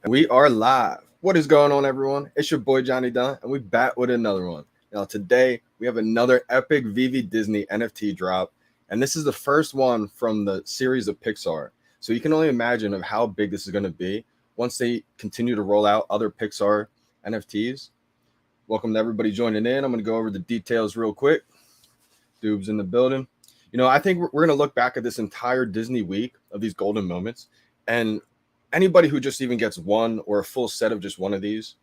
We are live. What is going on, everyone? It's your boy Johnny Dunn, and we back with another one. Now, today we have another epic VeVe Disney NFT drop, and this is the first one from the series of PIXAR. So you can only imagine of how big this is going to be once they continue to roll out other PIXAR NFTs. Welcome to everybody joining in. I'm going to go over the details real quick. Dubes in the building. I think we're going to look back at this entire Disney week of these golden moments, and anybody who just even gets one or a full set of just one of these,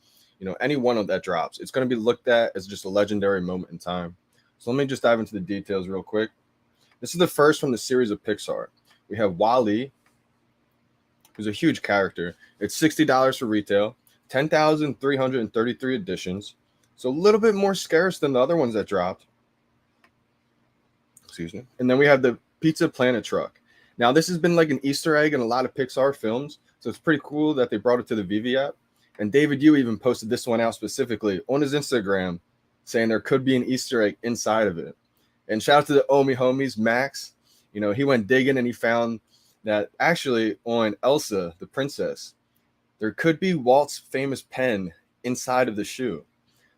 any one of that drops, it's going to be looked at as just a legendary moment in time. So let me just dive into the details real quick. This is the first from the series of PIXAR. We have Wally, who's a huge character. It's $60 for retail, 10,333 editions. So a little bit more scarce than the other ones that dropped. Excuse me. And then we have the Pizza Planet truck. Now, this has been like an Easter egg in a lot of PIXAR films. So it's pretty cool that they brought it to the VeVe app. And David Yu even posted this one out specifically on his Instagram, saying there could be an Easter egg inside of it. And shout out to the Omi homies, Max. He went digging and he found that actually on Elsa, the princess, there could be Walt's famous pen inside of the shoe.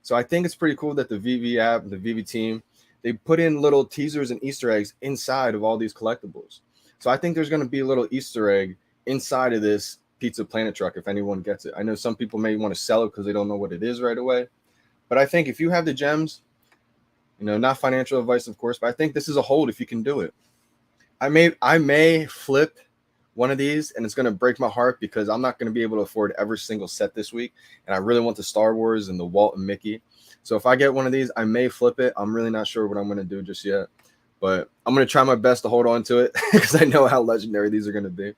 So I think it's pretty cool that the VeVe app, the VeVe team, they put in little teasers and Easter eggs inside of all these collectibles. So I think there's going to be a little Easter egg inside of this Pizza Planet truck if anyone gets it. I know some people may want to sell it because they don't know what it is right away. But I think if you have the gems, not financial advice, of course, but I think this is a hold if you can do it. I may flip one of these, and it's going to break my heart because I'm not going to be able to afford every single set this week. And I really want the Star Wars and the Walt and Mickey. So if I get one of these, I may flip it. I'm really not sure what I'm going to do just yet. But I'm going to try my best to hold on to it because I know how legendary these are going to be.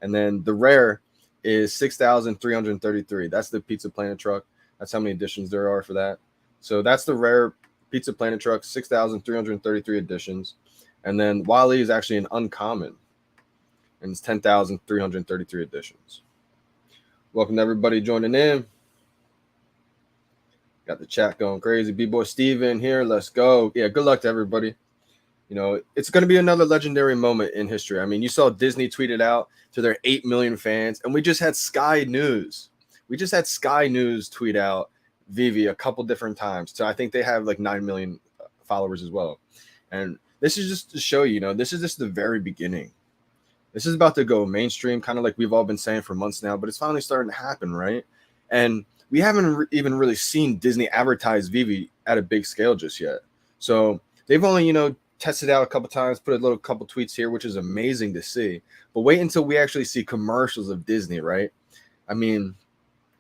And then the rare is 6,333. That's the Pizza Planet truck. That's how many editions there are for that. So that's the rare Pizza Planet truck, 6,333 editions. And then Wally is actually an uncommon, and it's 10,333 editions. Welcome to everybody joining in. Got the chat going crazy. B-Boy Steven here. Let's go. Yeah, good luck to everybody. It's going to be another legendary moment in history. I mean, you saw Disney tweet it out to their 8 million fans, and we just had Sky News. We just had Sky News tweet out VeVe a couple different times. So I think they have like 9 million followers as well. And this is just to show this is just the very beginning. This is about to go mainstream, kind of like we've all been saying for months now, but it's finally starting to happen, right? And we haven't even really seen Disney advertise VeVe at a big scale just yet. So they've only, tested out a couple times, put a couple tweets here, which is amazing to see. But wait until we actually see commercials of Disney, right? I mean,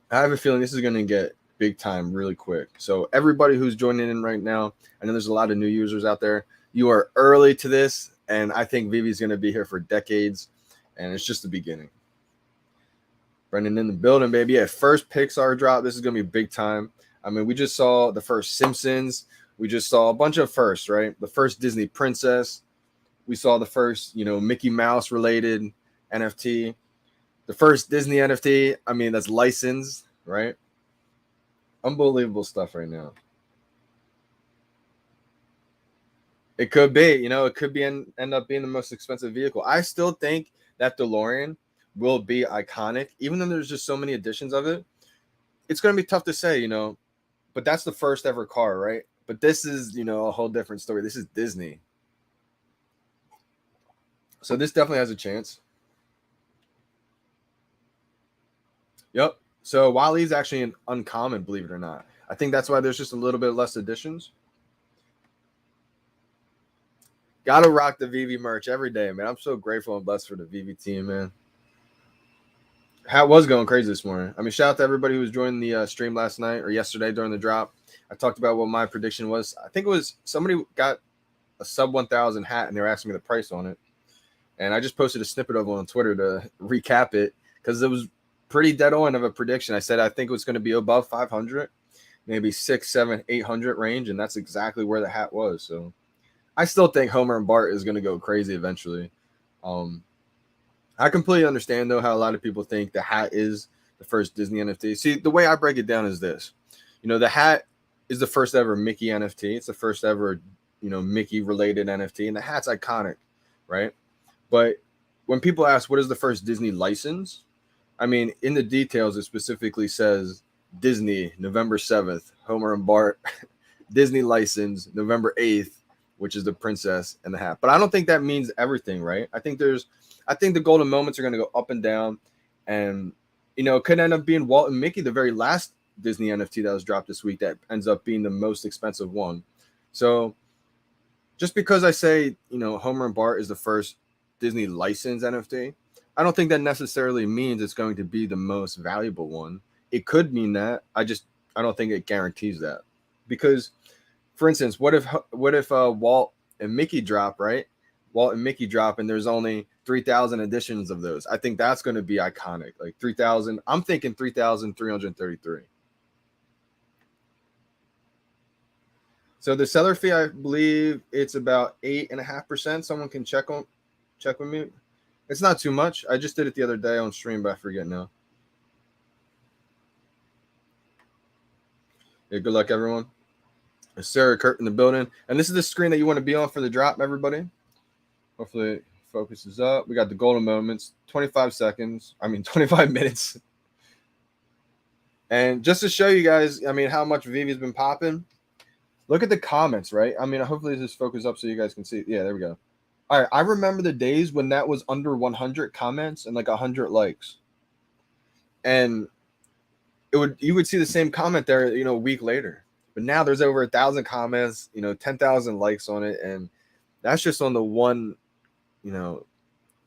I have a feeling this is going to get big time really quick. So everybody who's joining in right now, I know there's a lot of new users out there. You are early to this, and I think VeVe is going to be here for decades, and it's just the beginning. Brendan in the building, baby. Yeah, first PIXAR drop. This is going to be big time. I mean, we just saw the first Simpsons. We just saw a bunch of firsts, right? The first Disney princess. We saw the first, Mickey Mouse related NFT. The first Disney NFT. I mean, that's licensed, right? Unbelievable stuff right now. It could be, it could be end up being the most expensive vehicle. I still think that DeLorean will be iconic, even though there's just so many editions of it. It's going to be tough to say, but that's the first ever car, right? But this is, a whole different story. This is Disney. So this definitely has a chance. Yep. So Wally's actually an uncommon, believe it or not. I think that's why there's just a little bit less editions. Gotta rock the VeVe merch every day, man. I'm so grateful and blessed for the VeVe team, man. Hat was going crazy this morning. I mean, shout out to everybody who was joining the stream last night or yesterday during the drop. I talked about what my prediction was. I think it was somebody got a sub 1,000 hat and they were asking me the price on it. And I just posted a snippet of it on Twitter to recap it because it was pretty dead on of a prediction. I said I think it was going to be above 500, maybe 6, 7, 800 range, and that's exactly where the hat was. So I still think Homer and Bart is going to go crazy eventually. I completely understand, though, how a lot of people think the hat is the first Disney NFT. See, the way I break it down is this. The hat is the first ever Mickey NFT. It's the first ever, Mickey-related NFT, and the hat's iconic, right? But when people ask what is the first Disney license, I mean, in the details, it specifically says Disney, November 7th, Homer and Bart, Disney license, November 8th, which is the princess and the hat. But I don't think that means everything, right? I think the golden moments are going to go up and down. And, you know, it could end up being Walt and Mickey, the very last Disney NFT that was dropped this week, that ends up being the most expensive one. So just because I say, you know, Homer and Bart is the first Disney licensed NFT, I don't think that necessarily means it's going to be the most valuable one. It could mean that. I don't think it guarantees that. Because, for instance, what if Walt and Mickey drop, right? Walt and Mickey drop, and there's only 3,000 editions of those. I think that's going to be iconic. Like 3,000. I'm thinking 3,333. So the seller fee, I believe it's about 8.5%. Someone can check with me. It's not too much. I just did it the other day on stream, but I forget now. Yeah, good luck, everyone. Sarah Kurt in the building. And this is the screen that you want to be on for the drop, everybody. Hopefully it focuses up. We got the golden moments, 25 minutes. And just to show you guys, I mean, how much VeVe has been popping, look at the comments, right? I mean, hopefully this focus up so you guys can see. Yeah, there we go. All right, I remember the days when that was under 100 comments and like 100 likes. And you would see the same comment there, you know, a week later. But now there's over 1,000 comments, you know, 10,000 likes on it, and that's just on the one, you know,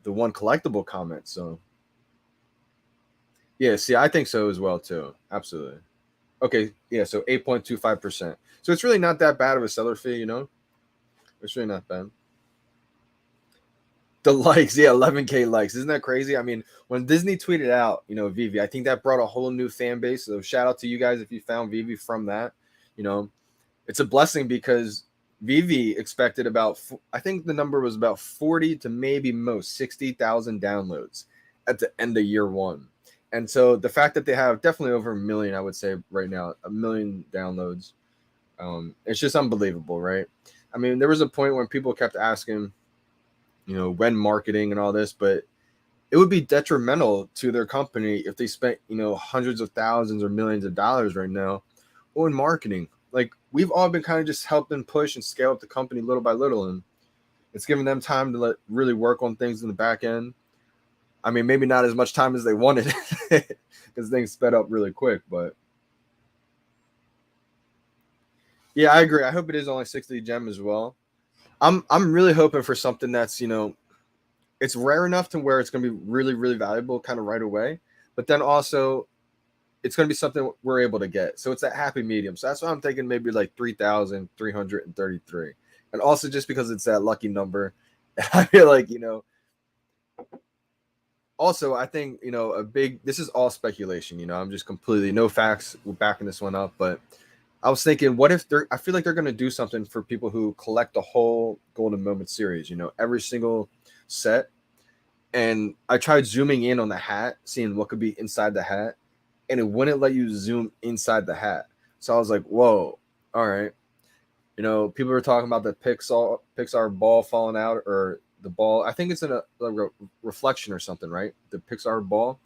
the one collectible comment. So yeah, see, I think so as well too. Absolutely. Okay, yeah, so 8.25%. So it's really not that bad of a seller fee, you know? It's really not bad. The likes, yeah, 11K likes. Isn't that crazy? I mean, when Disney tweeted out, you know, VeVe, I think that brought a whole new fan base. So shout out to you guys if you found VeVe from that. You know, it's a blessing because VeVe expected about, I think the number was about 40 to maybe most 60,000 downloads at the end of year one. And so the fact that they have definitely over 1 million, I would say right now, 1 million downloads, it's just unbelievable, right? I mean, there was a point when people kept asking, you know, when marketing and all this, but it would be detrimental to their company if they spent, you know, hundreds of thousands or millions of dollars right now on marketing. Like, we've all been kind of just helping push and scale up the company little by little, and it's giving them time to really work on things in the back end. I mean, maybe not as much time as they wanted because things sped up really quick, but yeah, I agree. I hope it is only 60 gem as well. I'm really hoping for something that's, you know, it's rare enough to where it's going to be really, really valuable kind of right away, but then also it's going to be something we're able to get. So it's that happy medium. So that's why I'm thinking maybe like 3,333. And also just because it's that lucky number, I feel like, you know, also I think, you know, this is all speculation, you know, I'm just completely no facts. We're backing this one up, but I was thinking, what if I feel like they're going to do something for people who collect the whole Golden Moment series, you know, every single set. And I tried zooming in on the hat, seeing what could be inside the hat, and it wouldn't let you zoom inside the hat. So I was like, whoa, all right. You know, people were talking about the PIXAR ball falling out, or the ball. I think it's in a reflection or something, right? The PIXAR ball.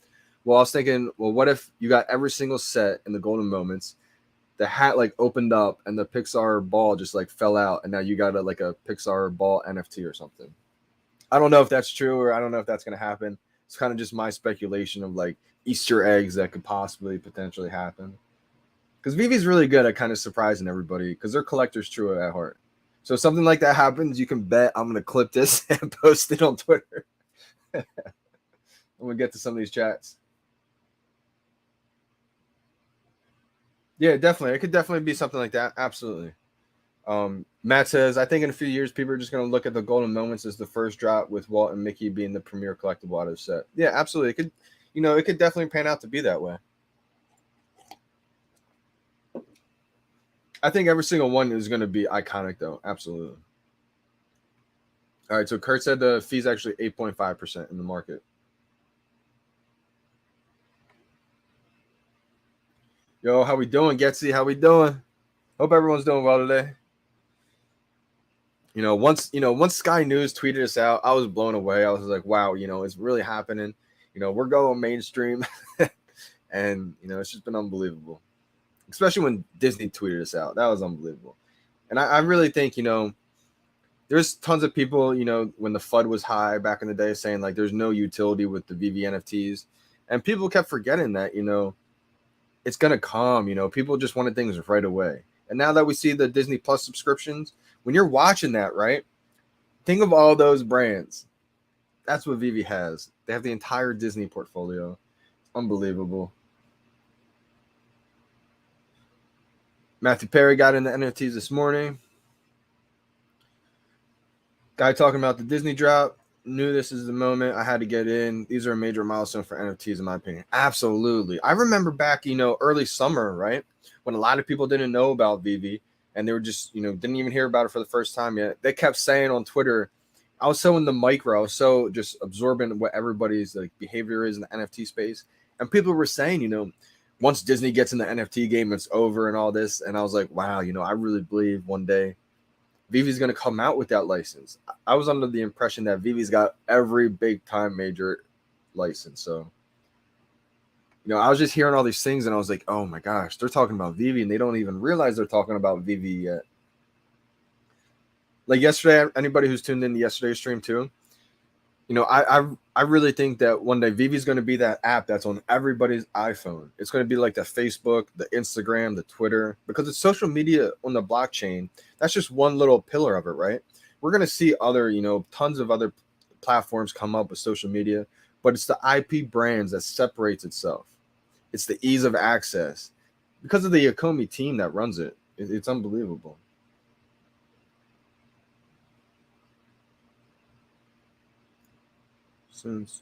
Well, I was thinking, well, what if you got every single set in the Golden Moments, the hat like opened up and the PIXAR ball just like fell out, and now you got like a PIXAR ball NFT or something. I don't know if that's true, or I don't know if that's going to happen. It's kind of just my speculation of like Easter eggs that could potentially happen. Because VeVe's really good at kind of surprising everybody because they're collectors true at heart. So if something like that happens, you can bet I'm going to clip this and post it on Twitter. I'm going to get to some of these chats. Yeah, definitely. It could definitely be something like that. Absolutely. Matt says, I think in a few years, people are just going to look at the Golden Moments as the first drop, with Walt and Mickey being the premier collectible out of the set. Yeah, absolutely. It could, you know, it could definitely pan out to be that way. I think every single one is going to be iconic, though. Absolutely. All right. So Kurt said the fee's actually 8.5% in the market. Yo, how we doing, Getsy? How we doing? Hope everyone's doing well today. You know, once Sky News tweeted us out, I was blown away. I was like, wow, you know, it's really happening. we're going mainstream. And, it's just been unbelievable, especially when Disney tweeted us out. That was unbelievable. And I really think, there's tons of people, when the FUD was high back in the day saying like there's no utility with the VeVe NFTs. And people kept forgetting that, it's going to come, people just wanted things right away. And now that we see the Disney Plus subscriptions, when you're watching that, right, think of all those brands. That's what VeVe has. They have the entire Disney portfolio. Unbelievable. Matthew Perry got into NFTs this morning. Guy talking about the Disney drop. Knew this is the moment I had to get in. These are a major milestone for NFTs, in my opinion. Absolutely. I remember back, early summer, right, when a lot of people didn't know about VeVe and they were just, didn't even hear about it for the first time yet. They kept saying on Twitter, I was so in the micro, I was so just absorbing what everybody's like behavior is in the NFT space. And people were saying, once Disney gets in the NFT game, it's over and all this. And I was like, wow, I really believe one day VeVe's going to come out with that license. I was under the impression that VeVe's got every big time major license. So, I was just hearing all these things and I was like, oh my gosh, they're talking about VeVe and they don't even realize they're talking about VeVe yet. Like yesterday, anybody who's tuned in to yesterday's stream too, I really think that one day VeVe is going to be that app that's on everybody's iPhone. It's going to be like the Facebook, the Instagram, the Twitter, because it's social media on the blockchain. That's just one little pillar of it, right? We're going to see other, tons of other platforms come up with social media, but it's the IP brands that separates itself. It's the ease of access because of the Yakomi team that runs it. It's unbelievable.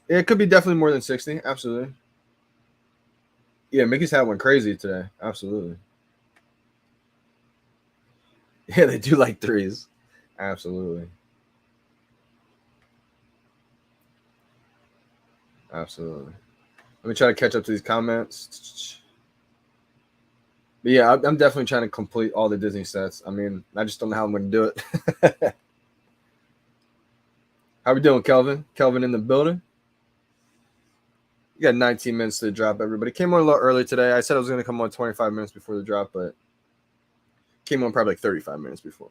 It could be definitely more than 60. Absolutely. Yeah, Mickey's hat went crazy today. Absolutely. Yeah, they do like threes. Absolutely. Absolutely. Let me try to catch up to these comments. But yeah, I'm definitely trying to complete all the Disney sets. I mean, I just don't know how I'm going to do it. How we doing, Kelvin? Kelvin in the building. You got 19 minutes to drop, everybody. Came on a little early today. I said I was going to come on 25 minutes before the drop, but came on probably like 35 minutes before.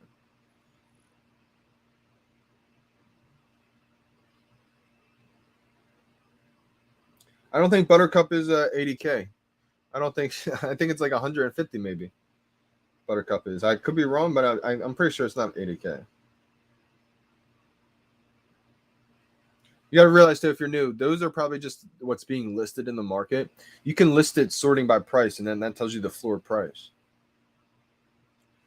I don't think Buttercup is 80K. I don't think. I think it's like 150 maybe. Buttercup is. I could be wrong, but I'm pretty sure it's not 80K. You got to realize too, if you're new, those are probably just what's being listed in the market. You can list it sorting by price, and then that tells you the floor price.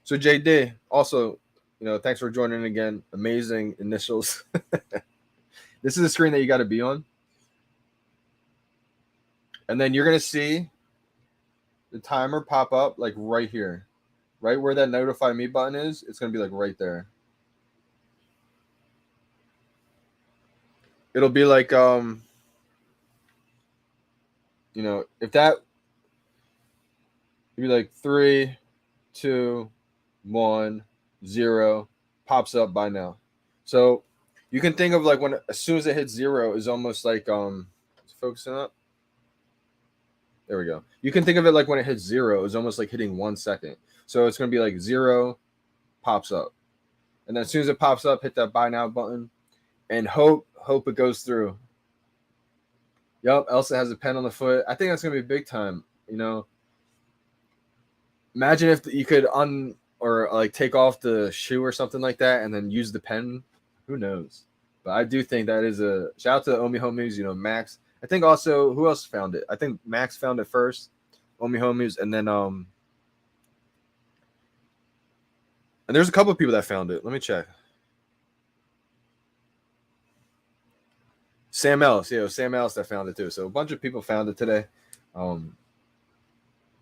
So JD, also, thanks for joining again. Amazing initials. This is the screen that you got to be on. And then you're going to see the timer pop up like right here. Right where that notify me button is, it's going to be like right there. It'll be like, if that, it'd be like 3, 2, 1, 0 pops up by now. So you can think of like when, as soon as it hits 0 is almost like, focusing up. There we go. You can think of it like when it hits 0 is almost like hitting 1 second. So it's going to be like 0 pops up. And then as soon as it pops up, hit that buy now button and hope it goes through. Yep, Elsa has a pen on the foot. I think that's going to be big time, Imagine if you could or like take off the shoe or something like that and then use the pen. Who knows? But I do think that is a shout out to Omi Homies, Max. I think also who else found it? I think Max found it first, Omi Homies, and then and there's a couple of people that found it. Let me check. Sam Ellis, Sam Ellis that found it too. So a bunch of people found it today. A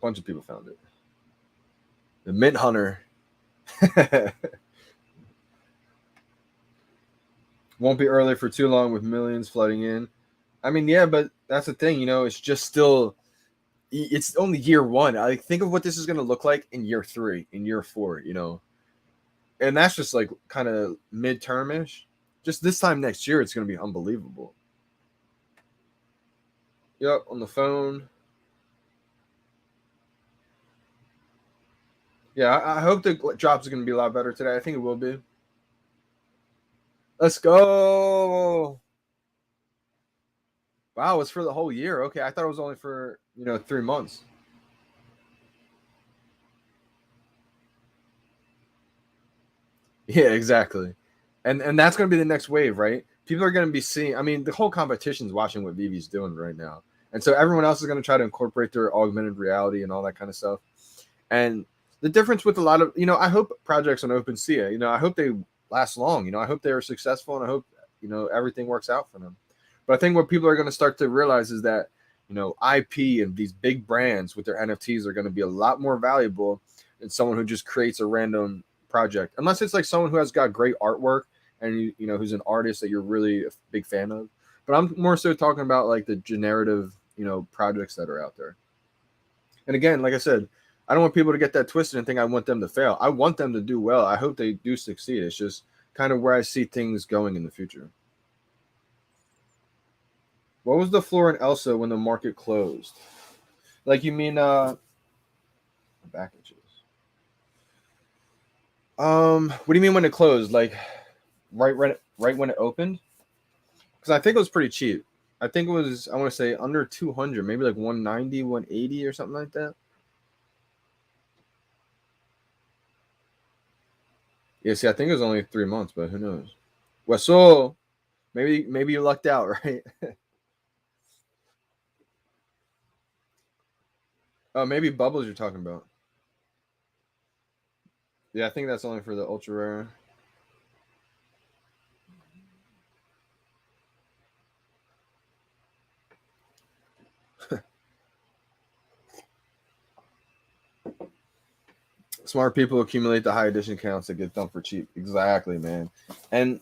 bunch of people found it. The Mint Hunter. Won't be early for too long with millions flooding in. I mean, yeah, but that's the thing, it's just still, it's only year one. I think of what this is going to look like in year 3, in year 4, and that's just like kind of midterm-ish. Just this time next year, it's going to be unbelievable. Yep, on the phone. Yeah, I hope the drops are going to be a lot better today. I think it will be. Let's go. Wow, it's for the whole year. Okay, I thought it was only for 3 months. Yeah, exactly. And that's going to be the next wave, right? People are going to be seeing. I mean, the whole competition's watching what VeVe's doing right now, and so everyone else is going to try to incorporate their augmented reality and all that kind of stuff. And the difference with a lot of, I hope projects on OpenSea, I hope they last long. I hope they are successful, and I hope everything works out for them. But I think what people are going to start to realize is that IP and these big brands with their NFTs are going to be a lot more valuable than someone who just creates a random project, unless it's like someone who has got great artwork and who's an artist that you're really a big fan of. But I'm more so talking about like the generative projects that are out there. And again, like I said, I don't want people to get that twisted and think I want them to fail. I want them to do well. I hope they do succeed. It's just kind of where I see things going in the future. What was the floor in Elsa when the market closed? Like you mean back inches? What do you mean when it closed? Like right when it opened? Because I think it was pretty cheap. I think it was, I want to say under 200, maybe like 190, 180 or something like that. Yeah, see, I think it was only 3 months, but who knows? Well, so maybe you lucked out, right? Oh, maybe bubbles you're talking about. Yeah, I think that's only for the ultra rare. Smart people accumulate the high edition counts that get dumped for cheap. Exactly, man. And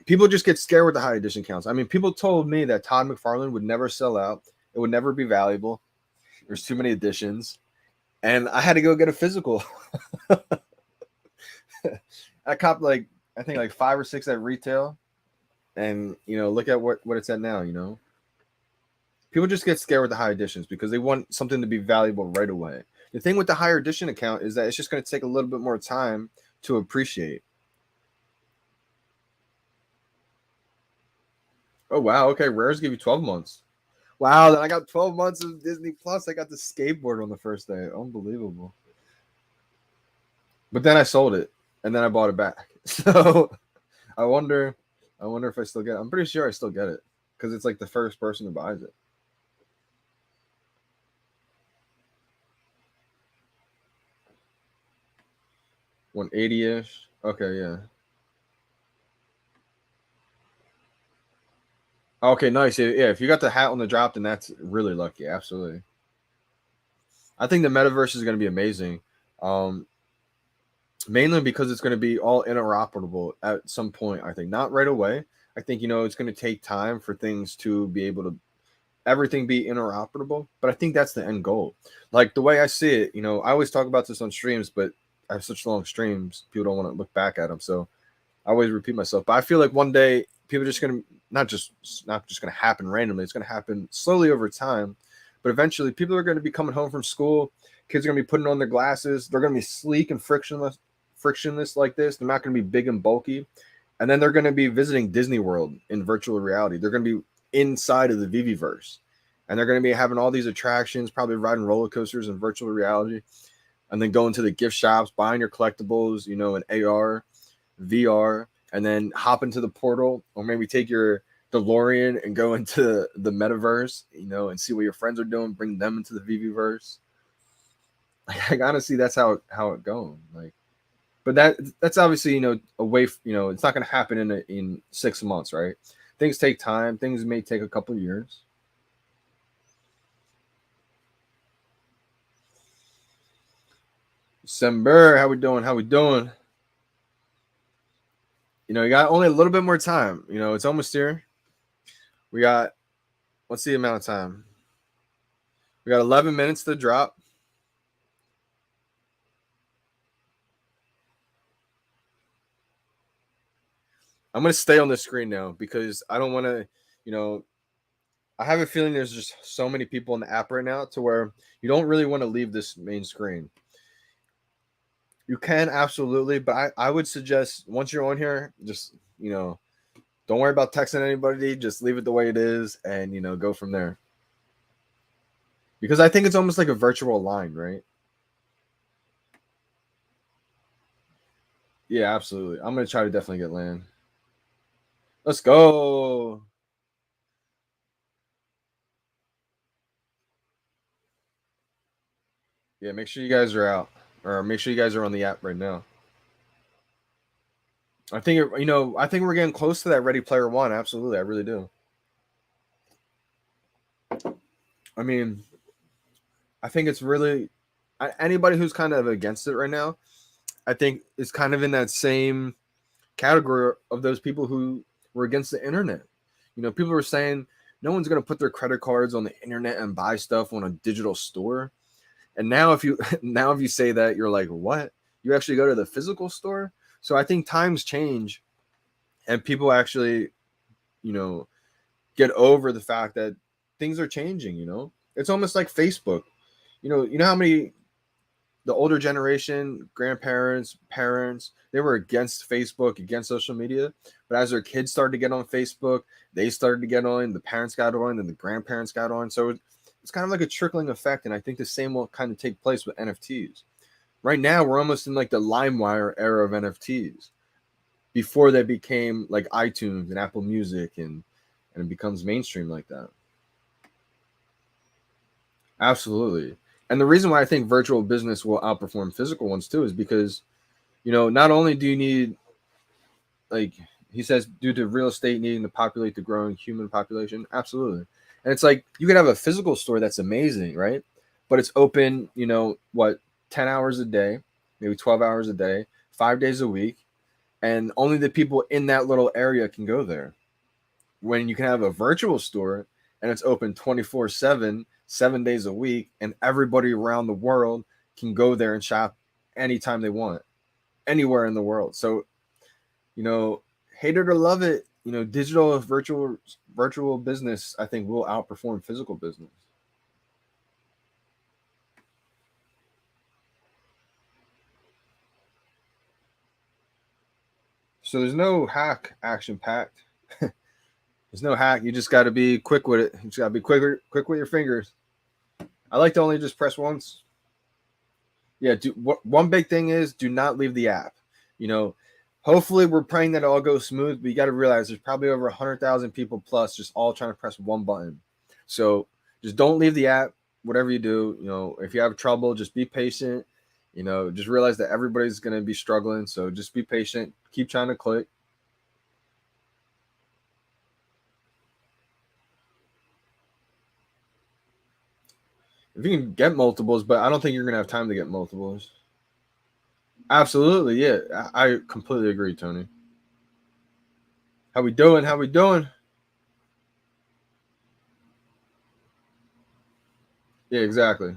people just get scared with the high edition counts. I mean, people told me that Todd McFarlane would never sell out. It would never be valuable. There's too many editions. And I had to go get a physical. I copped like, I think like 5 or 6 at retail. And, look at what it's at now. People just get scared with the high editions because they want something to be valuable right away. The thing with the higher edition account is that it's just going to take a little bit more time to appreciate. Oh, wow. Okay. Rares give you 12 months. Wow. Then I got 12 months of Disney Plus. I got the skateboard on the first day. Unbelievable. But then I sold it and then I bought it back. So I wonder, if I still get it. I'm pretty sure I still get it because it's like the first person who buys it. 180-ish. Okay, yeah. Okay, nice. Yeah, if you got the hat on the drop, then that's really lucky. Absolutely. I think the metaverse is going to be amazing. Um, Mainly because it's going to be all interoperable at some point. I think not right away. I think it's going to take time for things to be able to everything be interoperable. But I think that's the end goal. Like the way I see it, I always talk about this on streams, but I have such long streams, people don't want to look back at them. So I always repeat myself. But I feel like one day people are just going to not just going to happen randomly. It's going to happen slowly over time. But eventually, people are going to be coming home from school. Kids are going to be putting on their glasses. They're going to be sleek and frictionless like this. They're not going to be big and bulky. And then they're going to be visiting Disney World in virtual reality. They're going to be inside of the VeVeverse. And they're going to be having all these attractions, probably riding roller coasters in virtual reality. And then going to the gift shops, buying your collectibles, in AR, VR, and then hop into the portal, or maybe take your DeLorean and go into the metaverse, and see what your friends are doing, bring them into the VeVeverse. Like honestly, that's how it going. Like, but that's obviously away. It's not going to happen in 6 months, right? Things take time. Things may take a couple of years. December, how we doing? How we doing? You got only a little bit more time. It's almost here. We got, what's the amount of time? We got 11 minutes to drop. I'm gonna stay on the screen now because I don't want to, you know, I have a feeling there's just so many people in the app right now to where you don't really want to leave this main screen. You can absolutely, but I would suggest once you're on here, just don't worry about texting anybody. Just leave it the way it is, and go from there. Because I think it's almost like a virtual line, right? Yeah, absolutely. I'm gonna try to definitely get land. Let's go. Yeah, make sure you guys are out, or make sure you guys are on the app right now. I think I think we're getting close to that Ready Player One. Absolutely, I really do. I mean, I think it's really anybody who's kind of against it right now. I think is kind of in that same category of those people who were against the internet. People were saying no one's going to put their credit cards on the internet and buy stuff on a digital store. And now if you say that, you're like, what? You actually go to the physical store? So I think times change and people actually, get over the fact that things are changing. It's almost like Facebook. You know how many the older generation, grandparents, parents, they were against Facebook, against social media. But as their kids started to get on Facebook, they started to get on, the parents got on, and the grandparents got on. So it's kind of like a trickling effect. And I think the same will kind of take place with NFTs. Right now, we're almost in like the LimeWire era of NFTs before they became like iTunes and Apple Music and it becomes mainstream like that. Absolutely. And the reason why I think virtual business will outperform physical ones too is because, not only do you need, like he says, due to real estate needing to populate the growing human population, absolutely. And it's like you could have a physical store that's amazing, right? But it's open, 10 hours a day, maybe 12 hours a day, 5 days a week, and only the people in that little area can go there. When you can have a virtual store and it's open 24/7, 7 days a week, and everybody around the world can go there and shop anytime they want, anywhere in the world. So, hate it or love it, digital virtual business, I think, will outperform physical business. So there's no hack action packed. There's no hack. You just got to be quick with it. You just got to be quick with your fingers. I like to only just press once. Yeah. One big thing is do not leave the app. You know, hopefully we're praying that it all goes smooth, but you got to realize there's probably over 100,000 people plus just all trying to press one button. So just don't leave the app. Whatever you do, if you have trouble, just be patient. Just realize that everybody's going to be struggling. So just be patient. Keep trying to click. If you can get multiples, but I don't think you're going to have time to get multiples. Absolutely. Yeah. I completely agree, Tony. How we doing? How we doing? Yeah, exactly.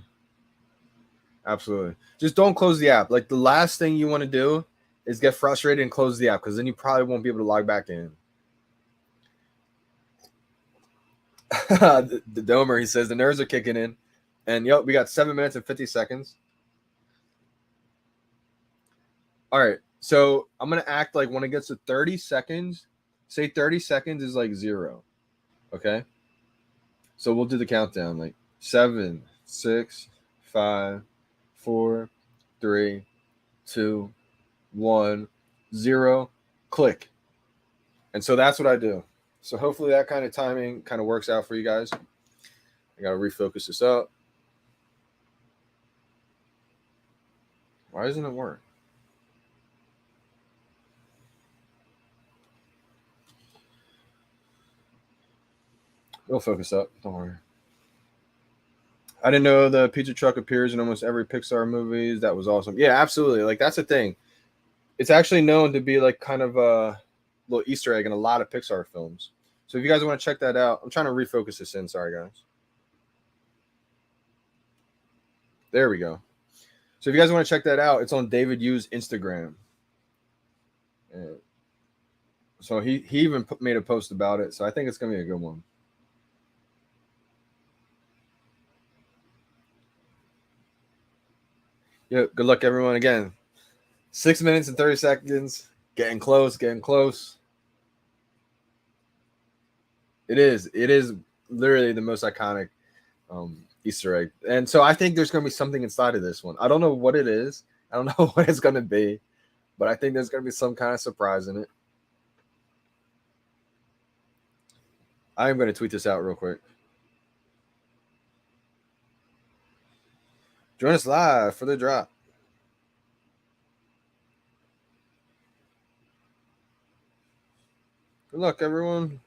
Absolutely. Just don't close the app. Like the last thing you want to do is get frustrated and close the app because then you probably won't be able to log back in. The Domer, he says the nerves are kicking in. And yep, we got 7 minutes and 50 seconds. All right. So I'm going to act like when it gets to 30 seconds, say 30 seconds is like zero. Okay. So we'll do the countdown like 7, 6, 5, 4, 3, 2, 1, 0. Click. And so that's what I do. So hopefully that kind of timing kind of works out for you guys. I got to refocus this up. Why doesn't it work? It'll focus up. Don't worry. I didn't know the pizza truck appears in almost every Pixar movie. That was awesome. Yeah, absolutely. Like that's the thing. It's actually known to be like kind of a little Easter egg in a lot of Pixar films. So if you guys want to check that out, I'm trying to refocus this in. Sorry, guys. There we go. So if you guys want to check that out, it's on David Yu's Instagram. And so he even made a post about it. So I think it's gonna be a good one. Yeah, good luck, everyone. Again, 6 minutes and 30 seconds. Getting close, getting close. It is literally the most iconic Easter egg. And so I think there's going to be something inside of this one. I don't know what it is. I don't know what it's going to be, but I think there's going to be some kind of surprise in it. I am going to tweet this out real quick. Join us live for the drop. Good luck, everyone.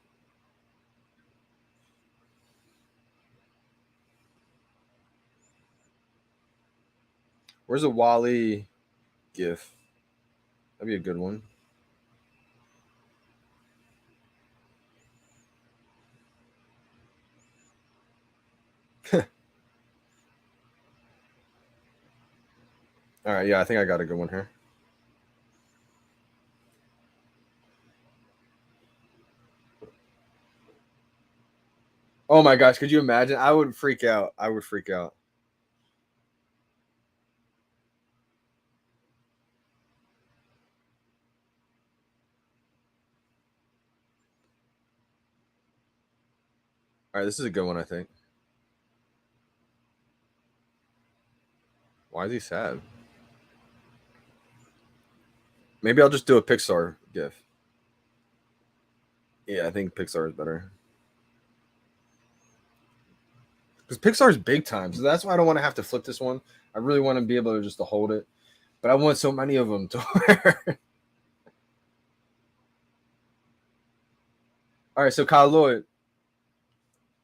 Where's a Wally GIF? That'd be a good one. All right, yeah, I think I got a good one here. Oh my gosh, could you imagine? I would freak out. I would freak out. All right, this is a good one, I think. Why is he sad? Maybe I'll just do a PIXAR GIF. Yeah, I think PIXAR is better. Because PIXAR is big time, so that's why I don't want to have to flip this one. I really want to be able to just to hold it, but I want so many of them to wear. All right, so Kyle Lloyd,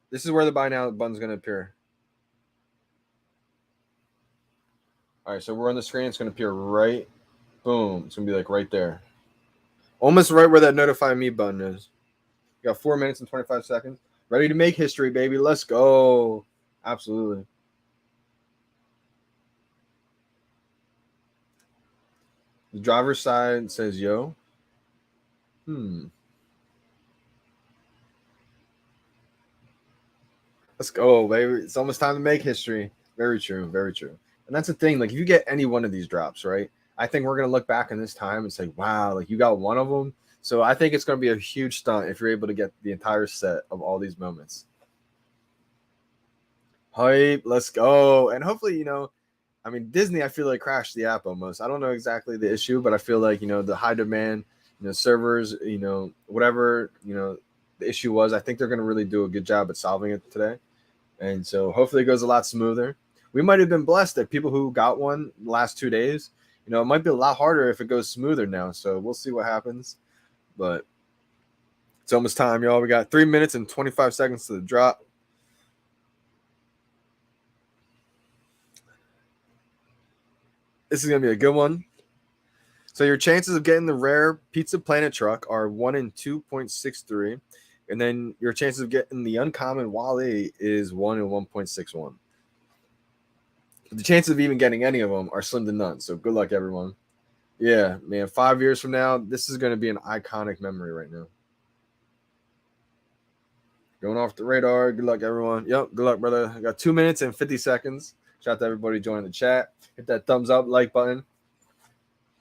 this is where the buy now button's going to appear. All right, so we're on the screen. It's going to appear right. Boom. It's going to be like right there. Almost right where that notify me button is. You got 4 minutes and 25 seconds. Ready to make history, baby. Let's go. Absolutely. The driver's side says yo. Let's go, baby. It's almost time to make history. Very true. Very true. And that's the thing. Like, if you get any one of these drops, right? I think we're going to look back in this time and say, wow, like you got one of them. So I think it's going to be a huge stunt if you're able to get the entire set of all these moments. Hype. Let's go. And hopefully, I mean, Disney, I feel like crashed the app almost. I don't know exactly the issue, but I feel like, the high demand, servers, whatever, the issue was, I think they're going to really do a good job at solving it today. And so hopefully it goes a lot smoother. We might have been blessed that people who got one the last 2 days, it might be a lot harder if it goes smoother now. So we'll see what happens. But it's almost time, y'all. We got 3 minutes and 25 seconds to the drop. This is going to be a good one. So your chances of getting the rare Pizza Planet truck are 1 in 2.63. And then your chances of getting the uncommon Wally is 1 in 1.61. The chances of even getting any of them are slim to none. So good luck, everyone. Yeah, man. 5 years from now, this is going to be an iconic memory right now. Going off the radar. Good luck, everyone. Yep, good luck, brother. I got 2 minutes and 50 seconds. Shout out to everybody joining the chat. Hit that thumbs up, like button.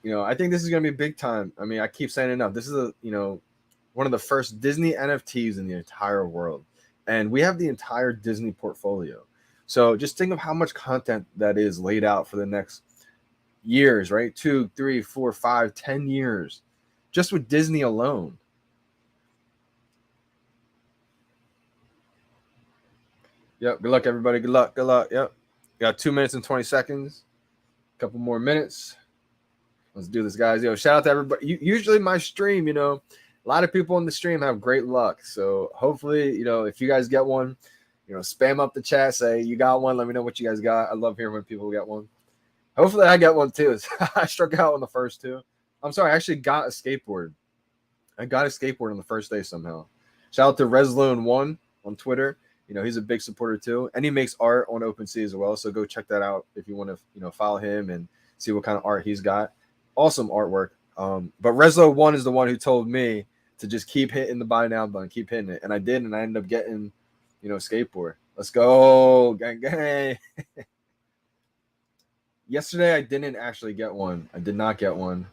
I think this is going to be big time. I mean, I keep saying enough. This is one of the first Disney NFTs in the entire world. And we have the entire Disney portfolio. So just think of how much content that is laid out for the next years, right? 2, 3, 4, 5, 10 years, just with Disney alone. Yep. Good luck, everybody. Good luck. Good luck. Yep. Got 2 minutes and 20 seconds. A couple more minutes. Let's do this, guys. Shout out to everybody. Usually my stream, a lot of people in the stream have great luck. So hopefully, if you guys get one, spam up the chat, say you got one. Let me know what you guys got. I love hearing when people get one. Hopefully I get one too. I struck out on the first two. I'm sorry, I actually got a skateboard. I got a skateboard on the first day somehow. Shout out to Reslone1 on Twitter. He's a big supporter too. And he makes art on OpenSea as well. So go check that out if you want to, follow him and see what kind of art he's got. Awesome artwork. But Reslo1 is the one who told me to just keep hitting the buy now button, keep hitting it. And I did, and I ended up getting, skateboard. Let's go. Gang, gang. Yesterday I didn't actually get one. I did not get one.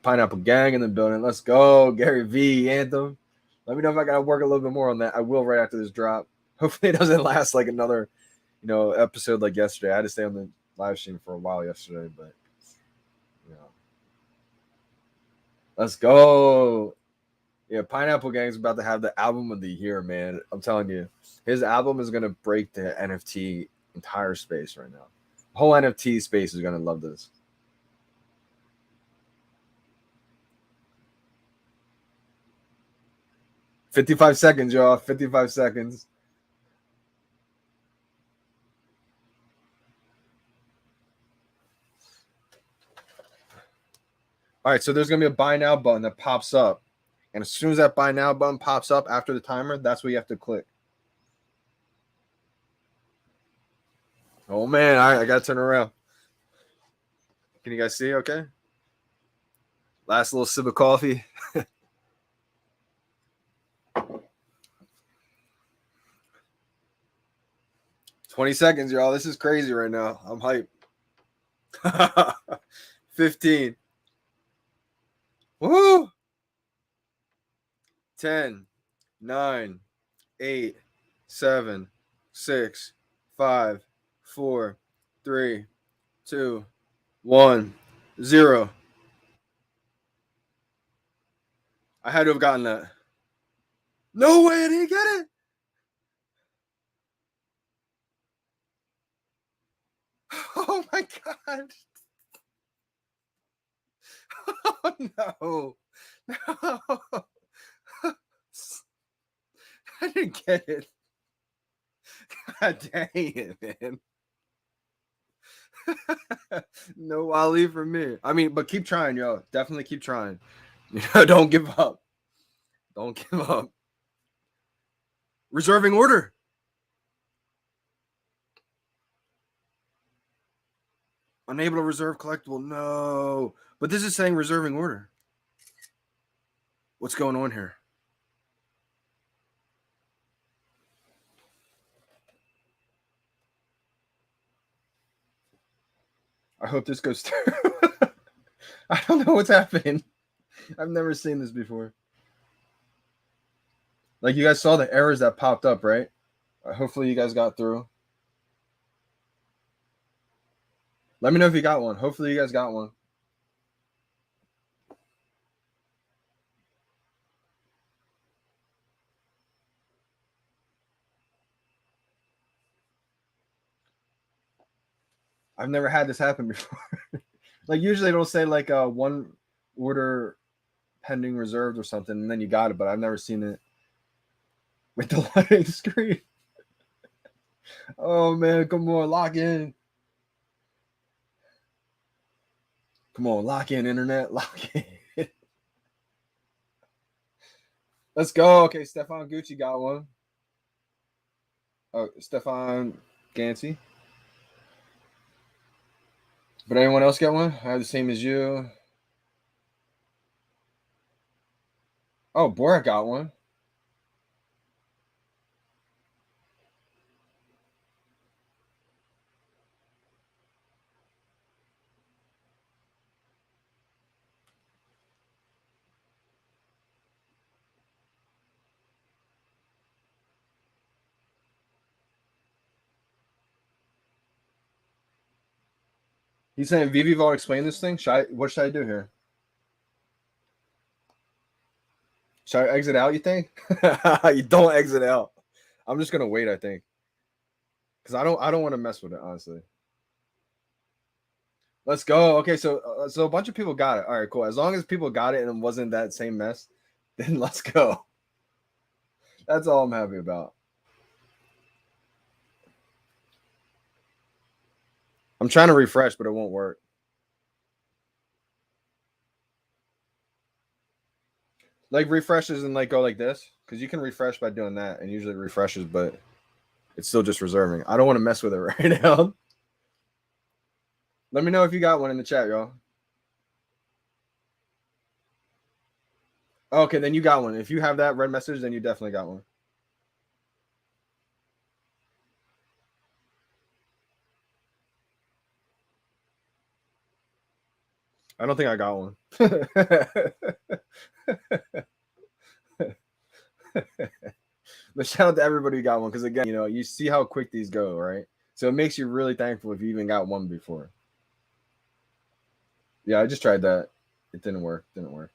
Pineapple Gang in the building. Let's go. Gary V, Anthem. Let me know if I gotta work a little bit more on that. I will right after this drop. Hopefully it doesn't last like another, episode like yesterday. I had to stay on the live stream for a while yesterday, but let's go. Yeah, Pineapple Gang's about to have the album of the year, man. I'm telling you, his album is gonna break the NFT entire space right now. The whole NFT space is gonna love this. 55 seconds, y'all. 55 seconds. All right, so there's going to be a buy now button that pops up. And as soon as that buy now button pops up after the timer, that's what you have to click. Oh, man. All right, I got to turn around. Can you guys see? Okay. Last little sip of coffee. 20 seconds, y'all. This is crazy right now. I'm hyped. 15. Woo! 10, 9, 8, 7, 6, 5, 4, 3, 2, 1, 0. I had to have gotten that. No way I didn't get it. Oh my god. Oh no. No. I didn't get it. God dang it, man. No Wally for me. I mean, but keep trying, yo. Definitely keep trying. Don't give up. Don't give up. Reserving order. Unable to reserve collectible. No. But this is saying reserving order. What's going on here? I hope this goes through. I don't know what's happening. I've never seen this before. Like, you guys saw the errors that popped up, right? Hopefully you guys got through. Let me know if you got one. Hopefully you guys got one. I've never had this happen before. Like, usually it'll say like one order pending reserved or something, and then you got it, but I've never seen it with the loading screen. Oh man, come on, lock in. Come on, lock in, internet, lock in. Let's go. Okay, Stefan Gucci got one. Oh, Stefan Gansey. But anyone else get one? I have the same as you. Oh, Borat got one. He's saying VeVe Vault explain this thing. What should I do here? Should I exit out, you think? You don't exit out. I'm just gonna wait, I think. Because I don't want to mess with it, honestly. Let's go. Okay, so a bunch of people got it. All right, cool. As long as people got it and it wasn't that same mess, then let's go. That's all I'm happy about. I'm trying to refresh, but it won't work. Like, refreshes and like go like this, because you can refresh by doing that, and usually it refreshes, but it's still just reserving. I don't want to mess with it right now. Let me know if you got one in the chat, y'all. Okay, then you got one. If you have that red message, then you definitely got one. I don't think I got one. But shout out to everybody who got one, because again, you see how quick these go, right? So it makes you really thankful if you even got one before. Yeah, I just tried that. It didn't work. Didn't work.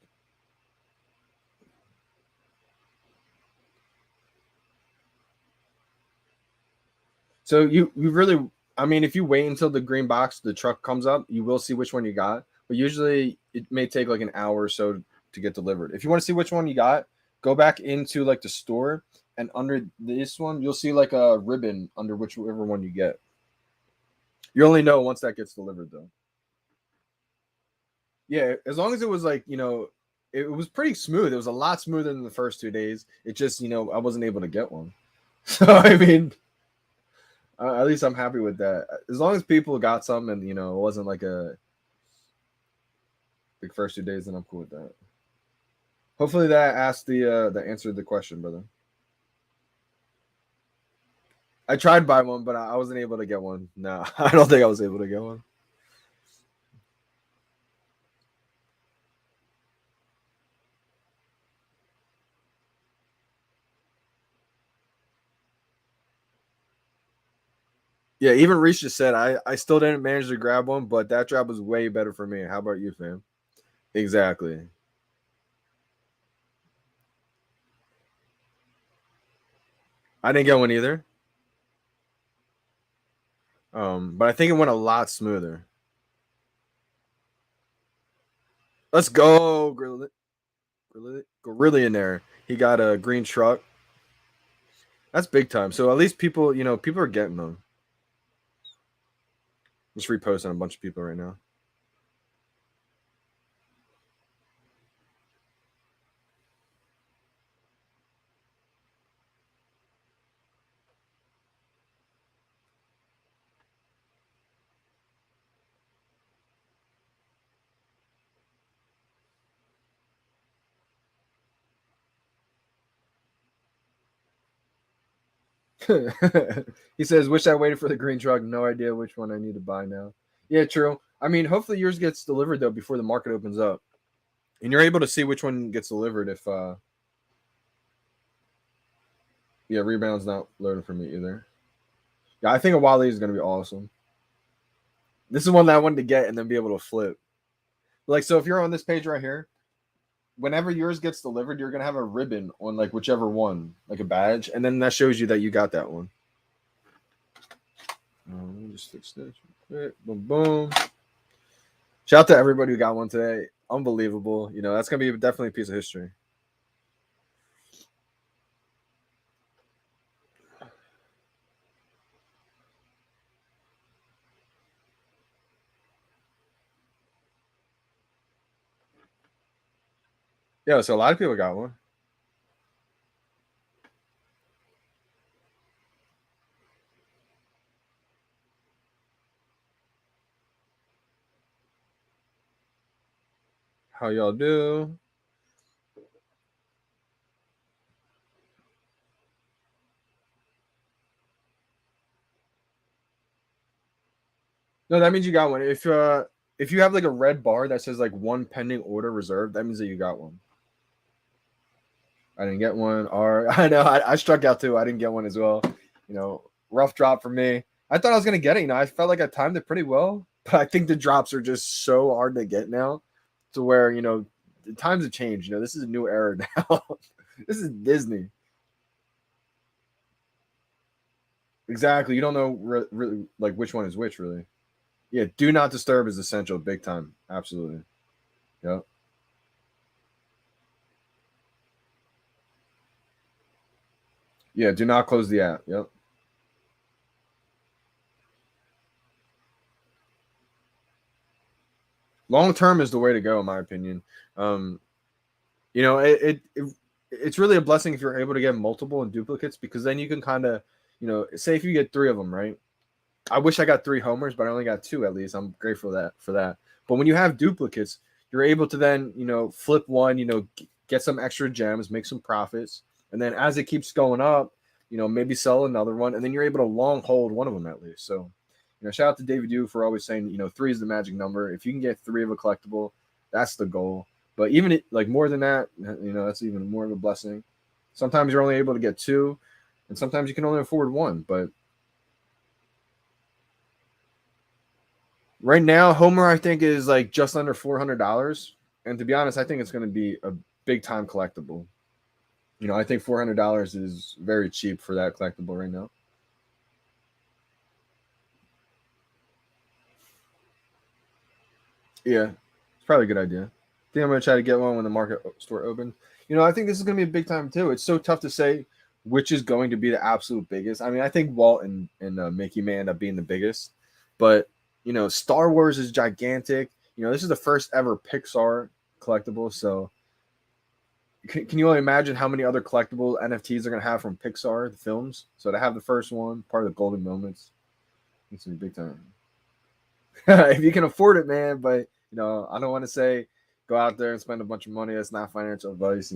So you really, I mean, if you wait until the green box, the truck comes up, you will see which one you got. But usually it may take like an hour or so to get delivered. If you want to see which one you got, go back into like the store, and under this one, you'll see like a ribbon under whichever one you get. You only know once that gets delivered, though. Yeah, as long as it was like, it was pretty smooth. It was a lot smoother than the first 2 days. It just, I wasn't able to get one. So, I mean, at least I'm happy with that. As long as people got some and, it wasn't like a big first 2 days, then I'm cool with that. Hopefully that answered the question, brother. I tried to buy one, but I wasn't able to get one. No, I don't think I was able to get one. Yeah, even Reese just said I still didn't manage to grab one, but that drop was way better for me. How about you, fam? Exactly. I didn't get one either. But I think it went a lot smoother. Let's go, Gorilla in there. He got a green truck. That's big time. So at least people, people are getting them. Just reposting a bunch of people right now. He says, "Wish I waited for the green truck. No idea which one I need to buy now." Yeah, true. I mean, hopefully yours gets delivered though before the market opens up, and you're able to see which one gets delivered. If yeah, rebound's not loading for me either. Yeah, I think a Wally is gonna be awesome. This is one that I wanted to get and then be able to flip. Like, so if you're on this page right here, whenever yours gets delivered, you're gonna have a ribbon on like whichever one, like a badge, and then that shows you that you got that one. Let me just fix this. Boom, boom. Shout out to everybody who got one today. Unbelievable. That's gonna be definitely a piece of history. Yeah, so a lot of people got one. How y'all do? No, that means you got one. If you have like a red bar that says like one pending order reserved, that means that you got one. I didn't get one. Or I know I struck out too. I didn't get one as well. Rough drop for me. I thought I was gonna get it. I felt like I timed it pretty well, but I think the drops are just so hard to get now, to where the times have changed. This is a new era now. This is Disney. Exactly. You don't know really like which one is which, really. Yeah. Do not disturb is essential, big time. Absolutely. Yep. Yeah. Do not close the app. Yep. Long term is the way to go, in my opinion. It's really a blessing if you're able to get multiple and duplicates, because then you can kind of, say if you get 3 of them, right? I wish I got 3 homers, but I only got 2 at least. I'm grateful for that. But when you have duplicates, you're able to then, flip one, get some extra gems, make some profits, and then as it keeps going up, maybe sell another one, and then you're able to long hold one of them at least. So, Shout out to David Yu for always saying, 3 is the magic number. If you can get 3 of a collectible, that's the goal. But even like more than that, that's even more of a blessing. Sometimes you're only able to get 2, and sometimes you can only afford 1. But right now, Homer, I think, is like just under $400. And to be honest, I think it's going to be a big time collectible. I think $400 is very cheap for that collectible right now. Yeah, it's probably a good idea. I think I'm going to try to get one when the market store opens. I think this is going to be a big time too. It's so tough to say which is going to be the absolute biggest. I mean, I think Walt and Mickey may end up being the biggest. But, Star Wars is gigantic. This is the first ever Pixar collectible. So can you only imagine how many other collectible NFTs they're going to have from Pixar, the films? So to have the first one, part of the golden moments, it's going to be big time. If you can afford it, man. But, I don't want to say go out there and spend a bunch of money. That's not financial advice,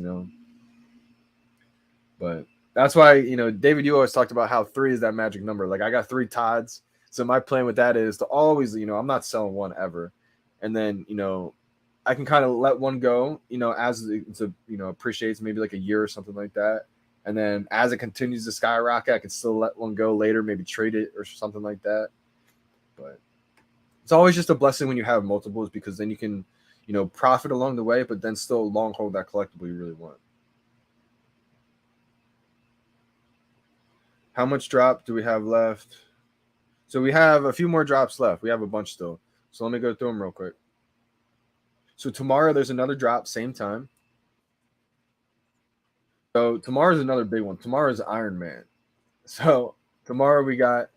But that's why, David, you always talked about how 3 is that magic number. Like I got 3 Todds. So my plan with that is to always, I'm not selling one ever. And then, I can kind of let one go, as it appreciates maybe like a year or something like that. And then as it continues to skyrocket, I can still let one go later, maybe trade it or something like that. But it's always just a blessing when you have multiples, because then you can, profit along the way, but then still long hold that collectible you really want. How much drop do we have left? So we have a few more drops left. We have a bunch still. So let me go through them real quick. So tomorrow there's another drop, same time. So tomorrow's another big one. Tomorrow's Iron Man. So tomorrow we got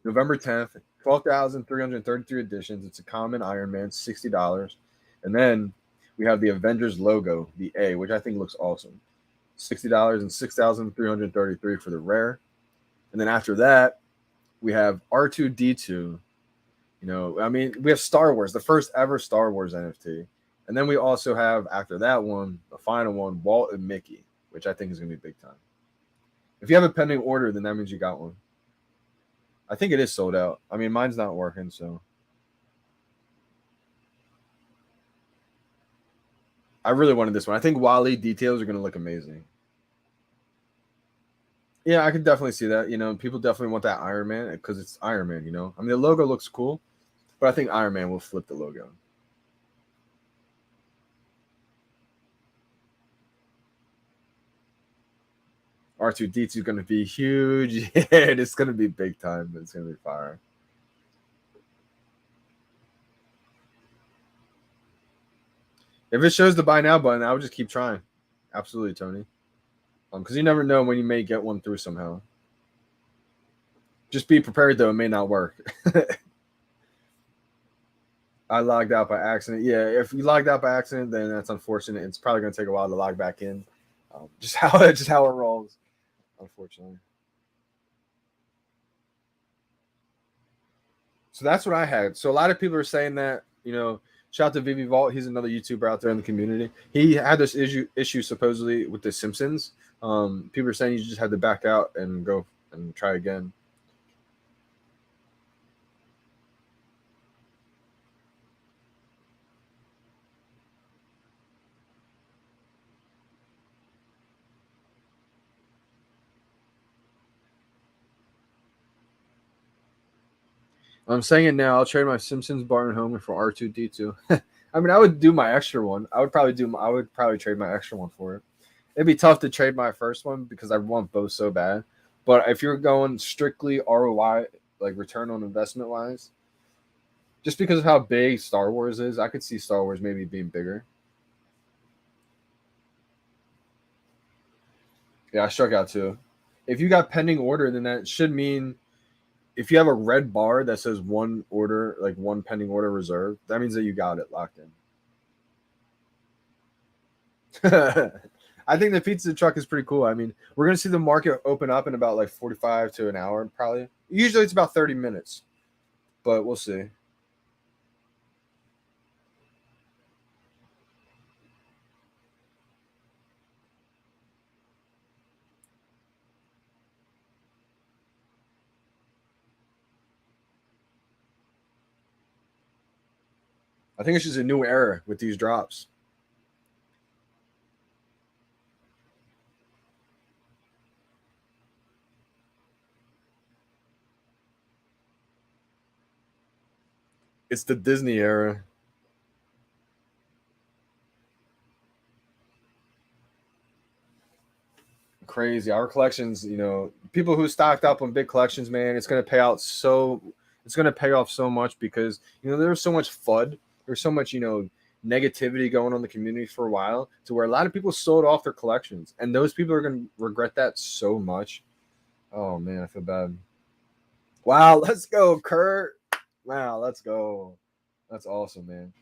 November 10th, 12,333 editions. It's a common Iron Man, $60. And then we have the Avengers logo, the A, which I think looks awesome. $60 and 6,333 for the rare. And then after that, we have R2D2. We have Star Wars, the first ever Star Wars NFT. And then we also have, after that one, the final one, Walt and Mickey, which I think is going to be big time. If you have a pending order, then that means you got one. I think it is sold out. I mean, mine's not working, so. I really wanted this one. I think Wally details are going to look amazing. Yeah, I could definitely see that. People definitely want that Iron Man because it's Iron Man, I mean, the logo looks cool, but I think Iron Man will flip the logo. R2D2 is going to be huge. Yeah, it's going to be big time, but it's going to be fire. If it shows the buy now button, I would just keep trying. Absolutely, Tony. Because you never know when you may get one through somehow. Just be prepared, though. It may not work. I logged out by accident. Yeah, if you logged out by accident, then that's unfortunate. It's probably going to take a while to log back in. Just how it rolls, unfortunately. So that's what I had. So a lot of people are saying that, shout out to VeVe Vault. He's another YouTuber out there in the community. He had this issue supposedly with The Simpsons. People are saying you just had to back out and go and try again. I'm saying it now. I'll trade my Simpsons Barton Homer for R2D2. I mean, I would do my extra one. I would probably trade my extra one for it. It'd be tough to trade my first one because I want both so bad. But if you're going strictly ROI, like return on investment wise, just because of how big Star Wars is, I could see Star Wars maybe being bigger. Yeah, I struck out too. If you got pending order, then that should mean if you have a red bar that says one order, like one pending order reserved, that means that you got it locked in. I think the pizza truck is pretty cool. I mean, we're going to see the market open up in about like 45 to an hour, probably. Usually it's about 30 minutes, but we'll see. I think it's just a new era with these drops. It's the Disney era. Crazy. Our collections, people who stocked up on big collections, man, it's gonna pay out so it's gonna pay off so much because there's so much FUD, there's so much, negativity going on in the community for a while to where a lot of people sold off their collections. And those people are gonna regret that so much. Oh man, I feel bad. Wow, let's go, Kurt. Wow, let's go. That's awesome, man.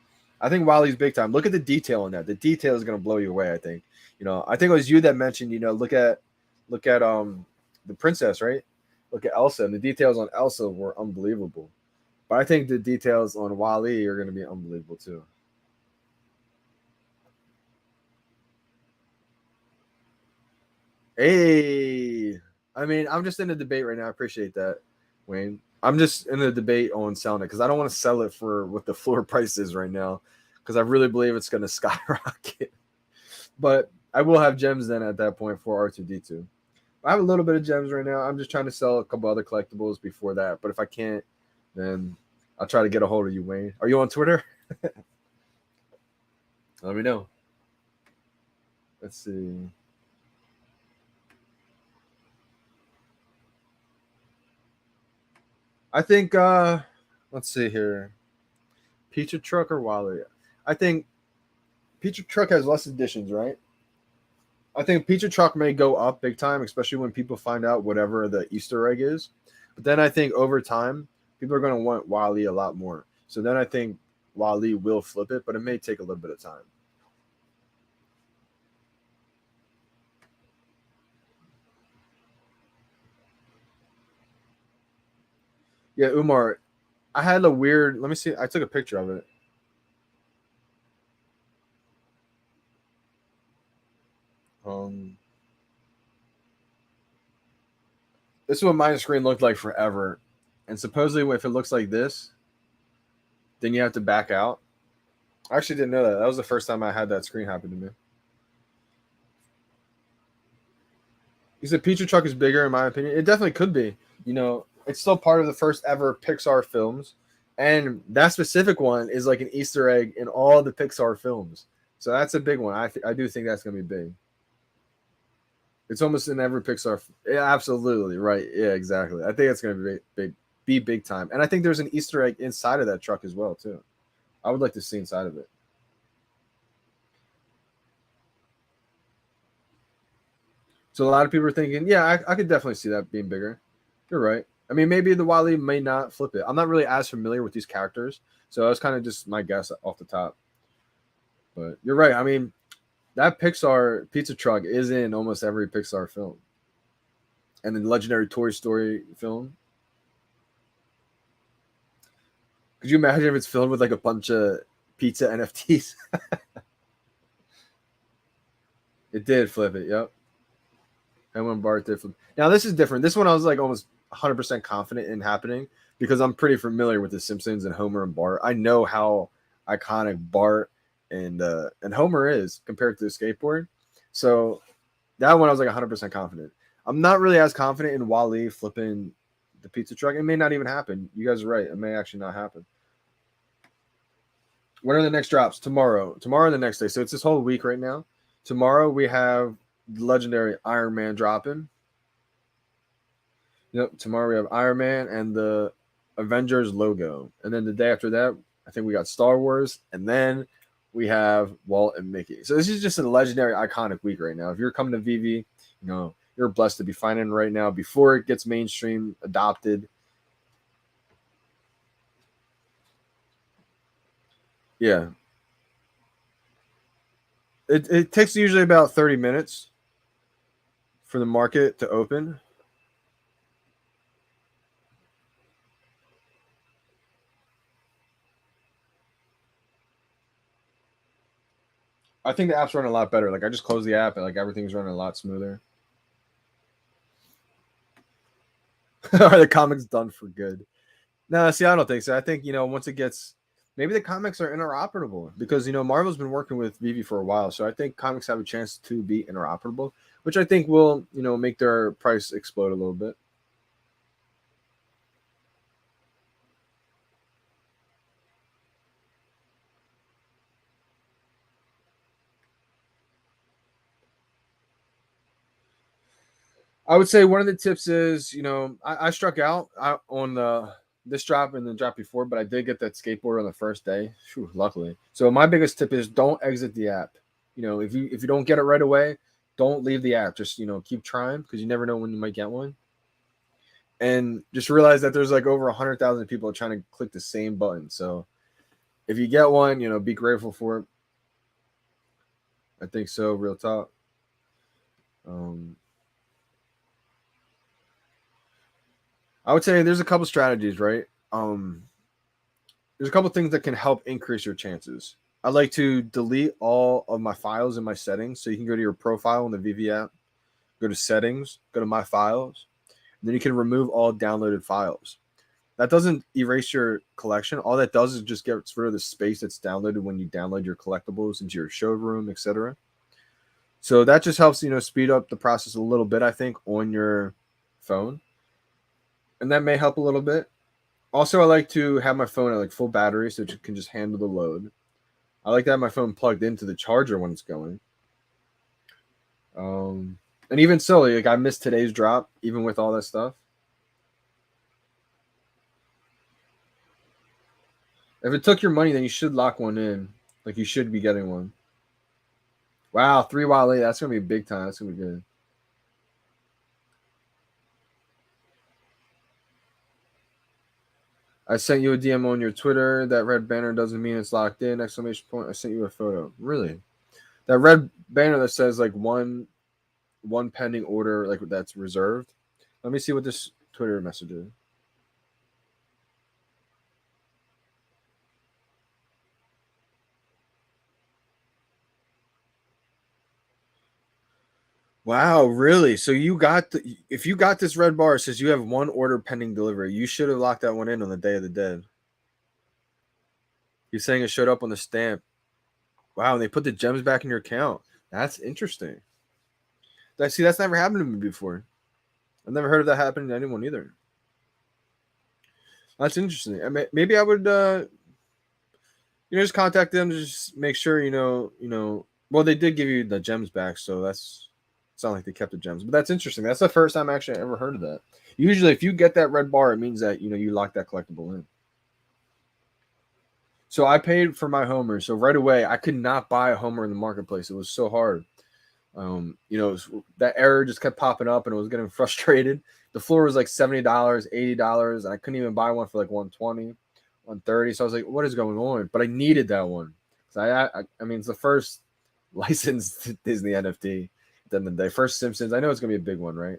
I think Wally's big time. Look at the detail in that. The detail is gonna blow you away. I think. I think it was you that mentioned. Look at the princess, right? Look at Elsa, and the details on Elsa were unbelievable. But I think the details on Wally are gonna be unbelievable too. Hey, I mean, I'm just in a debate right now. I appreciate that, Wayne. I'm just in a debate on selling it because I don't want to sell it for what the floor price is right now because I really believe it's going to skyrocket. But I will have gems then at that point for R2D2. I have a little bit of gems right now. I'm just trying to sell a couple other collectibles before that. But if I can't, then I'll try to get a hold of you, Wayne. Are you on Twitter? Let me know. Let's see. I think let's see here. Pizza Truck or Wally? I think Pizza Truck has less editions, right? I think Pizza Truck may go up big time, especially when people find out whatever the Easter egg is. But then I think over time, people are going to want Wally a lot more. So then I think Wally will flip it, but it may take a little bit of time. Yeah, Umar, I had a weird. Let me see. I took a picture of it. Um, this is what my screen looked like forever, and supposedly if it looks like this, then you have to back out. I actually didn't know that. That was the first time I had that screen happen to me. You said Pizza Truck is bigger, in my opinion. It definitely could be. It's still part of the first ever Pixar films, and that specific one is like an Easter egg in all the Pixar films. So that's a big one. I do think that's gonna be big. It's almost in every Pixar. Yeah, absolutely right. Yeah, exactly. I think it's gonna be big time. And I think there's an Easter egg inside of that truck as well too. I would like to see inside of it. So a lot of people are thinking, yeah, I could definitely see that being bigger. You're right. I mean, maybe the Wally may not flip it. I'm not really as familiar with these characters, so that's kind of just my guess off the top. But you're right. I mean, that Pixar pizza truck is in almost every Pixar film, and the legendary Toy Story film. Could you imagine if it's filled with like a bunch of pizza NFTs? It did flip it. Yep. And when Bart did flip. Now this is different. This one I was like almost 100% confident in happening because I'm pretty familiar with the Simpsons and Homer and Bart. I know how iconic Bart and Homer is compared to the skateboard. So that one I was like 100% confident. I'm not really as confident in Wally flipping the pizza truck. It may not even happen. You guys are right. It may actually not happen. When are the next drops? Tomorrow. Tomorrow and the next day. So it's this whole week right now. Tomorrow we have the legendary Iron Man dropping. Yep. Tomorrow we have Iron Man and the Avengers logo. And then the day after that, I think we got Star Wars. And then we have Walt and Mickey. So this is just a legendary, iconic week right now. If you're coming to VeVe, you're blessed to be finding right now before it gets mainstream adopted. Yeah. It takes usually about 30 minutes for the market to open. I think the app's running a lot better. Like I just closed the app and like everything's running a lot smoother. Are the comics done for good? No, see, I don't think so. I think once it gets maybe the comics are interoperable because Marvel's been working with VeVe for a while, so I think comics have a chance to be interoperable, which I think will make their price explode a little bit. I would say one of the tips is, I struck out on this drop and the drop before, but I did get that skateboard on the first day. Whew, luckily. So my biggest tip is don't exit the app. If you don't get it right away, don't leave the app. Just keep trying because you never know when you might get one. And just realize that there's like over 100,000 people trying to click the same button. So if you get one, be grateful for it. I think so. Real talk. I would say there's a couple strategies, right? There's a couple things that can help increase your chances. I like to delete all of my files in my settings. So you can go to your profile in the VeVe app, go to settings, go to my files, and then you can remove all downloaded files. That doesn't erase your collection. All that does is just gets rid of the space that's downloaded when you download your collectibles into your showroom, etc. So that just helps, speed up the process a little bit, I think, on your phone. And that may help a little bit. Also, I like to have my phone at like full battery so it can just handle the load. I like to have my phone plugged into the charger when it's going. And even so, like I missed today's drop, even with all that stuff. If it took your money, then you should lock one in. Like you should be getting one. Wow, 3 Wally, that's gonna be big time. That's gonna be good. I sent you a DM on your Twitter. That red banner doesn't mean it's locked in. Exclamation point. I sent you a photo. Really? That red banner that says like one pending order, like that's reserved. Let me see what this Twitter message is. Wow, really? So if you got this red bar, it says you have one order pending delivery. You should have locked that one in on the Day of the Dead. You're saying it showed up on the stamp. Wow, and they put the gems back in your account. That's interesting. That's never happened to me before. I've never heard of that happening to anyone either. That's interesting. Maybe I would just contact them to just make sure well, they did give you the gems back, so it's not like they kept the gems. But that's interesting. That's the first time actually I ever heard of that. Usually if you get that red bar, it means that you lock that collectible in. So I paid for my Homer. So right away, I could not buy a Homer in the marketplace. It was so hard. That error just kept popping up, and it was getting frustrated. The floor was like $70, $80, and I couldn't even buy one for like $120, $130. So I was like, "What is going on?" But I needed that one. So I mean, it's the first licensed Disney NFT. Then the first Simpsons. I know it's gonna be a big one, right?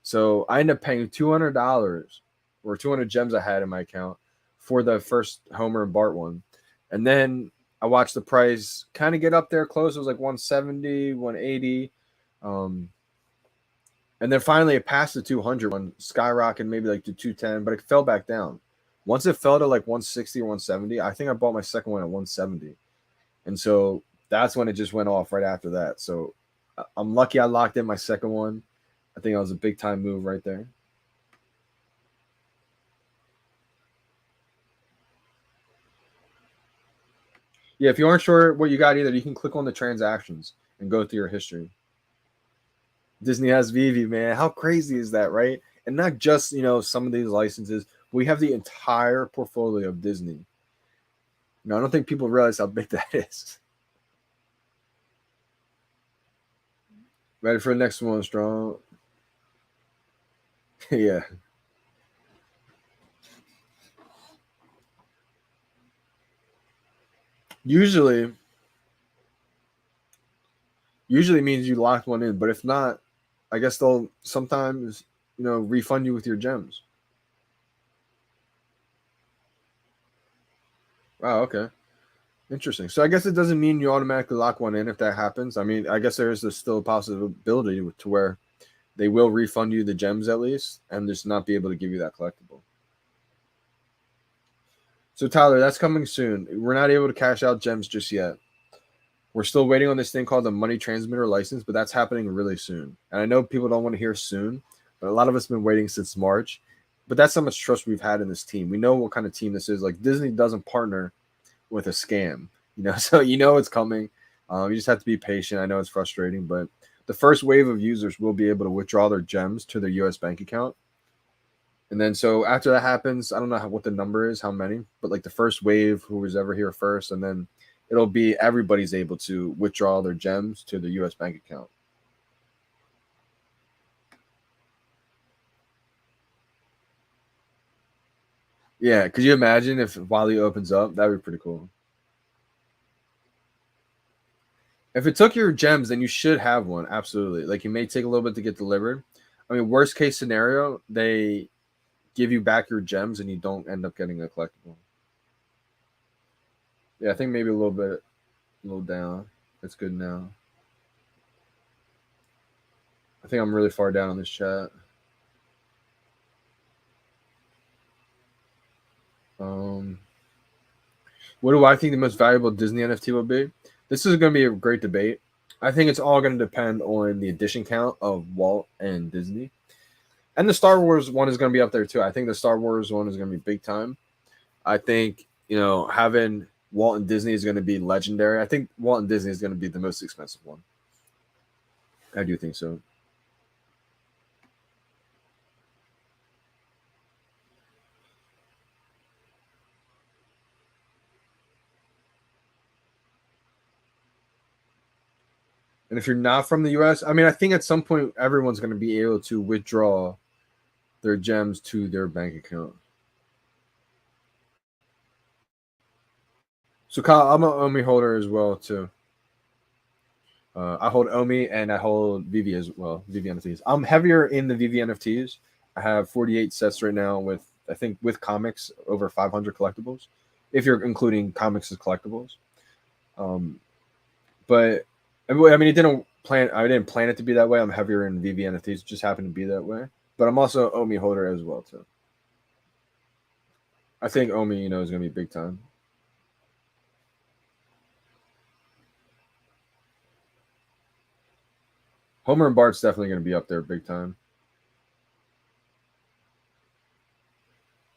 So I ended up paying $200 or 200 gems I had in my account for the first Homer and Bart one. And then I watched the price kind of get up there close. It was like 170, 180. And then finally it passed the 200 one, skyrocketed maybe like to 210, but it fell back down. Once it fell to like 160 or 170, I think I bought my second one at 170. And so that's when it just went off right after that. So I'm lucky I locked in my second one. I think that was a big time move right there. Yeah, if you aren't sure what you got either, you can click on the transactions and go through your history. Disney has VeVe, man. How crazy is that, right? And not just, some of these licenses. We have the entire portfolio of Disney. I don't think people realize how big that is. Ready for the next one, Strong? Yeah. Usually means you locked one in, but if not, I guess they'll sometimes, refund you with your gems. Wow, okay. Interesting. So I guess it doesn't mean you automatically lock one in if that happens. I mean, I guess there is still a possibility to where they will refund you the gems at least and just not be able to give you that collectible. So Tyler, that's coming soon. We're not able to cash out gems just yet. We're still waiting on this thing called the money transmitter license, but that's happening really soon. And I know people don't want to hear soon, but a lot of us have been waiting since March. But that's how much trust we've had in this team. We know what kind of team this is. Like Disney doesn't partner with a scam, so it's coming. You just have to be patient. I know it's frustrating, but the first wave of users will be able to withdraw their gems to their US bank account. And then so after that happens, I don't know what the number is, how many, but like the first wave, who was ever here first, and then it'll be everybody's able to withdraw their gems to the US bank account. Yeah, could you imagine if Wally opens up? That'd be pretty cool. If it took your gems, then you should have one. Absolutely. Like it may take a little bit to get delivered. I mean, worst case scenario, they give you back your gems and you don't end up getting a collectible. Yeah, I think maybe a little down. That's good now. I think I'm really far down on this chat. What do I think the most valuable Disney NFT will be? This is going to be a great debate. I think it's all going to depend on the edition count of Walt and Disney. And the Star Wars one is going to be up there too. I think the Star Wars one is going to be big time. I think, having Walt and Disney is going to be legendary. I think Walt and Disney is going to be the most expensive one. I do think so. And if you're not from the US, I mean, I think at some point everyone's going to be able to withdraw their gems to their bank account. So Kyle, I'm an OMI holder as well too. I hold OMI and I hold VeVe as well. VeVe NFTs. I'm heavier in the VeVe NFTs. I have 48 sets right now with, I think, with comics over 500 collectibles, if you're including comics as collectibles. But I mean, I didn't plan it to be that way. I'm heavier in VeVe NFTs. It just happened to be that way. But I'm also an OMI holder as well too. I think OMI, is going to be big time. Homer and Bart's definitely going to be up there big time.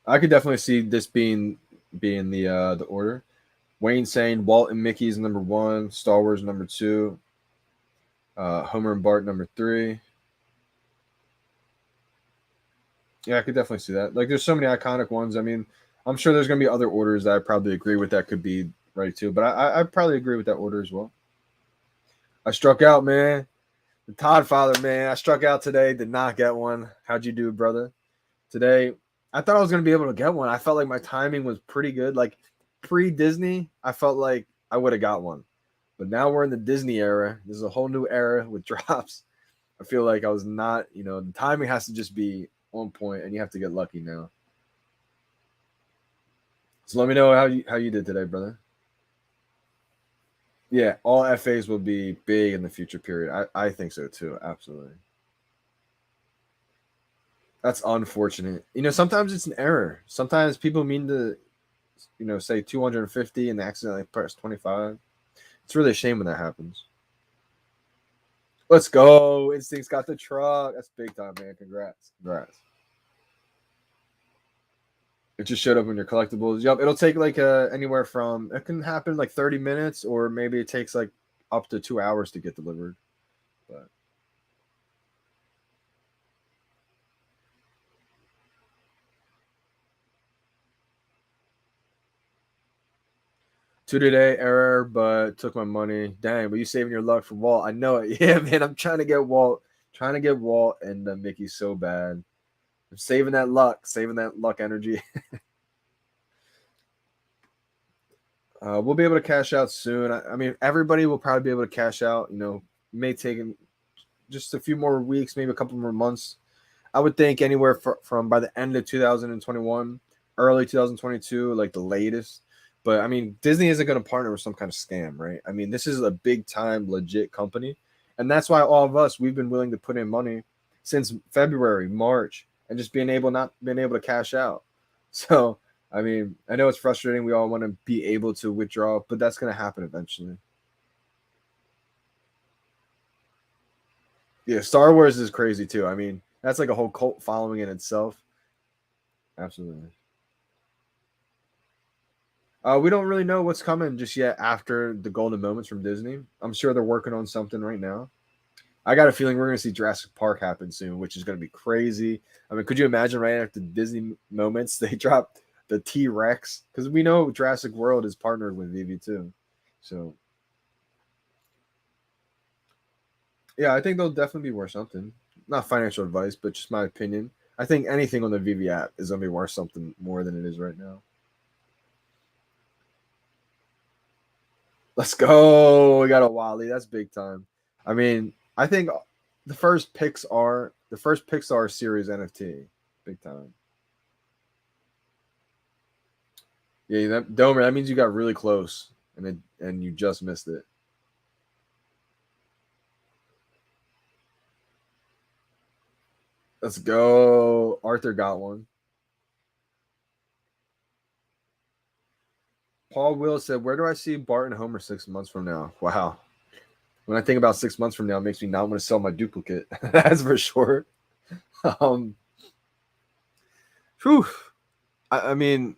I could definitely see this being the order. Wayne saying Walt and Mickey's number 1, Star Wars number 2, Homer and Bart number 3. Yeah, I could definitely see that. Like, there's so many iconic ones. I mean, I'm sure there's going to be other orders that I probably agree with that could be right too, but I probably agree with that order as well. I struck out, man. The Todd Father, man. I struck out today. Did not get one. How'd you do, brother? Today, I thought I was going to be able to get one. I felt like my timing was pretty good. Like, pre-Disney, I felt like I would have got one. But now we're in the Disney era. This is a whole new era with drops. I feel like I was not, the timing has to just be on point, and you have to get lucky now. So let me know how you did today, brother. Yeah, all FAs will be big in the future period. I think so too. Absolutely. That's unfortunate. Sometimes it's an error. Sometimes people mean to, say 250 and they accidentally press 25. It's really a shame when that happens. Let's go. Instinct's got the truck. That's big time, man. Congrats. It just showed up in your collectibles. Yep, it'll take like anywhere from, it can happen like 30 minutes, or maybe it takes like up to 2 hours to get delivered. But today error, but took my money. Dang, but you saving your luck for Walt? I know it. Yeah, man. I'm trying to get Walt and Mickey so bad. I'm saving that luck energy. We'll be able to cash out soon. I mean, everybody will probably be able to cash out. May take just a few more weeks, maybe a couple more months. I would think anywhere from by the end of 2021, early 2022, like the latest. But I mean, Disney isn't going to partner with some kind of scam, right? I mean, this is a big time, legit company. And that's why all of us, we've been willing to put in money since February, March, and just not being able to cash out. So I mean, I know it's frustrating. We all want to be able to withdraw, but that's going to happen eventually. Yeah, Star Wars is crazy too. I mean, that's like a whole cult following in itself. Absolutely. We don't really know what's coming just yet after the golden moments from Disney. I'm sure they're working on something right now. I got a feeling we're going to see Jurassic Park happen soon, which is going to be crazy. I mean, could you imagine right after Disney moments they drop the T Rex? Because we know Jurassic World is partnered with VeVe too. So yeah, I think they'll definitely be worth something. Not financial advice, but just my opinion. I think anything on the VeVe app is going to be worth something more than it is right now. Let's go. We got a Wally. That's big time. I mean, I think the first PIXAR series NFT, big time. Yeah, that Domer, that means you got really close and you just missed it. Let's go. Arthur got one. Paul Will said, "Where do I see Bart and Homer 6 months from now?" Wow. When I think about 6 months from now, it makes me not want to sell my duplicate. That's for sure. Um, whew. I mean,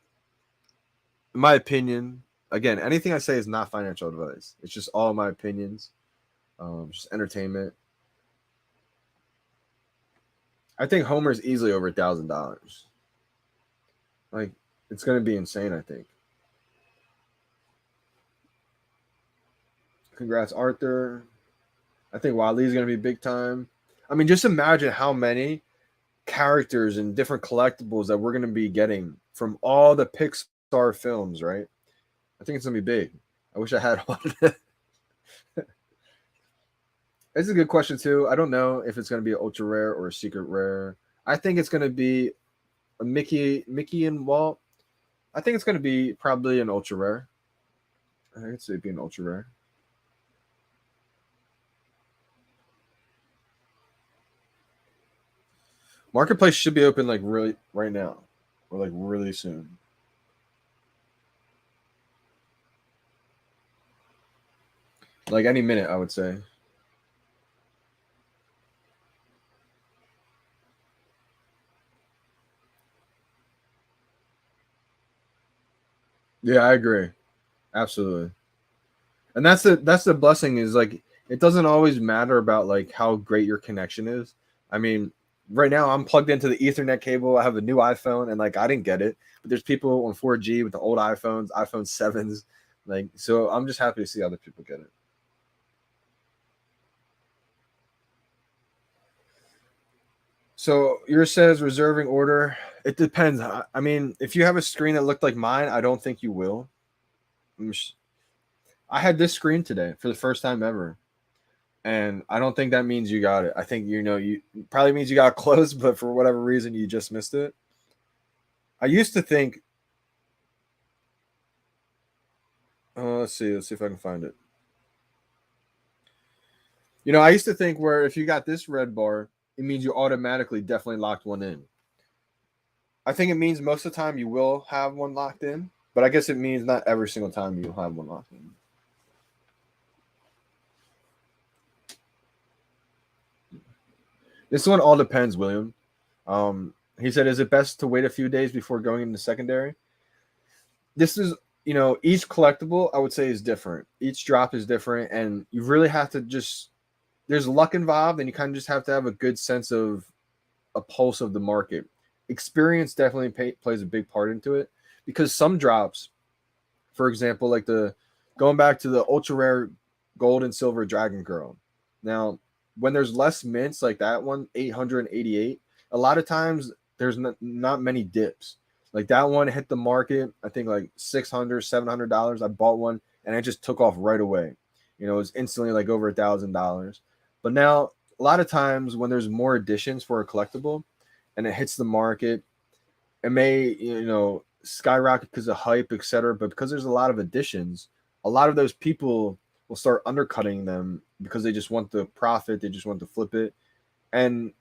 in my opinion, again, anything I say is not financial advice. It's just all my opinions, just entertainment. I think Homer is easily over $1,000. Like, it's going to be insane, I think. Congrats, Arthur. I think Wali's going to be big time. I mean, just imagine how many characters and different collectibles that we're going to be getting from all the PIXAR films, right? I think it's going to be big. I wish I had one. It's a good question, too. I don't know if it's going to be an ultra rare or a secret rare. I think it's going to be a Mickey and Walt. I think it's going to be probably an ultra rare. I think it'd be an ultra rare. Marketplace should be open like really right now or like really soon. Like any minute, I would say. Yeah, I agree. Absolutely. And that's the blessing is like it doesn't always matter about like how great your connection is. I mean, right now I'm plugged into the Ethernet cable. I have a new iPhone and like I didn't get it, but there's people on 4G with the old iPhones, iPhone 7s. Like so I'm just happy to see other people get it. So yours says reserving order. It depends. I mean, if you have a screen that looked like mine, I don't think you will. I had this screen today for the first time ever, and I don't think that means you got it. I think you probably means you got close, but for whatever reason you just missed it. I used to think. Let's see. Let's see if I can find it. I used to think where if you got this red bar, it means you automatically definitely locked one in. I think it means most of the time you will have one locked in, but I guess it means not every single time you'll have one locked in. This one all depends, William. He said, "Is it best to wait a few days before going into secondary?" This is, each collectible I would say is different. Each drop is different, and you really have to just there's luck involved, and you kind of just have to have a good sense of a pulse of the market. Experience definitely plays a big part into it because some drops, for example, like the going back to the ultra rare gold and silver dragon girl. Now, when there's less mints like that one, 888, a lot of times there's not many dips. Like that one hit the market, I think like $600, $700. I bought one and it just took off right away. It was instantly like over $1,000. But now, a lot of times when there's more additions for a collectible and it hits the market, it may, skyrocket because of hype, etc. But because there's a lot of additions, a lot of those people will start undercutting them because they just want the profit, they just want to flip it. And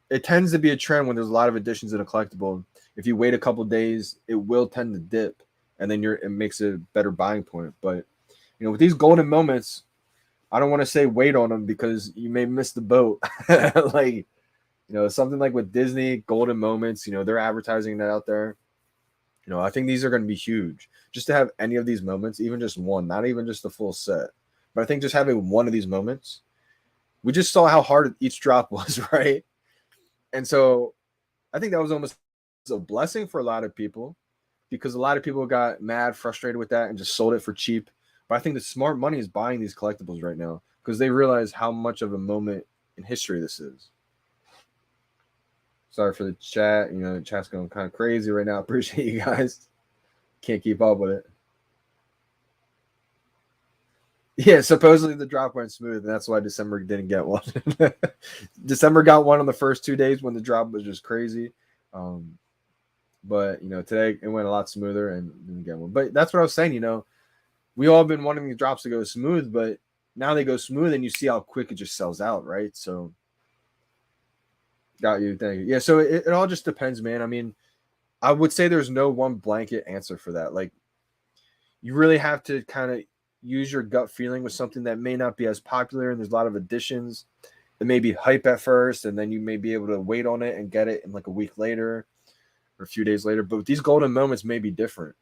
it tends to be a trend when there's a lot of additions in a collectible. If you wait a couple days, it will tend to dip, and then it makes a better buying point. But with these golden moments, I don't want to say wait on them because you may miss the boat. Like, something like with Disney, golden moments, they're advertising that out there. I think these are going to be huge. Just to have any of these moments, even just one, not even just the full set, but I think just having one of these moments, we just saw how hard each drop was, right? And so I think that was almost a blessing for a lot of people because a lot of people got mad, frustrated with that and just sold it for cheap. But I think the smart money is buying these collectibles right now because they realize how much of a moment in history this is. Sorry for the chat. The chat's going kind of crazy right now. Appreciate you guys. Can't keep up with it. Yeah, supposedly the drop went smooth, and that's why December didn't get one. December got one on the first 2 days when the drop was just crazy. But today it went a lot smoother and didn't get one. But that's what I was saying. We all have been wanting the drops to go smooth, but now they go smooth, and you see how quick it just sells out, right? So, got you. Thank you. Yeah. So it all just depends, man. I mean, I would say there's no one blanket answer for that. Like, you really have to kind of use your gut feeling with something that may not be as popular, and there's a lot of additions. It may be hype at first, and then you may be able to wait on it and get it in like a week later or a few days later. But these golden moments may be different,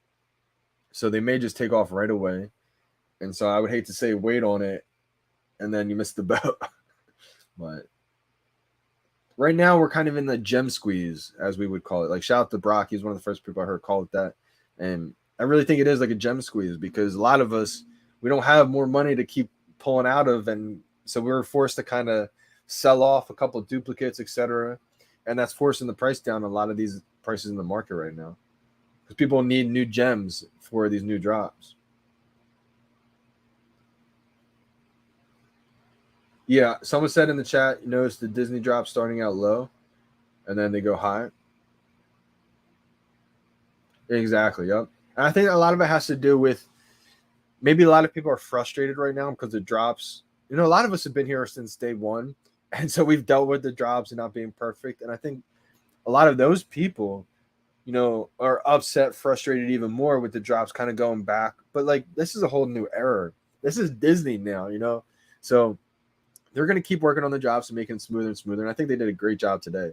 so they may just take off right away. And so I would hate to say wait on it, and then you miss the boat. But right now we're kind of in the gem squeeze, as we would call it. Like, shout out to Brock, he's one of the first people I heard call it that, and I really think it is like a gem squeeze because a lot of us, we don't have more money to keep pulling out of, and so we were forced to kind of sell off a couple of duplicates, etc. And that's forcing the price down a lot of these prices in the market right now because people need new gems for these new drops. Yeah, someone said in the chat, you notice the Disney drop starting out low and then they go high. Exactly, yep. And I think a lot of it has to do with maybe a lot of people are frustrated right now because the drops, a lot of us have been here since day one. And so we've dealt with the drops and not being perfect. And I think a lot of those people, are upset, frustrated even more with the drops kind of going back. But like, this is a whole new era. This is Disney now, So they're going to keep working on the drops and making it smoother and smoother. And I think they did a great job today.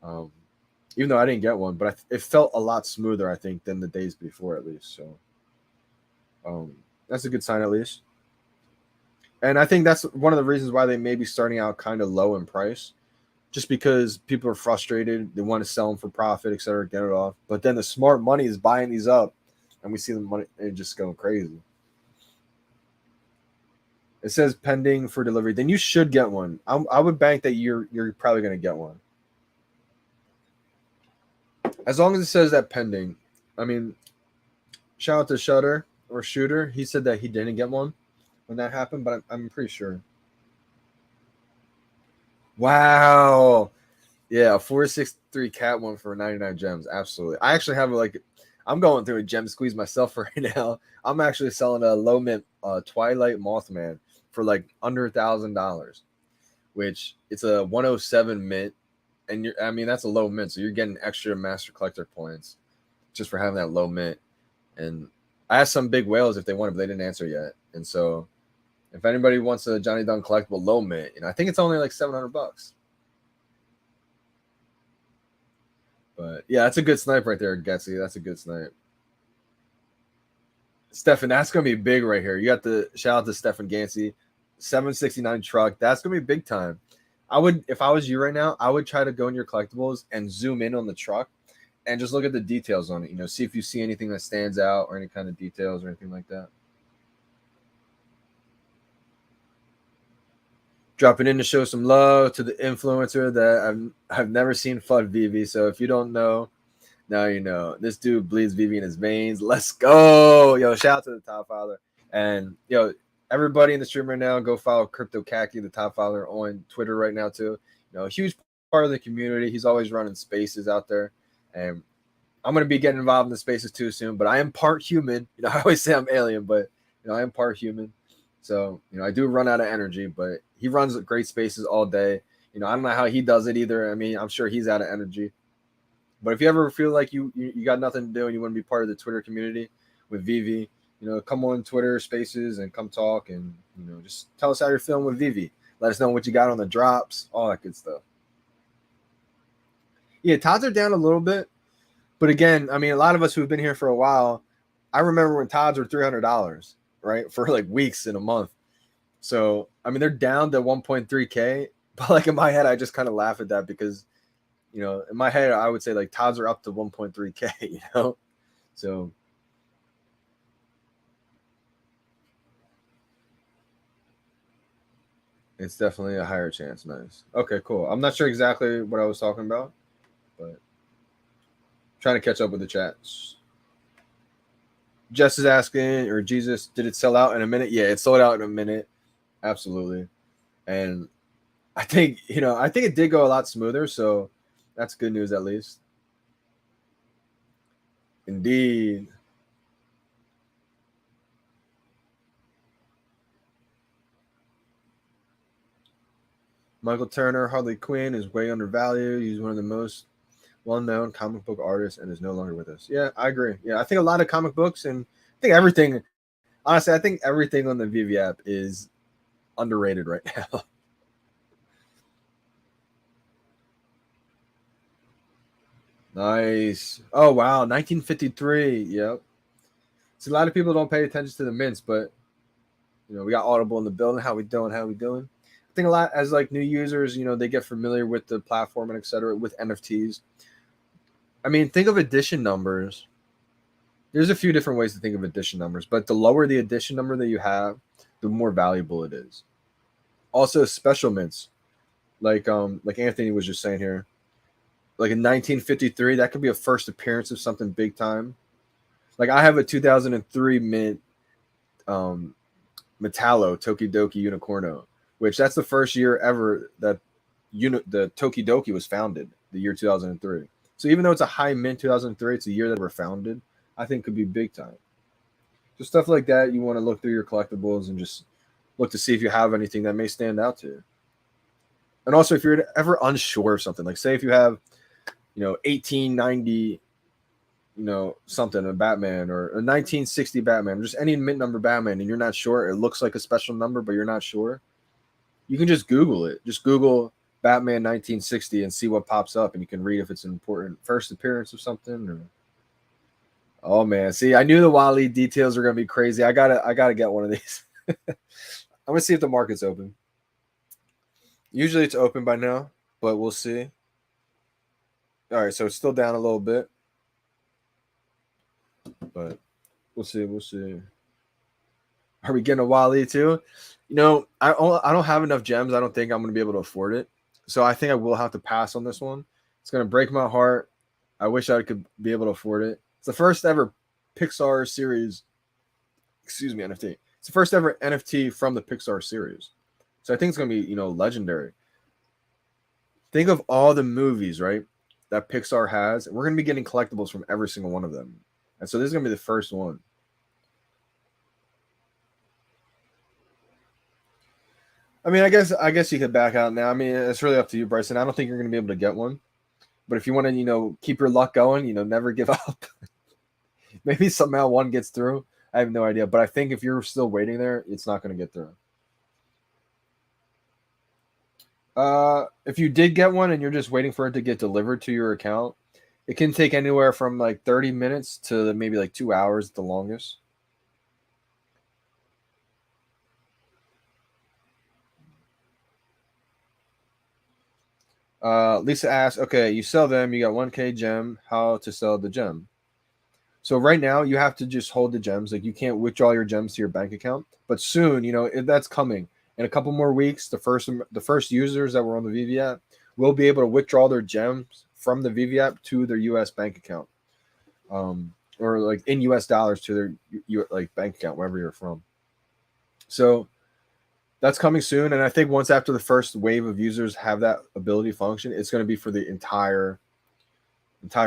Even though I didn't get one, but it felt a lot smoother, I think, than the days before at least. So that's a good sign at least. And I think that's one of the reasons why they may be starting out kind of low in price, just because people are frustrated. They want to sell them for profit, et cetera, get it off. But then the smart money is buying these up, and we see the money just going crazy. It says pending for delivery. Then you should get one. I would bank that you're probably going to get one. As long as it says that pending. I mean, shout out to Shutter or Shooter. He said that he didn't get one when that happened, but I'm pretty sure. Wow. Yeah, a 463 cat one for 99 gems. Absolutely. I actually have I'm going through a gem squeeze myself right now. I'm actually selling a low mint Twilight Mothman for like under $1,000, which it's a 107 mint. And that's a low mint. So you're getting extra master collector points just for having that low mint. And I asked some big whales if they wanted, but they didn't answer yet. And so if anybody wants a Johnny Dunn collectible low mint, I think it's only like $700. But yeah, that's a good snipe right there, Getsy. That's a good snipe. Stefan, that's gonna be big right here. You got the shout out to Stefan Gansey, 769 truck. That's gonna be big time. If I was you right now, I would try to go in your collectibles and zoom in on the truck and just look at the details on it. See if you see anything that stands out or any kind of details or anything like that. Dropping in to show some love to the influencer that I've never seen FUD VeVe. So if you don't know, now you know. This dude bleeds VeVe in his veins. Let's go. Yo, shout out to the top father. And everybody in the stream right now, go follow Crypto Khaki, the top father, on Twitter right now too. A huge part of the community. He's always running spaces out there. And I'm going to be getting involved in the spaces too soon, but I am part human. I always say I'm alien, but I am part human. So, I do run out of energy, but he runs great spaces all day. You know, I don't know how he does it either. I mean, I'm sure he's out of energy. But if you ever feel like you got nothing to do and you want to be part of the Twitter community with VeVe, you know, come on Twitter Spaces and come talk and, you know, just tell us how you're feeling with VeVe. Let us know what you got on the drops, all that good stuff. Yeah, Todd's are down a little bit. But again, I mean, a lot of us who've been here for a while, I remember when Todd's were $300, right? For like weeks in a month. So, I mean, they're down to 1.3K. But like in my head, I just kind of laugh at that because, you know, in my head, I would say like Todd's are up to 1.3K, you know? So it's definitely a higher chance. Nice. Okay, cool. I'm not sure exactly what I was talking about, but trying to catch up with the chats. Jess is asking, or Jesus, did it sell out in a minute? Yeah, it sold out in a minute. Absolutely. And I think, you know, I think it did go a lot smoother. So that's good news at least. Indeed. Michael Turner, Harley Quinn is way undervalued. He's one of the most well-known comic book artists and is no longer with us. Yeah, I agree. Yeah, I think a lot of comic books and I think everything, honestly, I think everything on the VeVe app is underrated right now. Nice. Oh, wow. 1953. Yep. So a lot of people don't pay attention to the mints, but, you know, we got Audible in the building. How we doing? How we doing? I think a lot as like new users, you know, they get familiar with the platform and et cetera with NFTs. I mean, think of edition numbers. There's a few different ways to think of edition numbers, but the lower the edition number that you have, the more valuable it is. Also, special mints, like Anthony was just saying here, like in 1953, that could be a first appearance of something big time. Like I have a 2003 mint Metallo Tokidoki Unicorno, which that's the first year ever that the Tokidoki was founded, the year 2003. So even though it's a high mint 2003, it's a year that we're founded. I think could be big time. Just stuff like that, you want to look through your collectibles and just look to see if you have anything that may stand out to you. And also, if you're ever unsure of something, like say if you have, you know, 1890, you know, something, a Batman or a 1960 Batman, or just any mint number Batman, and you're not sure, it looks like a special number, but you're not sure, you can just Google it. Just Google Batman 1960 and see what pops up, and you can read if it's an important first appearance of something. Or oh man, see, I knew the Wally details were gonna be crazy. I gotta get one of these. I'm gonna see if the market's open. Usually it's open by now, but we'll see. All right, so it's still down a little bit, but we'll see. We'll see. Are we getting a Wally too? You know, I don't have enough gems. I don't think I'm gonna be able to afford it. So I think I will have to pass on this one. It's gonna break my heart. I wish I could be able to afford it. It's the first ever PIXAR series. Excuse me, NFT. It's the first ever NFT from the PIXAR series. So I think it's gonna be, you know, legendary. Think of all the movies, right, that Pixar has. We're gonna be getting collectibles from every single one of them. And so this is gonna be the first one. I mean, I guess you could back out now. I mean, it's really up to you, Bryson. I don't think you're gonna be able to get one. But if you want to, you know, keep your luck going, you know, never give up. Maybe somehow one gets through. I have no idea. But I think if you're still waiting there, it's not going to get through. If you did get one and you're just waiting for it to get delivered to your account, it can take anywhere from like 30 minutes to maybe like 2 hours at the longest. Lisa asks, okay, you sell them, you got 1K gem, how to sell the gem? So right now you have to just hold the gems. Like you can't withdraw your gems to your bank account, but soon, you know, that's coming. In a couple more weeks, the first users that were on the VeVe app will be able to withdraw their gems from the VeVe app to their US bank account. Or like in US dollars to their like bank account, wherever you're from. So that's coming soon. And I think once after the first wave of users have that ability function, it's going to be for the entire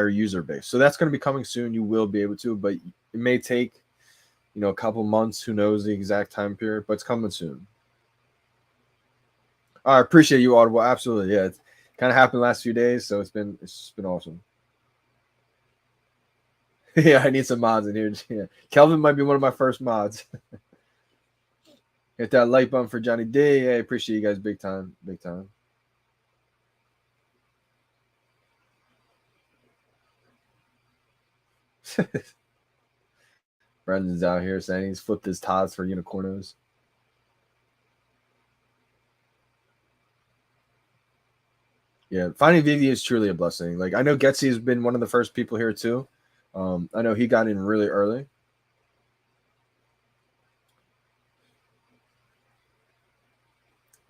user base. So that's going to be coming soon. You will be able to, but it may take, you know, a couple months. Who knows the exact time period, but it's coming soon. I appreciate you, Audible. Absolutely, yeah. It's kind of happened the last few days, so it's been awesome. Yeah, I need some mods in here. Yeah. Kelvin might be one of my first mods. Hit that like button for Johnny D. Hey, appreciate you guys big time. Big time. Brendan's out here saying he's flipped his tots for unicornos. Yeah, finding VeVe is truly a blessing. Like I know Getsy has been one of the first people here too. I know he got in really early.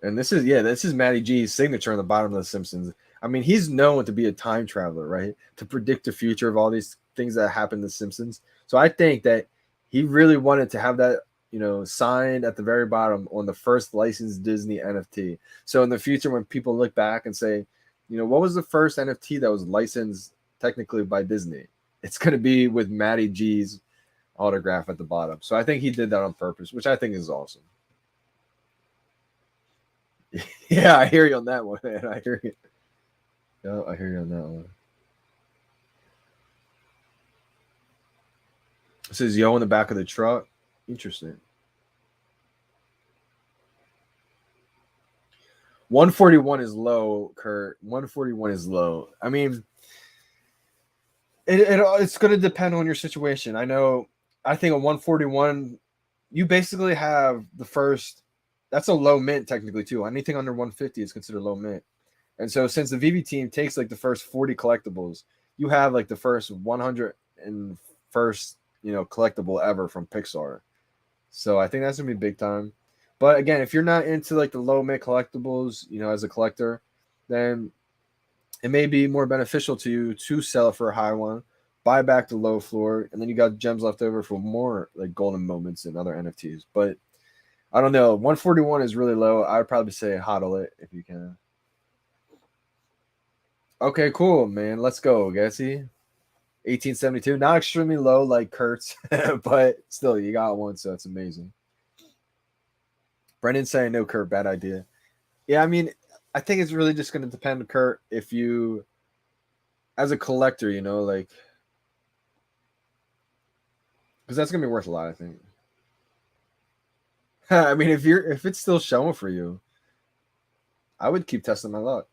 And this is Matty G's signature on the bottom of The Simpsons. I mean, he's known to be a time traveler, right? To predict the future of all these things that happen in The Simpsons. So I think that he really wanted to have that, signed at the very bottom on the first licensed Disney NFT. So in the future, when people look back and say, what was the first NFT that was licensed technically by Disney? It's going to be with Matty G's autograph at the bottom. So I think he did that on purpose, which I think is awesome. Yeah, I hear you on that one, man. I hear you. Yeah, I hear you on that one. It says yo in the back of the truck. Interesting. 141 is low, Kurt. 141 is low. I mean, it's going to depend on your situation. I think a 141, you basically have the first. That's a low mint technically too. Anything under 150 is considered low mint. And so since the VeVe team takes like the first 40 collectibles, you have like the first 100 and first, collectible ever from PIXAR. So I think that's gonna be big time. But again, if you're not into like the low mint collectibles, as a collector, then it may be more beneficial to you to sell it for a high one, buy back the low floor, and then you got gems left over for more like golden moments and other NFTs. But I don't know. 141 is really low. I would probably say hodl it if you can. Okay, cool, man. Let's go, Getsy. 1872. Not extremely low like Kurt's, but still, you got one, so it's amazing. Brendan saying no, Kurt, bad idea. Yeah, I mean, I think it's really just going to depend, Kurt, if you, as a collector, like, because that's going to be worth a lot, I think. I mean, if it's still showing for you, I would keep testing my luck.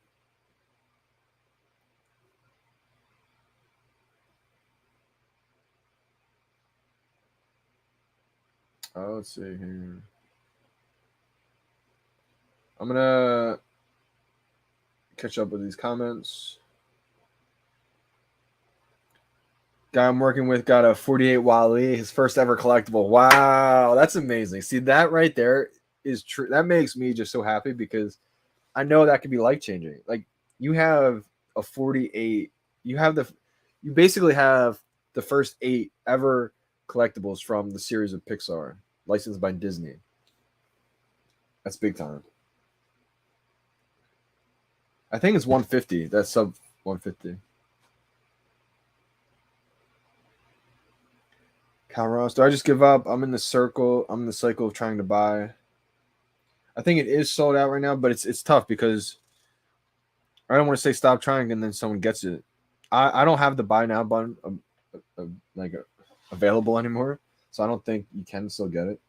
Oh, let's see here. I'm gonna catch up with these comments. Guy I'm working with got a 48 Wally, his first ever collectible. Wow, that's amazing. See, that right there is true. That makes me just so happy because I know that could be life changing. Like you have a 48, you basically have the first 8 ever collectibles from the series of PIXAR, licensed by Disney. That's big time. I think it's 150. That's sub 150. Cal Ross, do I just give up? I'm in the cycle of trying to buy. I think it is sold out right now, but it's tough because I don't want to say stop trying and then someone gets it. I don't have the buy now button available anymore, so I don't think you can still get it.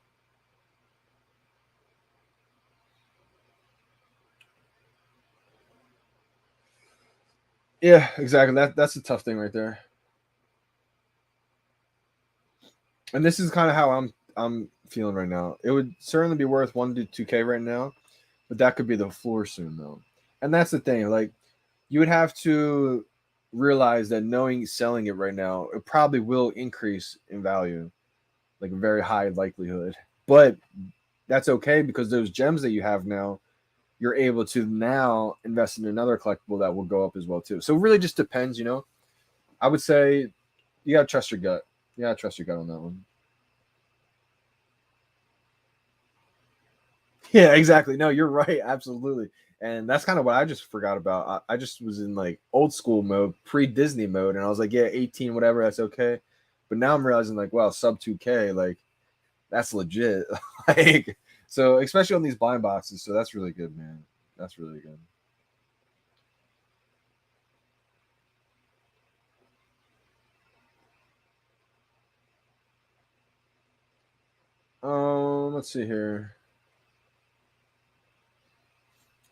Yeah, exactly. That's a tough thing right there. And this is kind of how I'm feeling right now. It would certainly be worth 1 to 2K right now, but that could be the floor soon though. And that's the thing. Like you would have to realize that knowing selling it right now, it probably will increase in value, like a very high likelihood. But that's okay because those gems that you have now, you're able to now invest in another collectible that will go up as well too. So it really just depends, I would say you gotta trust your gut. You gotta trust your gut on that one. Yeah, exactly. No, you're right. Absolutely. And that's kind of what I just forgot about. I just was in like old school mode, pre Disney mode, and I was like, yeah, 18, whatever, that's okay. But now I'm realizing, like, well, sub 2K, like, that's legit. Like, so especially on these blind boxes. So that's really good, man. That's really good. Let's see here.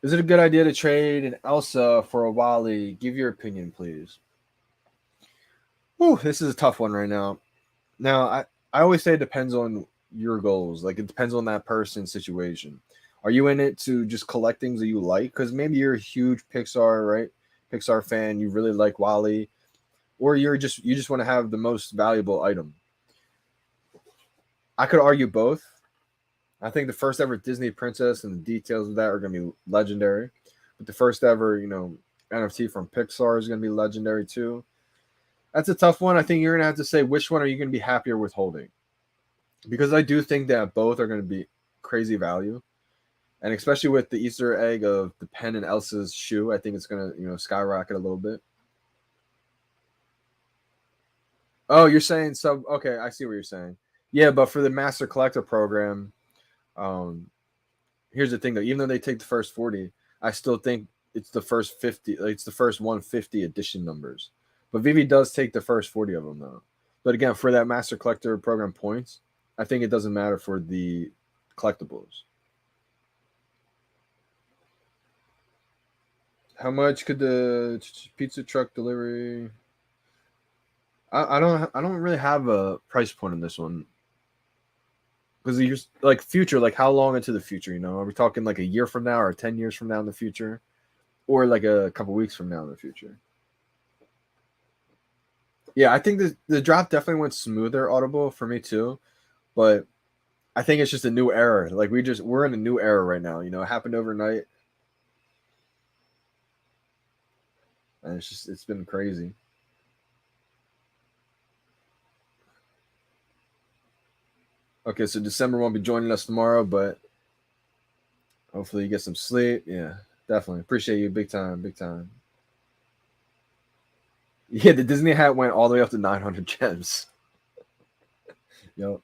Is it a good idea to trade an Elsa for a Wally? Give your opinion, please. Whew, this is a tough one right now. Now, I always say it depends on your goals. Like, it depends on that person's situation. Are you in it to just collect things that you like? Because maybe you're a huge PIXAR, right? PIXAR fan. You really like Wally, or you just want to have the most valuable item. I could argue both. I think the first ever Disney princess and the details of that are going to be legendary. But the first ever, NFT from PIXAR is going to be legendary too. That's a tough one. I think you're going to have to say which one are you going to be happier with holding? Because I do think that both are going to be crazy value. And especially with the Easter egg of the pen and Elsa's shoe, I think it's going to, skyrocket a little bit. Oh, you're saying sub. Okay, I see what you're saying. Yeah, but for the Master Collector program, here's the thing though. Even though they take the first 40, I still think it's the first 50. Like, it's the first 150 edition numbers. But VeVe does take the first 40 of them though. But again, for that Master Collector program points, I think it doesn't matter for the collectibles. How much could the pizza truck delivery? I don't really have a price point on this one. Because you're like future, like how long into the future? Are we talking like a year from now or 10 years from now in the future, or like a couple weeks from now in the future? Yeah, I think the drop definitely went smoother, Audible, for me too. But I think it's just a new era. Like we're in a new era right now. It happened overnight, and it's been crazy. Okay, so December won't be joining us tomorrow, but hopefully you get some sleep. Yeah, definitely appreciate you, big time, big time. Yeah, the Disney hat went all the way up to 900 gems. Yo.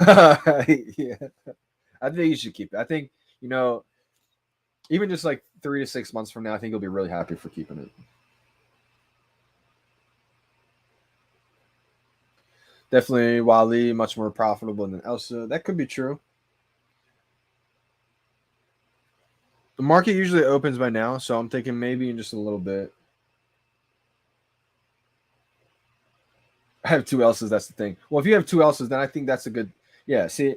Yeah, I think you should keep it. I think even just like 3 to 6 months from now, I think you'll be really happy for keeping it. Definitely Wally, much more profitable than Elsa. That could be true. The market usually opens by now, so I'm thinking maybe in just a little bit. I have two Elsas, that's the thing. Well, if you have two Elsas, then I think that's a good. Yeah, see,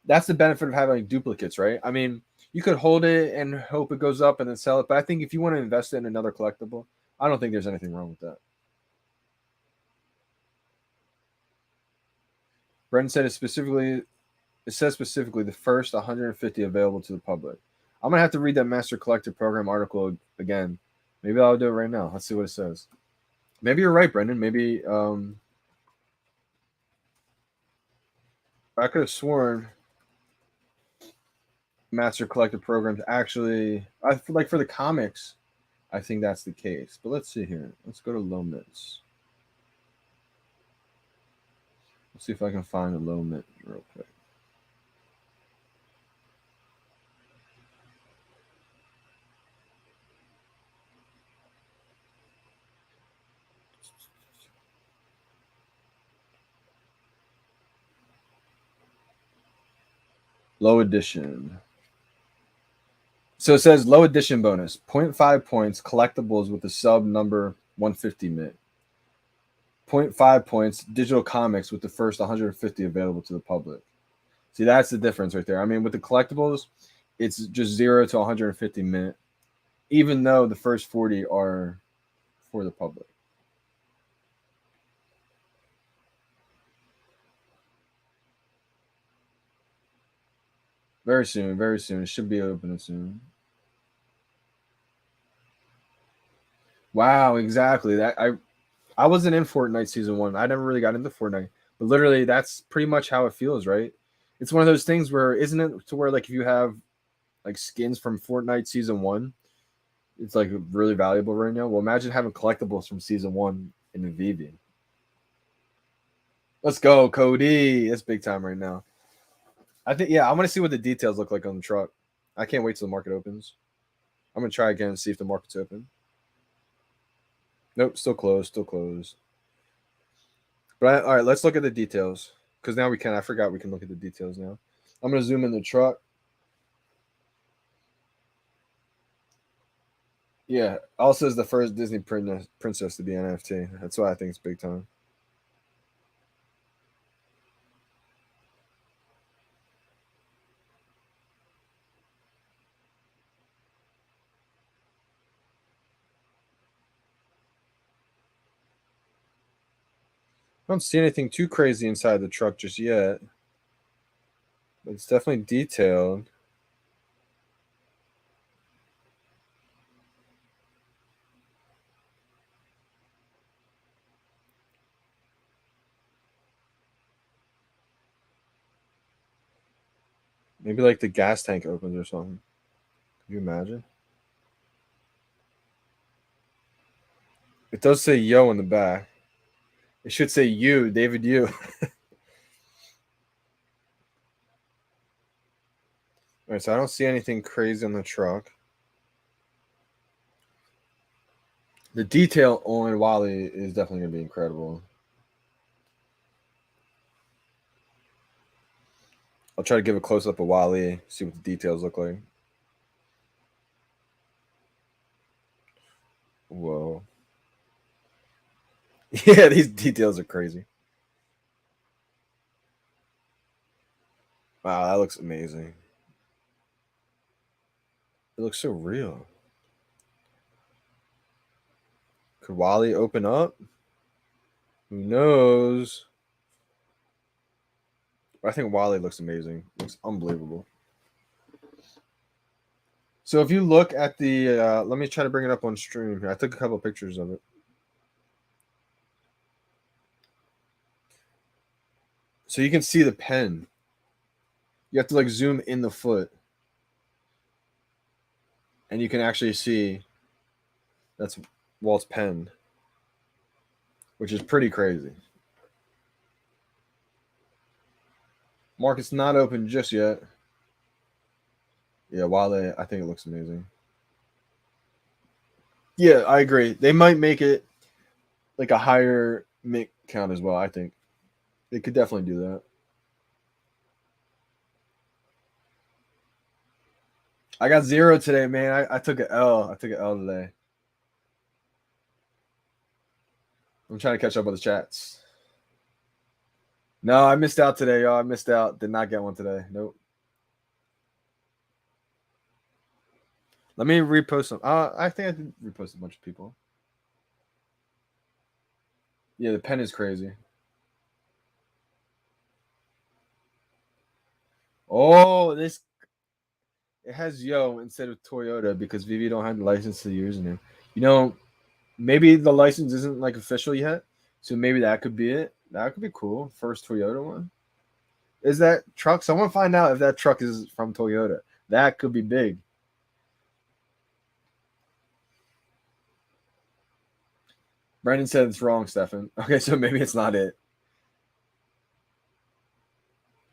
that's the benefit of having duplicates, right? I mean, you could hold it and hope it goes up and then sell it, but I think if you want to invest in another collectible, I don't think there's anything wrong with that. Brendan said it says specifically the first 150 available to the public. I'm gonna have to read that Master Collector Program article again. Maybe I'll do it right now. Let's see what it says. Maybe you're right, Brendan. Maybe I could have sworn Master Collector Programs actually. I feel like for the comics, I think that's the case. But let's see here. Let's go to low mints. Let's see if I can find a low mint real quick. Low edition. So it says low edition bonus 0.5 points collectibles with the sub number 150 mint. 0.5 points digital comics with the first 150 available to the public. See, that's the difference right there. I mean, with the collectibles, it's just 0 to 150 mint, even though the first 40 are for the public. Very soon, very soon. It should be opening soon. Wow, exactly. I wasn't in Fortnite season 1. I never really got into Fortnite, but literally that's pretty much how it feels, right? It's one of those things where isn't it to where like if you have like skins from Fortnite season 1, it's like really valuable right now. Well, imagine having collectibles from season 1 in the VeVe. Let's go, Cody. That's big time right now. I think, yeah, I want to see what the details look like on the truck. I can't wait till the market opens. I'm gonna try again and see if the market's open. Nope, still closed, still closed. But all right, let's look at the details because now we can. I forgot we can look at the details now. I'm gonna zoom in the truck. Yeah, also is the first Disney princess to be an NFT. That's why I think it's big time. I don't see anything too crazy inside the truck just yet. But it's definitely detailed. Maybe like the gas tank opens or something. Can you imagine? It does say yo in the back. It should say you, David you. All right, so I don't see anything crazy on the truck. The detail on Wally is definitely gonna be incredible. I'll try to give a close up of Wally, see what the details look like. Whoa. Yeah, these details are crazy. Wow, that looks amazing. It looks so real. Could Wally open up? Who knows? I think Wally looks amazing. Looks unbelievable. So if you look at the, let me try to bring it up on stream. I took a couple of pictures of it. So you can see the pen. You have to like zoom in the foot, and you can actually see that's Walt's pen, which is pretty crazy. Market's not open just yet. Yeah, Wale, I think it looks amazing. Yeah, I agree. They might make it like a higher mint count as well. I think they could definitely do that. I got 0 today, man. I took an L. I took an L today. I'm trying to catch up with the chats. No, I missed out today, y'all. I missed out. Did not get one today. Nope. Let me repost some. I think I did repost a bunch of people. Yeah, the pen is crazy. Oh, this it has yo instead of Toyota because VeVe don't have the license to use it. You know, maybe the license isn't like official yet, so maybe that could be it. That could be cool. First Toyota one. Is that truck? Someone find out if that truck is from Toyota. That could be big. Brandon said it's wrong, Stefan. Okay, so maybe it's not it.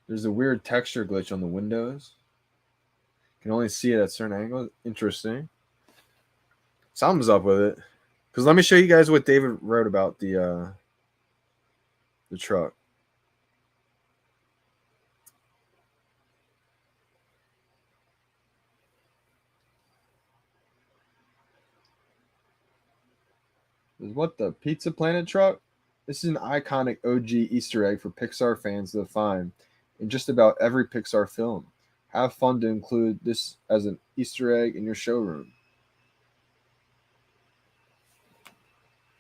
There's a weird texture glitch on the windows. Can only see it at certain angles. Interesting. Something's up with it. Because let me show you guys what David wrote about the truck. What the Pizza Planet truck? This is an iconic OG Easter egg for Pixar fans to find in just about every Pixar film. Have fun to include this as an Easter egg in your showroom.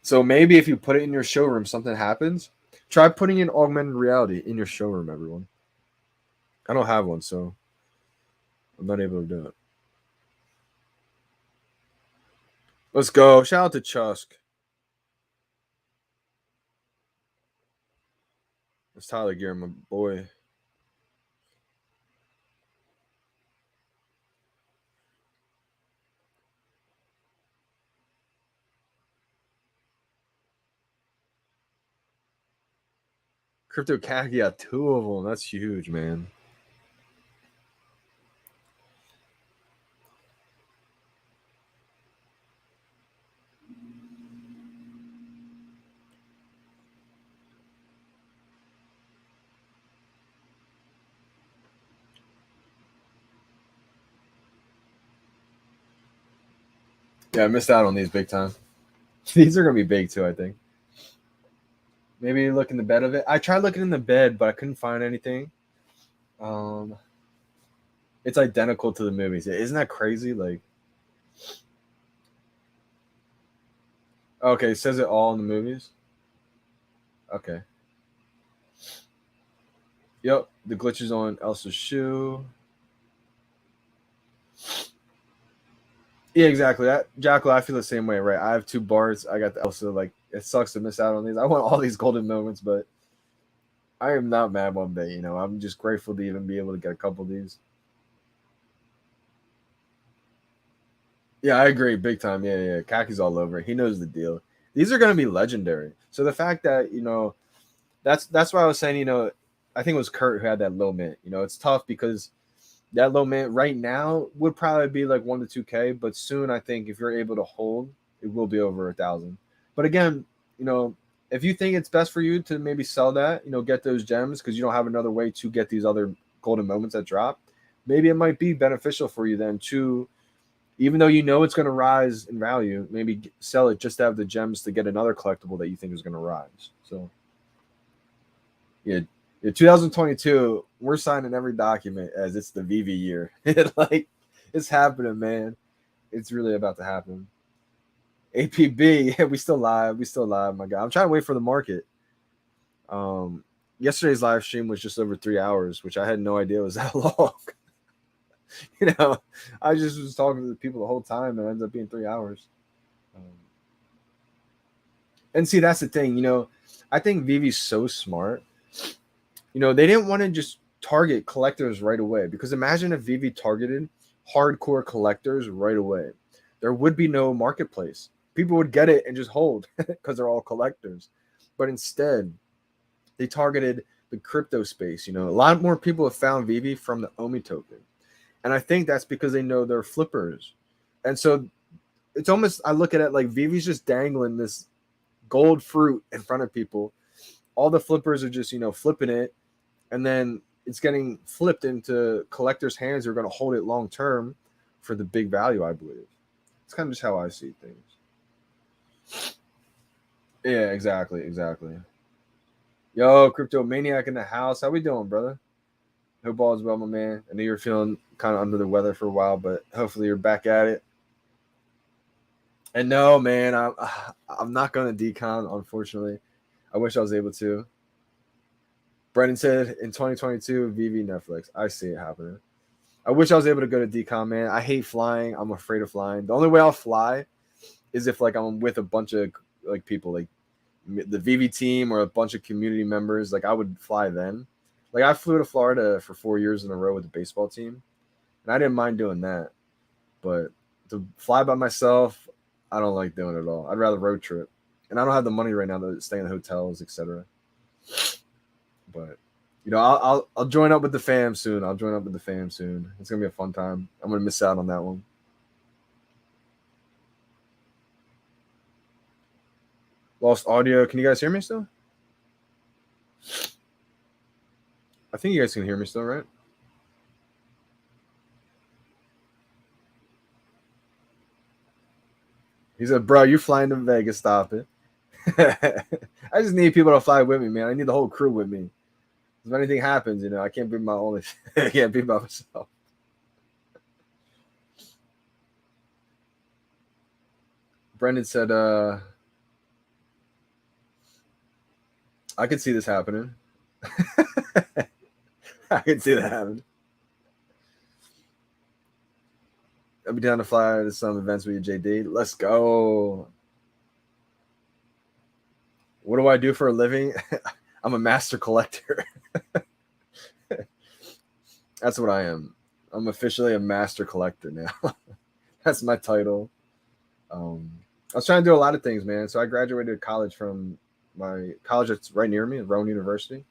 So maybe if you put it in your showroom, something happens. Try putting in augmented reality in your showroom, everyone. I don't have one, so I'm not able to do it. Let's go. Shout out to Chusk. It's Tyler Gear, my boy. Crypto Cat got 2 of them. That's huge, man. Yeah, I missed out on these big time. These are gonna be big too, I think. Maybe look in the bed of it. I tried looking in the bed, but I couldn't find anything. It's identical to the movies. Isn't that crazy? Like, okay, it says it all in the movies. Okay. Yep, the glitches on Elsa's shoe. Yeah, exactly. That Jackal, I feel the same way, right? I have 2 bars. I got the Elsa. Like, it sucks to miss out on these. I want all these golden moments, but I am not mad one bit. You know, I'm just grateful to even be able to get a couple of these. Yeah, I agree, big time. Yeah. Kaki's all over. He knows the deal. These are going to be legendary. So the fact that that's why I was saying, I think it was Kurt who had that low mint. It's tough because that low mint right now would probably be like 1 to 2K, but soon I think if you're able to hold, it will be over 1,000. But again, if you think it's best for you to maybe sell that, get those gems because you don't have another way to get these other golden moments that drop, maybe it might be beneficial for you then to, even though it's going to rise in value, maybe sell it just to have the gems to get another collectible that you think is going to rise. So, yeah, 2022, we're signing every document as it's the VeVe year. It's happening, man. It's really about to happen. APB, yeah, we still live, my guy. I'm trying to wait for the market. Yesterday's live stream was just over 3 hours, which I had no idea was that long. I just was talking to the people the whole time, and it ends up being 3 hours. And see, that's the thing. I think VeVe's so smart. They didn't want to just target collectors right away, because imagine if VeVe targeted hardcore collectors right away. There would be no marketplace. People would get it and just hold because they're all collectors. But instead, they targeted the crypto space. A lot more people have found VeVe from the OMI token. And I think that's because they know they're flippers. And so it's almost, I look at it like VeVe's just dangling this gold fruit in front of people. All the flippers are just, flipping it. And then it's getting flipped into collectors' hands who are going to hold it long term for the big value, I believe. It's kind of just how I see things. Yeah, exactly. Yo, Crypto Maniac in the house. How we doing, brother? Hope all is well, my man. I know you're feeling kind of under the weather for a while, but hopefully you're back at it. And no, man, I'm not going to decon, unfortunately. I wish I was able to. Brendan said in 2022, VeVe Netflix. I see it happening. I wish I was able to go to decon, man. I hate flying. I'm afraid of flying. The only way I'll fly is if I'm with a bunch of people, like the VeVe team or a bunch of community members. I would fly then. I flew to Florida for 4 years in a row with the baseball team, and I didn't mind doing that. But to fly by myself, I don't like doing it at all. I'd rather road trip, and I don't have the money right now to stay in hotels, etc. But I'll join up with the fam soon. It's gonna be a fun time. I'm gonna miss out on that one. Lost audio. Can you guys hear me still? I think you guys can hear me still, right? He said, bro, you're flying to Vegas. Stop it. I just need people to fly with me, man. I need the whole crew with me. If anything happens, I can't be my only. I can't be by myself. Brendan said, I could see this happening. I could see that happening. I'll be down to fly to some events with you, JD. Let's go. What do I do for a living? I'm a master collector. That's what I am. I'm officially a master collector now. That's my title. I was trying to do a lot of things, man. So I graduated college from my college that's right near me, Rowan University.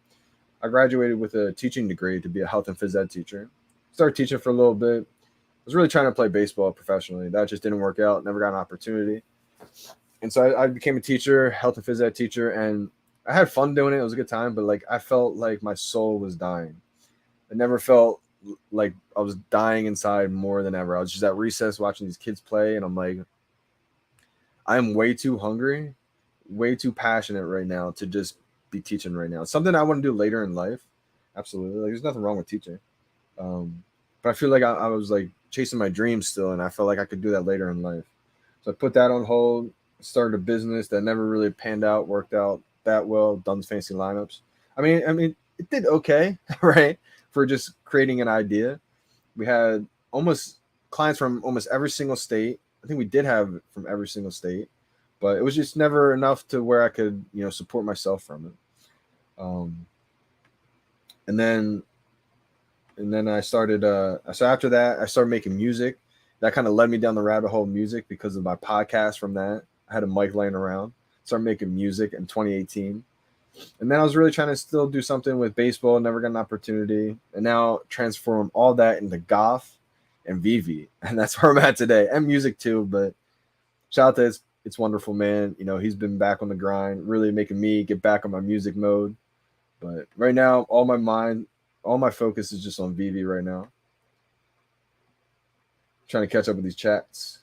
I graduated with a teaching degree to be a health and phys ed teacher. Started teaching for a little bit. I was really trying to play baseball professionally. That just didn't work out. Never got an opportunity. And so I became a teacher, health and phys ed teacher, and I had fun doing it. It was a good time, but I felt like my soul was dying. I never felt like I was dying inside more than ever. I was just at recess watching these kids play, and I'm like, I'm way too hungry, way too passionate right now to just be teaching right now. It's something I want to do later in life. Absolutely. Like there's nothing wrong with teaching. But I feel like I was like chasing my dreams still, and I felt like I could do that later in life. So I put that on hold, started a business that never really panned out, worked out that well, done fancy lineups. I mean, it did okay, right? For just creating an idea. We had almost clients from almost every single state. I think we did have from every single state, but it was just never enough to where I could, support myself from it. And then I started so after that I started making music. That kind of led me down the rabbit hole of music because of my podcast. From that, I had a mic laying around, started making music in 2018. And then I was really trying to still do something with baseball, never got an opportunity, and now transform all that into golf and VeVe. And that's where I'm at today, and music too. But shout out to it's wonderful, man. He's been back on the grind, really making me get back on my music mode. But right now, all my focus is just on VeVe right now. Trying to catch up with these chats.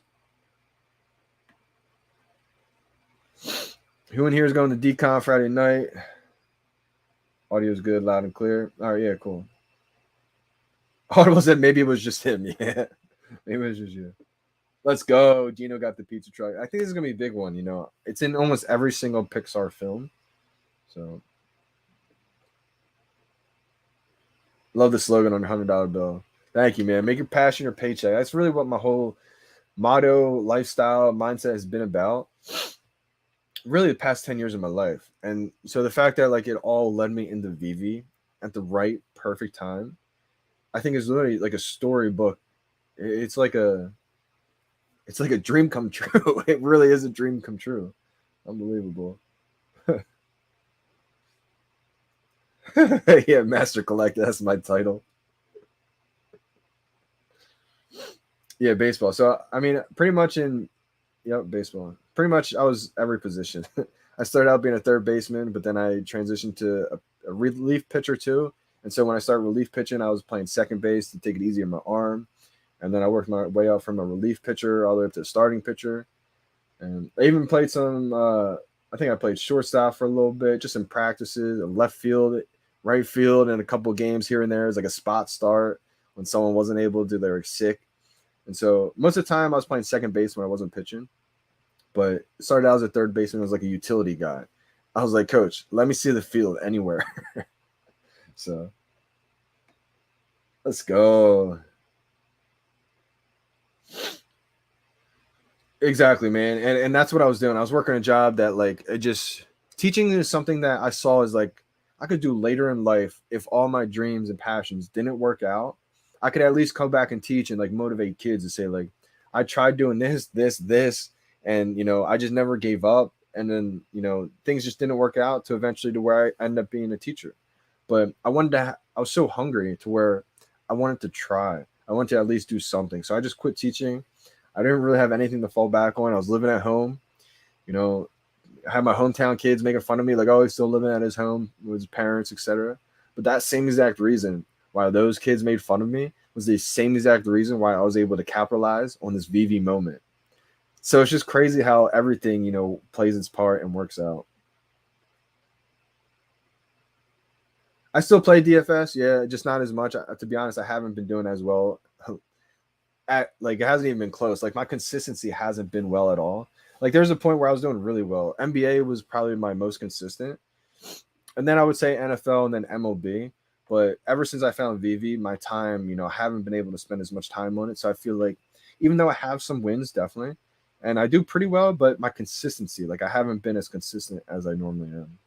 Who in here is going to Decon Friday night? Audio is good, loud and clear. All right, yeah, cool. Audible said maybe it was just him. Yeah, maybe it was just you. Let's go. Gino got the pizza truck. I think this is going to be a big one. It's in almost every single PIXAR film. So, love the slogan on your $100 bill. Thank you, man. Make your passion your paycheck. That's really what my whole motto, lifestyle, mindset has been about. Really, the past 10 years of my life. And so the fact that like it all led me into VeVe at the right, perfect time, I think is literally like a storybook. It's like a dream come true. It really is a dream come true. Unbelievable. Yeah, Master Collector. That's my title. Yeah, baseball. So I mean, pretty much baseball. Pretty much, I was every position. I started out being a third baseman, but then I transitioned to a relief pitcher too. And so when I started relief pitching, I was playing second base to take it easy on my arm. And then I worked my way up from a relief pitcher all the way up to a starting pitcher. And I even played some. I think I played shortstop for a little bit, just in practices, left field, right field, and a couple of games here and there as like a spot start when someone wasn't able to, they were sick. And so most of the time I was playing second base when I wasn't pitching. But it started out as a third baseman, as like a utility guy. I was like, Coach, let me see the field anywhere. So let's go. Exactly, man. And that's what I was doing. I was working a job that like it just teaching is something that I saw as like I could do later in life if all my dreams and passions didn't work out. I could at least come back and teach and like motivate kids to say like I tried doing this, and I just never gave up. And then things just didn't work out to eventually to where I ended up being a teacher. But I was so hungry to where I wanted to try. I wanted to at least do something. So I just quit teaching. I didn't really have anything to fall back on. I was living at home. I had my hometown kids making fun of me, like, oh, he's still living at his home with his parents, etc. But that same exact reason why those kids made fun of me was the same exact reason why I was able to capitalize on this VeVe moment. So it's just crazy how everything, plays its part and works out. I still play DFS, yeah, just not as much. To be honest, I haven't been doing as well. It hasn't even been close. Like my consistency hasn't been well at all. Like there's a point where I was doing really well. NBA was probably my most consistent, and then I would say NFL and then MLB. But ever since I found VeVe, my time, I haven't been able to spend as much time on it. So I feel like even though I have some wins, definitely, and I do pretty well, but my consistency, like I haven't been as consistent as I normally am.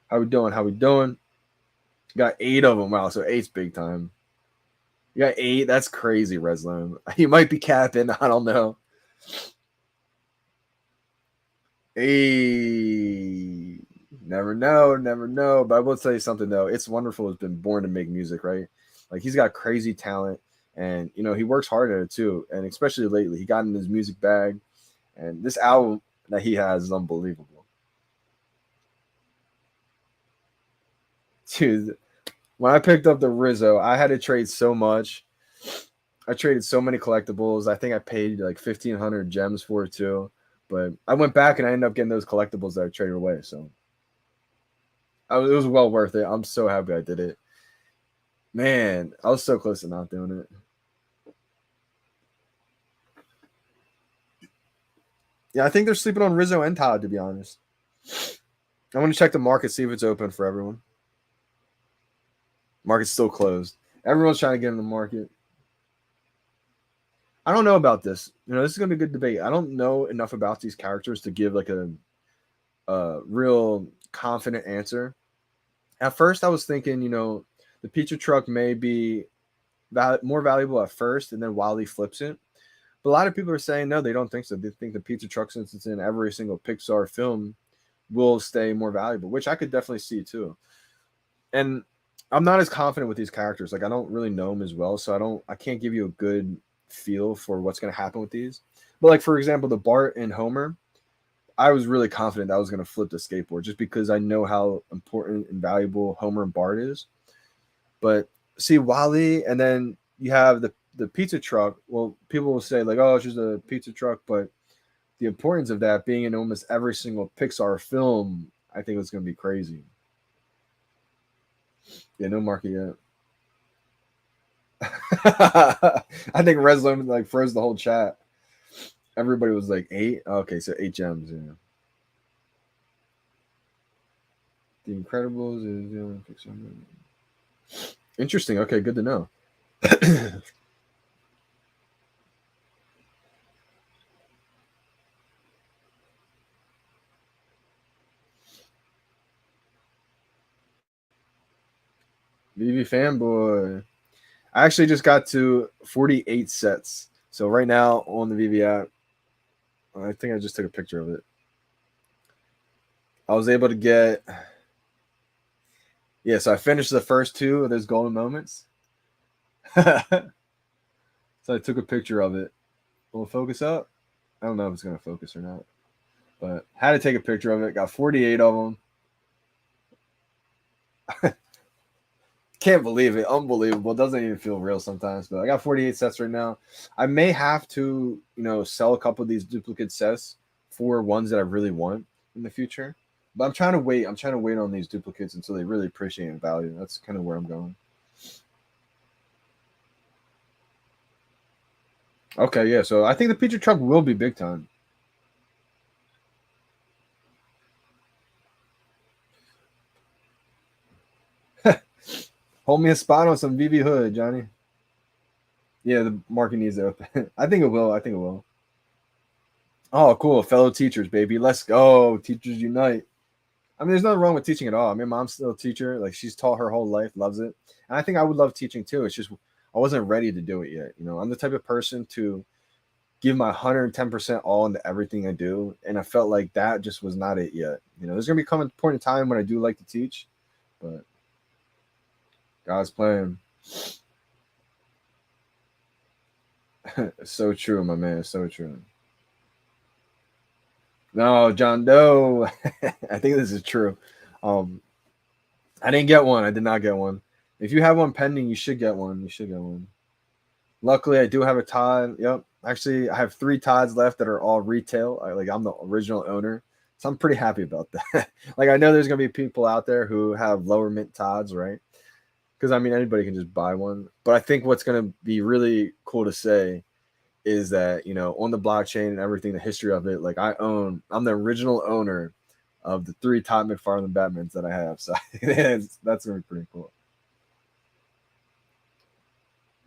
How we doing? How we doing? Got 8 of them. Wow, so 8's big time. You got 8? That's crazy, Reslam. You might be capping. I don't know. Hey, never know. But I will tell you something, though. It's Wonderful has been born to make music, right? Like, he's got crazy talent. And, he works hard at it, too. And especially lately, he got in his music bag. And this album that he has is unbelievable. Dude, when I picked up the Rizzo, I had to trade so much. I traded so many collectibles. I think I paid like 1,500 gems for it too. But I went back and I ended up getting those collectibles that I traded away. So it was well worth it. I'm so happy I did it. Man, I was so close to not doing it. Yeah, I think they're sleeping on Rizzo and Todd, to be honest. I want to check the market, see if it's open for everyone. Market's still closed. Everyone's trying to get in the market. I don't know about this. This is going to be a good debate. I don't know enough about these characters to give like a real confident answer. At first, I was thinking, the pizza truck may be more valuable at first, and then Wally flips it. But a lot of people are saying no, they don't think so. They think the pizza truck, since it's in every single Pixar film, will stay more valuable, which I could definitely see too. And I'm not as confident with these characters. Like I don't really know them as well, so I can't give you a good feel for what's going to happen with these. But like for example, the Bart and Homer, I was really confident that I was going to flip the skateboard just because I know how important and valuable Homer and Bart is. But see Wally, and then you have the pizza truck. Well, people will say like, oh, it's just a pizza truck, but the importance of that being in almost every single Pixar film, I think it's going to be crazy. Yeah, no market yet. I think Reslim like froze the whole chat. Everybody was like 8. Okay, so 8 gems. Yeah. The Incredibles is Pixar movie. Interesting. Okay, good to know. VeVe fanboy. I actually just got to 48 sets. So right now on the VeVe app, I think I just took a picture of it. I was able to get, yeah, so I finished the first 2 of those golden moments. So I took a picture of it. Will it focus up? I don't know if it's going to focus or not. But had to take a picture of it. Got 48 of them. Can't believe it. Unbelievable. It doesn't even feel real sometimes. But I got 48 sets right now. I may have to, sell a couple of these duplicate sets for ones that I really want in the future. But I'm trying to wait. I'm trying to wait on these duplicates until they really appreciate and value. That's kind of where I'm going. Okay, yeah. So I think the pizza truck will be big time. Hold me a spot on some VeVe Hood, Johnny. Yeah, the market needs to open. I think it will. I think it will. Oh, cool. Fellow teachers, baby. Let's go. Teachers unite. I mean, there's nothing wrong with teaching at all. I mean, mom's still a teacher. Like, she's taught her whole life, loves it. And I think I would love teaching too. It's just I wasn't ready to do it yet. I'm the type of person to give my 110% all into everything I do. And I felt like that just was not it yet. There's going to come a point in time when I do like to teach, but God's plan. So true, my man. So true. No, John Doe. I think this is true. I didn't get one. I did not get one. If you have one pending, you should get one. You should get one. Luckily, I do have a Todd. Yep. Actually, I have 3 Todds left that are all retail. I'm the original owner. So I'm pretty happy about that. Like, I know there's going to be people out there who have lower mint Todds, right? Because, I mean, anybody can just buy one. But I think what's going to be really cool to say is that, on the blockchain and everything, the history of it, like I'm the original owner of the 3 Todd McFarlane Batmans that I have. So that's going to be pretty cool.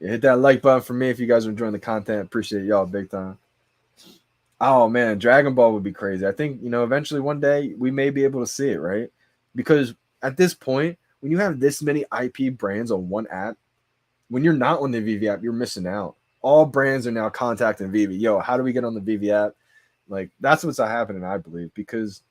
Yeah, hit that like button for me if you guys are enjoying the content. Appreciate y'all big time. Oh man, Dragon Ball would be crazy. I think, eventually one day we may be able to see it, right? Because at this point, when you have this many IP brands on one app, when you're not on the VeVe app, you're missing out. All brands are now contacting VeVe. Yo, how do we get on the VeVe app? Like, that's what's happening, I believe, because,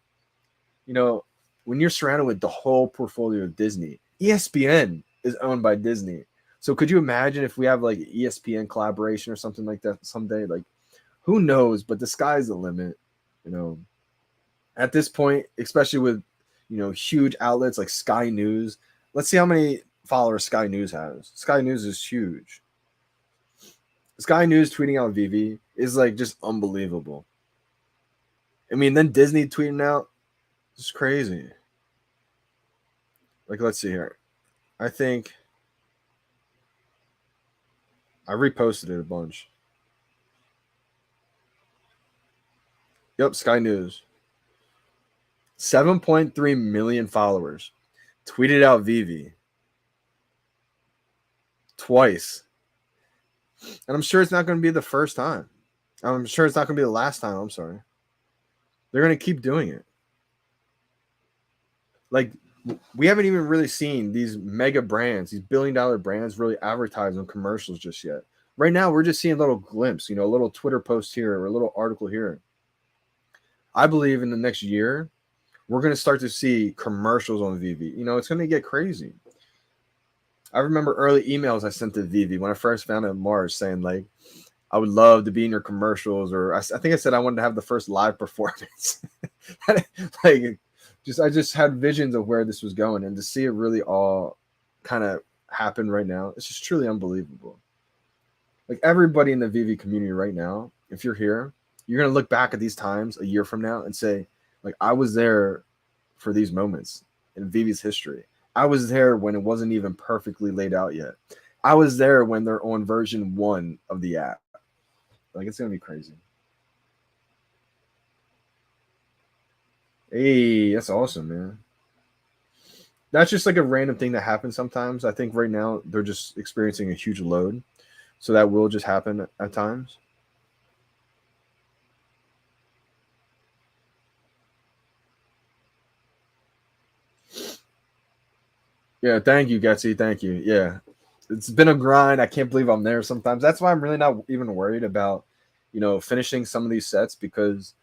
when you're surrounded with the whole portfolio of Disney, ESPN is owned by Disney. So could you imagine if we have like ESPN collaboration or something like that someday? Like, who knows? But the sky's the limit, At this point, especially with, huge outlets like Sky News. Let's see how many followers Sky News has. Sky News is huge. Sky News tweeting out VeVe is like just unbelievable. I mean, then Disney tweeting out, it's crazy. Like, let's see here. I think I reposted it a bunch. Yep, Sky News. 7.3 million followers. Tweeted out VeVe twice. And I'm sure it's not going to be the first time. I'm sure it's not going to be the last time. I'm sorry. They're going to keep doing it. Like, we haven't even really seen these mega brands, these billion-dollar brands really advertise on commercials just yet. Right now, we're just seeing a little glimpse, a little Twitter post here or a little article here. I believe in the next year, we're going to start to see commercials on VeVe. It's going to get crazy. I remember early emails I sent to VeVe when I first found out Mars saying, like, I would love to be in your commercials, or I think I said I wanted to have the first live performance. I just had visions of where this was going, and to see it really all kind of happen right now, it's just truly unbelievable. Like, everybody in the VeVe community right now, if you're here, you're going to look back at these times a year from now and say, like, I was there for these moments in VeVe's history. I was there when it wasn't even perfectly laid out yet. I was there when they're on version 1 of the app. Like, it's going to be crazy. Hey, that's awesome, man. That's just like a random thing that happens sometimes. I think right now they're just experiencing a huge load. So that will just happen at times. Yeah, thank you, Getsy. Thank you. Yeah, it's been a grind. I can't believe I'm there sometimes. That's why I'm really not even worried about, finishing some of these sets, because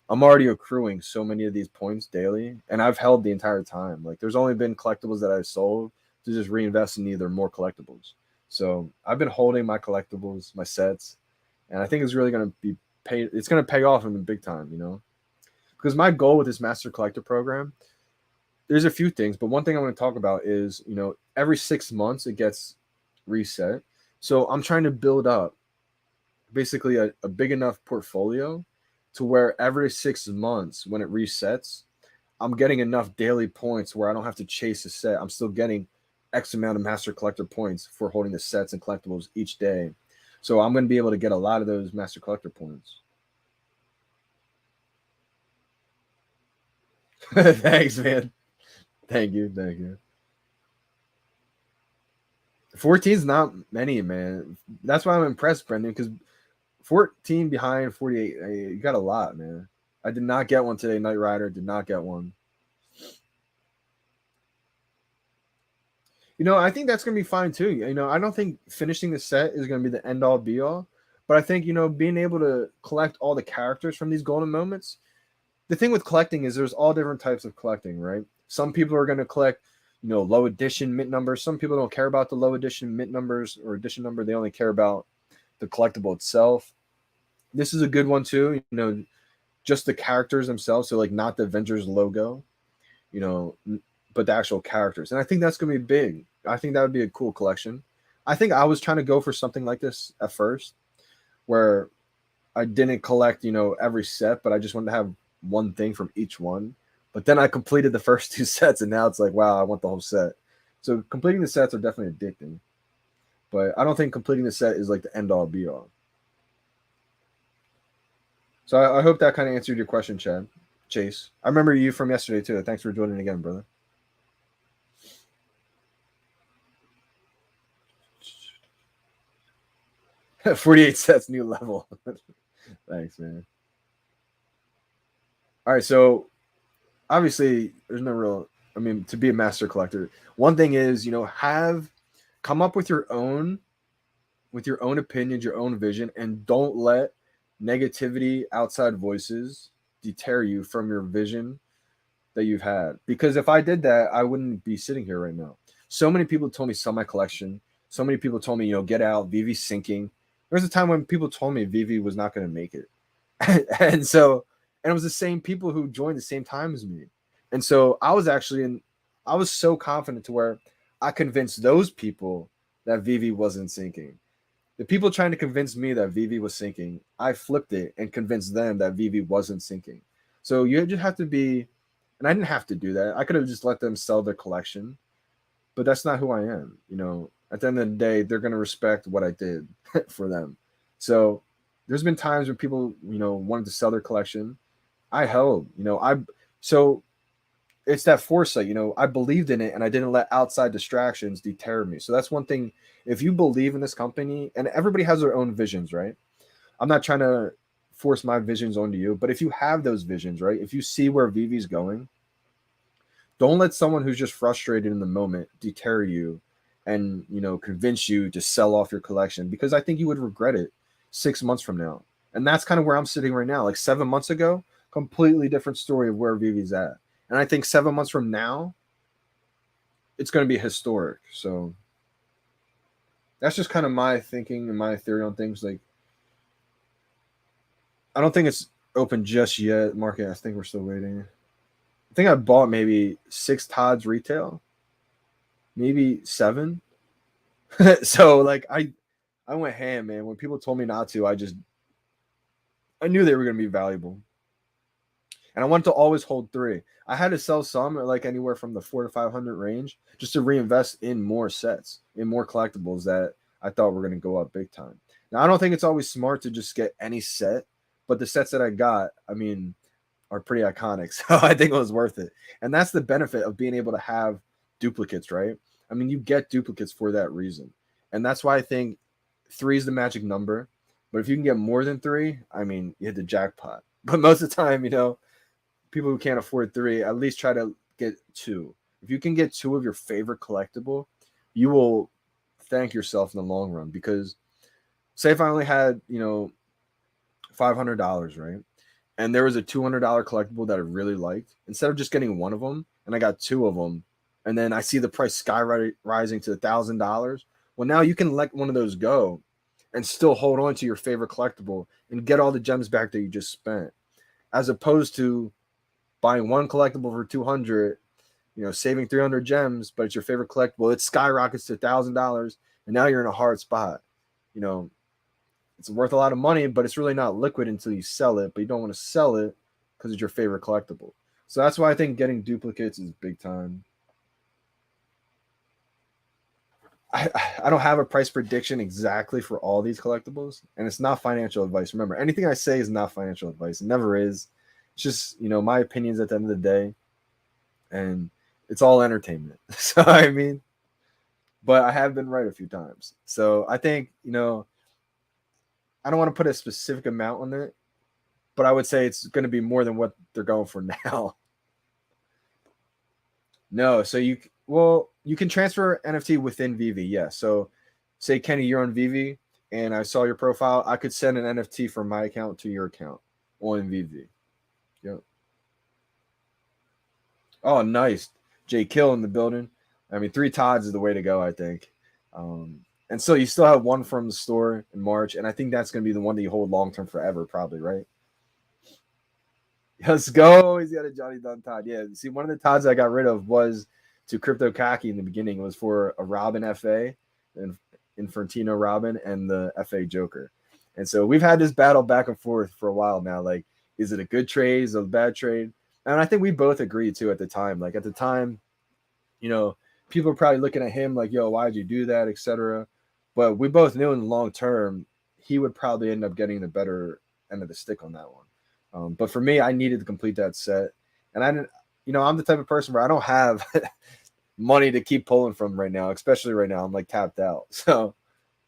I'm already accruing so many of these points daily, and I've held the entire time. Like, there's only been collectibles that I sold to just reinvest in either more collectibles. So I've been holding my collectibles, my sets, and I think it's really going to be paid. It's going to pay off in the big time, because my goal with this Master Collector program, there's a few things, but one thing I want to talk about is, every 6 months it gets reset. So I'm trying to build up basically a big enough portfolio to where every 6 months when it resets, I'm getting enough daily points where I don't have to chase a set. I'm still getting X amount of Master Collector points for holding the sets and collectibles each day. So I'm going to be able to get a lot of those Master Collector points. Thanks, man. Thank you. 14 is not many, man. That's why I'm impressed, Brendan, because 14 behind 48, you got a lot, man. I did not get one today. Knight Rider did not get one. I think that's going to be fine too. I don't think finishing the set is going to be the end all be all, but I think, being able to collect all the characters from these golden moments. The thing with collecting is there's all different types of collecting, right? Some people are going to collect, low edition mint numbers. Some people don't care about the low edition mint numbers or edition number. They only care about the collectible itself. This is a good one too, just the characters themselves. So, like, not the Avengers logo, but the actual characters. And I think that's going to be big. I think that would be a cool collection. I think I was trying to go for something like this at first, where I didn't collect, every set, but I just wanted to have one thing from each one. But then I completed the first 2 sets, and now it's like, wow, I want the whole set. So completing the sets are definitely addicting. But I don't think completing the set is like the end all be all. So I hope that kind of answered your question, Chase. I remember you from yesterday too. Thanks for joining again, brother. $48 sets, new level. Thanks, man. All right, so obviously there's no real, to be a master collector, one thing is, come up with your own opinions, your own vision, and don't let negativity, outside voices deter you from your vision that you've had. Because if I did that, I wouldn't be sitting here right now. So many people told me sell my collection. So many people told me, get out, VeVe's sinking. There was a time when people told me VeVe was not going to make it. and it was the same people who joined the same time as me. And so I was so confident to where I convinced those people that VeVe wasn't sinking. The people trying to convince me that VeVe was sinking, I flipped it and convinced them that VeVe wasn't sinking. So you just have to be, and I didn't have to do that. I could have just let them sell their collection, but that's not who I am. You know, at the end of the day, they're going to respect what I did for them. So there's been times when people, you know, wanted to sell their collection. I held, you know, so it's that foresight, you know, I believed in it and I didn't let outside distractions deter me. So that's one thing. If you believe in this company, and everybody has their own visions, right? I'm not trying to force my visions onto you, but if you have those visions, right? If you see where VeVe's going, don't let someone who's just frustrated in the moment deter you and, you know, convince you to sell off your collection, because I think you would regret it 6 months from now. And that's kind of where I'm sitting right now. Like 7 months ago, completely different story of where VeVe's at. And I think 7 months from now, it's going to be historic. So that's just kind of my thinking and my theory on things. Like, I don't think it's open just yet. Market, I think we're still waiting. I think I bought maybe 6 Todds retail, maybe 7. So like I went ham, man. When people told me not to, I knew they were going to be valuable. And I wanted to always hold 3. I had to sell some at like anywhere from the 400 to 500 range just to reinvest in more sets, in more collectibles that I thought were going to go up big time. Now, I don't think it's always smart to just get any set, but the sets that I got, I mean, are pretty iconic. So I think it was worth it. And that's the benefit of being able to have duplicates, right? I mean, you get duplicates for that reason. And that's why I think 3 is the magic number. But if you can get more than 3, I mean, you hit the jackpot. But most of the time, you know, people who can't afford 3, at least try to get 2. If you can get 2 of your favorite collectible, you will thank yourself in the long run. Because say if I only had, you know, $500, right? And there was a $200 collectible that I really liked. Instead of just getting one of them, and I got 2 of them, and then I see the price sky rising to $1,000. Well, now you can let one of those go and still hold on to your favorite collectible and get all the gems back that you just spent, as opposed to buying one collectible for 200, you know, saving 300 gems, but it's your favorite collectible. It skyrockets to $1,000, and now you're in a hard spot. You know, it's worth a lot of money, but it's really not liquid until you sell it. But you don't want to sell it because it's your favorite collectible. So that's why I think getting duplicates is big time. I don't have a price prediction exactly for all these collectibles, and it's not financial advice. Remember, anything I say is not financial advice. It never is. It's just, you know, my opinions at the end of the day, and it's all entertainment. So I mean, but I have been right a few times. So I think, you know, I don't want to put a specific amount on it, but I would say it's going to be more than what they're going for now. No, so you can transfer NFT within VeVe, yeah. So say Kenny, you're on VeVe and I saw your profile, I could send an NFT from my account to your account on VeVe. Yep. Oh, nice. Jay Kill in the building. I mean, 3 Todds is the way to go, I think. And so you still have one from the store in March, and I think that's going to be the one that you hold long term forever, probably, right? Let's go. He's got a Johnny Dunn Todd. Yeah. See, one of the Todds I got rid of was to Crypto Kaki in the beginning. It was for a Robin FA, and Infertino Robin, and the FA Joker. And so we've had this battle back and forth for a while now. Like, is it a good trade? Is it a bad trade? And I think we both agreed too at the time. Like at the time, you know, people are probably looking at him like, yo, why'd you do that, etc. But we both knew in the long term, he would probably end up getting the better end of the stick on that one. But for me, I needed to complete that set. And I didn't, you know, I'm the type of person where I don't have money to keep pulling from right now, especially right now. I'm like tapped out. So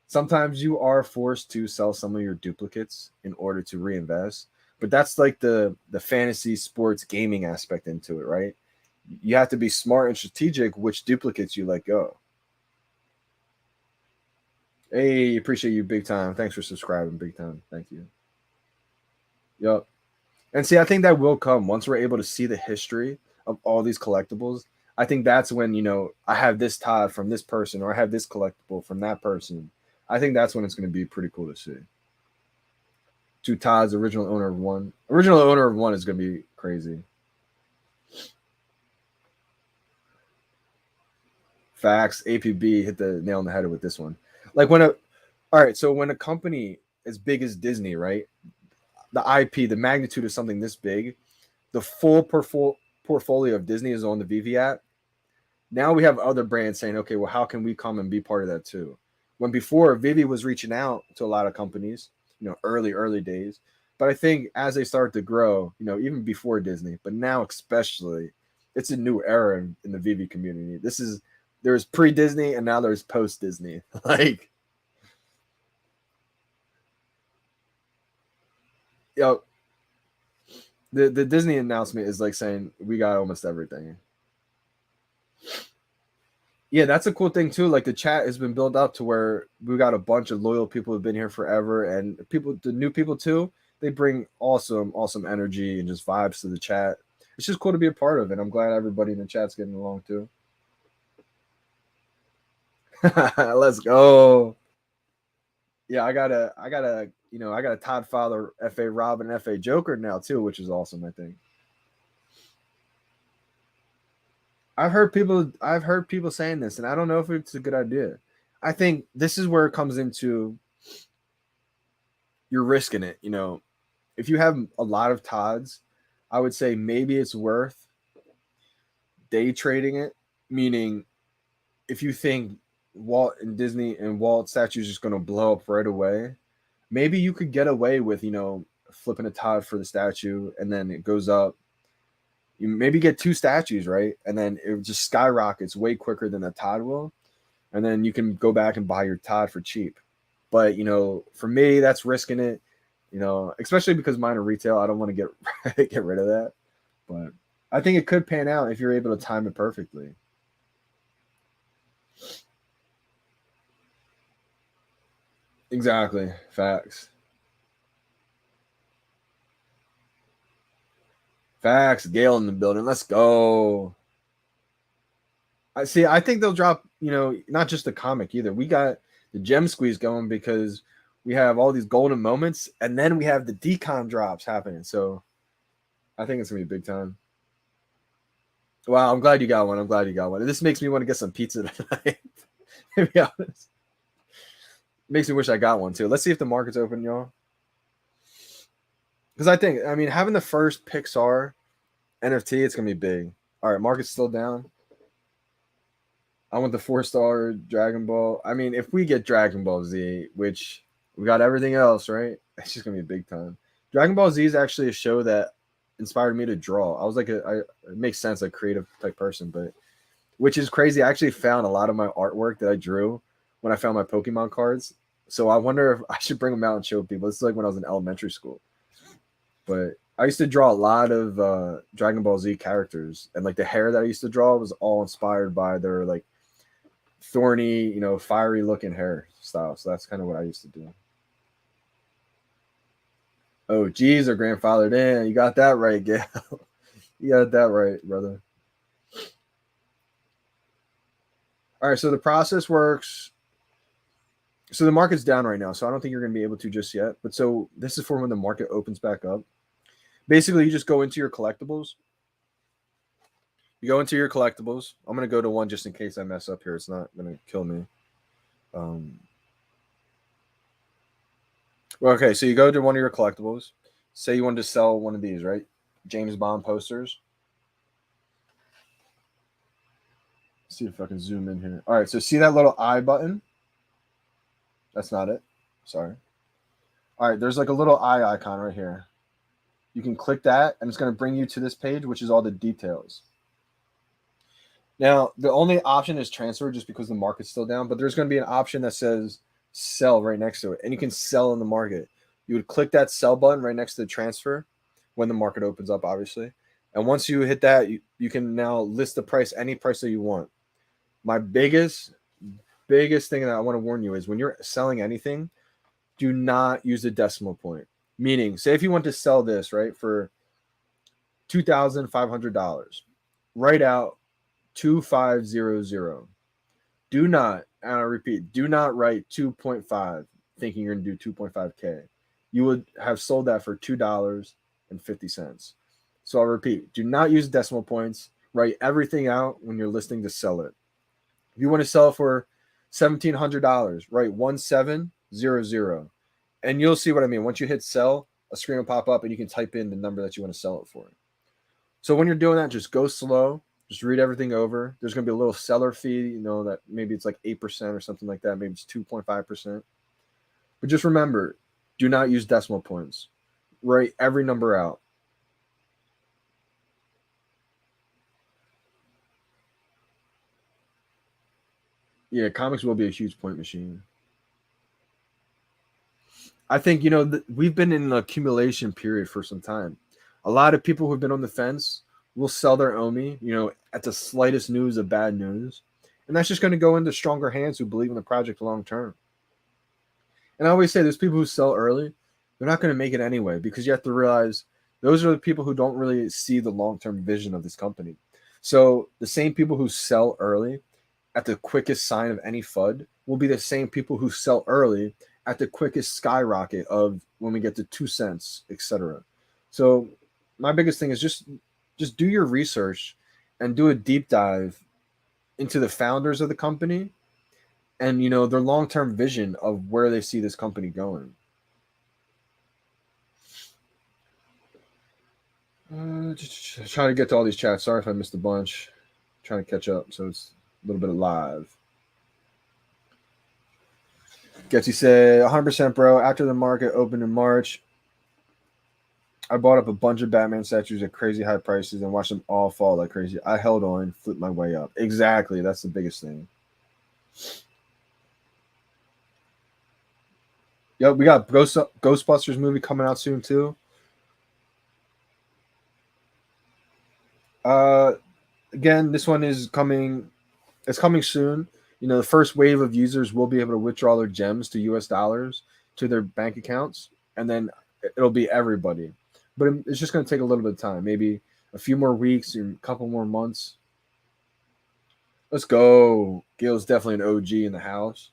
sometimes you are forced to sell some of your duplicates in order to reinvest. But that's like the fantasy sports gaming aspect into it, right? You have to be smart and strategic which duplicates you let go. Hey, appreciate you big time. Thanks for subscribing big time. Thank you. Yep. And see, I think that will come once we're able to see the history of all these collectibles. I think that's when, you know, I have this Todd from this person, or I have this collectible from that person. I think that's when it's going to be pretty cool to see. 2 Todds, original owner of 1. Original owner of 1 is going to be crazy. Facts. APB hit the nail on the head with this one. Like when All right, so when a company as big as Disney, right, the IP, the magnitude of something this big, the full portfolio of Disney is on the VeVe app. Now we have other brands saying, okay, well, how can we come and be part of that too? When before VeVe was reaching out to a lot of companies, early days. But I think as they start to grow, even before Disney, but now especially, it's a new era in the VeVe community. There's pre-Disney and now there's post-Disney. Like, the Disney announcement is like saying we got almost everything. Yeah, that's a cool thing too. Like the chat has been built up to where we got a bunch of loyal people who've been here forever, and the new people too. They bring awesome energy and just vibes to the chat. It's just cool to be a part of it. I'm glad everybody in the chat's getting along too. Let's go. Yeah, I got a Todd Fowler, FA Robin, FA Joker now too, which is awesome, I think. I've heard people saying this, and I don't know if it's a good idea. I think this is where it comes into you're risking it. If you have a lot of Todds, I would say maybe it's worth day trading it. Meaning, if you think Walt and Disney and Walt statues just going to blow up right away, maybe you could get away with flipping a Todd for the statue, and then it goes up. You maybe get 2 statues, right? And then it just skyrockets way quicker than a Todd will. And then you can go back and buy your Todd for cheap. But, for me, that's risking it, especially because mine are retail. I don't want to get rid of that. But I think it could pan out if you're able to time it perfectly. Exactly. Facts. Facts. Gale in the building. Let's go. I think they'll drop, not just the comic either. We got the gem squeeze going because we have all these golden moments, and then we have the decon drops happening. So I think it's gonna be big time. Wow, I'm glad you got one. This makes me want to get some pizza tonight. To be honest, makes me wish I got one too. Let's see if the market's open, y'all. Because having the first PIXAR NFT, it's gonna be big. All right, market's still down. I want the 4-star Dragon Ball. If we get Dragon Ball Z, which we got everything else, right? It's just gonna be a big time. Dragon Ball Z is actually a show that inspired me to draw. I was like it makes sense, like creative type person, but which is crazy. I actually found a lot of my artwork that I drew when I found my Pokemon cards. So I wonder if I should bring them out and show people. This is like when I was in elementary school. But I used to draw a lot of Dragon Ball Z characters, and like the hair that I used to draw was all inspired by their like thorny, fiery looking hairstyle. So that's kind of what I used to do. Oh, geez, our grandfather. Damn, you got that right, Gail. You got that right, brother. All right, so the process works. So the market's down right now, so I don't think you're going to be able to just yet. But so this is for when the market opens back up. Basically, you just go into your collectibles. You go into your collectibles. I'm going to go to one just in case I mess up here. It's not going to kill me. Well, okay, so you go to one of your collectibles. Say you wanted to sell one of these, right? James Bond posters. Let's see if I can zoom in here. All right, so see that little I button? That's not it. Sorry. All right, there's like a little eye icon right here. You can click that, and it's going to bring you to this page, which is all the details. Now, the only option is transfer just because the market's still down, but there's going to be an option that says sell right next to it, and you can sell in the market. You would click that sell button right next to the transfer when the market opens up, obviously. And once you hit that, you can now list the price, any price that you want. My biggest thing that I want to warn you is when you're selling anything, do not use a decimal point. Meaning, say if you want to sell this, right, for $2,500, write out 2500. Do not, and I repeat, do not write 2.5 thinking you're going to do 2.5K. You would have sold that for $2.50. So I'll repeat, do not use decimal points. Write everything out when you're listing to sell it. If you want to sell for $1,700, write 17 00. And you'll see what I mean. Once you hit sell, a screen will pop up and you can type in the number that you want to sell it for. So when you're doing that, just go slow. Just read everything over. There's going to be a little seller fee, that maybe it's like 8% or something like that. Maybe it's 2.5%. But just remember, do not use decimal points. Write every number out. Yeah, comics will be a huge point machine. I think, we've been in an accumulation period for some time. A lot of people who've been on the fence will sell their OMI, at the slightest news of bad news. And that's just going to go into stronger hands who believe in the project long term. And I always say there's people who sell early, they're not going to make it anyway, because you have to realize those are the people who don't really see the long-term vision of this company. So the same people who sell early at the quickest sign of any FUD will be the same people who sell early at the quickest skyrocket of when we get to 2 cents, etc. So my biggest thing is just do your research and do a deep dive into the founders of the company and their long-term vision of where they see this company going. Just trying to get to all these chats. Sorry if I missed a bunch. Trying to catch up, so it's a little bit of live. Getsy said, 100% bro. After the market opened in March, I bought up a bunch of Batman statues at crazy high prices and watched them all fall like crazy. I held on, flipped my way up. Exactly. That's the biggest thing. Yep, we got Ghostbusters movie coming out soon too. Again, this one is coming. It's coming soon. The first wave of users will be able to withdraw their gems to US dollars to their bank accounts, and then it'll be everybody. But it's just going to take a little bit of time, maybe a few more weeks or a couple more months. Let's go. Gil's definitely an OG in the house.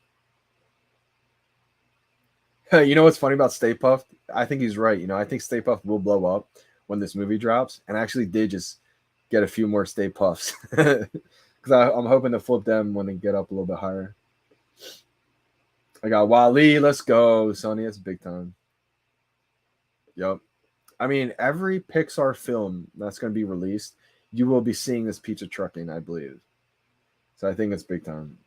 You know what's funny about Stay Puft? I think he's right. I think Stay Puft will blow up when this movie drops, and I actually did just get a few more Stay Puffs because I'm hoping to flip them when they get up a little bit higher. I got Wally. Let's go, Sonny. That's big time. Yep. I mean, every PIXAR film that's going to be released, you will be seeing this pizza trucking, I believe. So I think it's big time.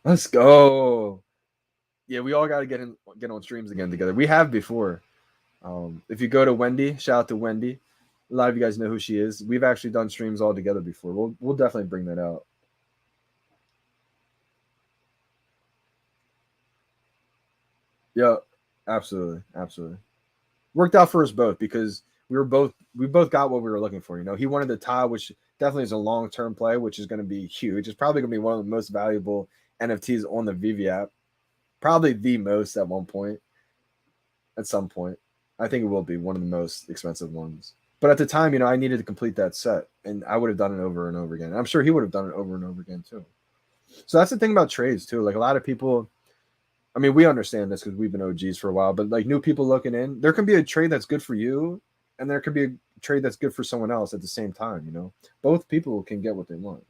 Let's go. Yeah, we all got to get on streams again together. We have before. If you go to Wendy, shout out to Wendy. A lot of you guys know who she is. We've actually done streams all together before. We'll definitely bring that out. Yeah, absolutely, absolutely. Worked out for us both because we both got what we were looking for. He wanted the tie, which definitely is a long-term play, which is going to be huge. It's probably going to be one of the most valuable NFTs on the VeVe app. Probably the most at one point. At some point. I think it will be one of the most expensive ones. But at the time, I needed to complete that set, and I would have done it over and over again. I'm sure he would have done it over and over again too. So that's the thing about trades too. Like a lot of people, I mean, we understand this because we've been OGs for a while, but like new people looking in, there can be a trade that's good for you, and there can be a trade that's good for someone else at the same time. Both people can get what they want.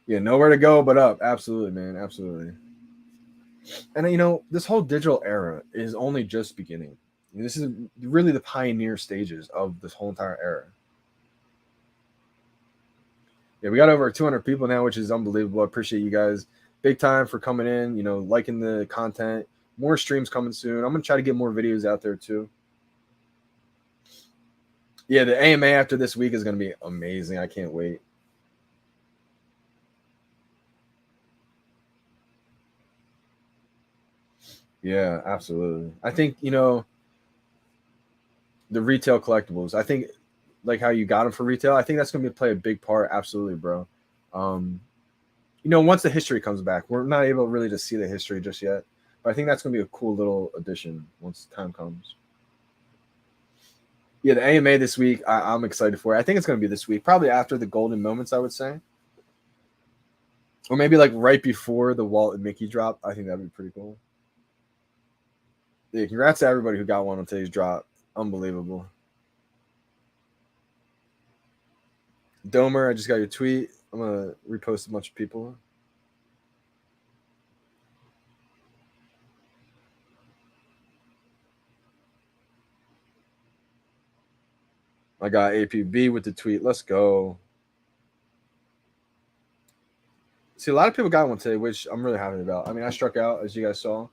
Yeah, nowhere to go but up. Absolutely, man. Absolutely. And this whole digital era is only just beginning. This is really the pioneer stages of this whole entire era. Yeah, we got over 200 people now, which is unbelievable. I appreciate you guys big time for coming in, liking the content. More streams coming soon. I'm going to try to get more videos out there too. Yeah, the AMA after this week is going to be amazing. I can't wait. Yeah, absolutely. I think, the retail collectibles, I think like how you got them for retail, I think that's going to play a big part. Absolutely, bro. Once the history comes back, we're not able really to see the history just yet, but I think that's going to be a cool little addition once time comes. Yeah, the AMA this week, I'm excited for it. I think it's going to be this week, probably after the golden moments, I would say. Or maybe like right before the Walt and Mickey drop. I think that'd be pretty cool. Yeah, congrats to everybody who got one on today's drop. Unbelievable. Domer, I just got your tweet. I'm gonna repost a bunch of people. I got APB with the tweet. Let's go. See, a lot of people got one today, which I'm really happy about. I mean, I struck out, as you guys saw,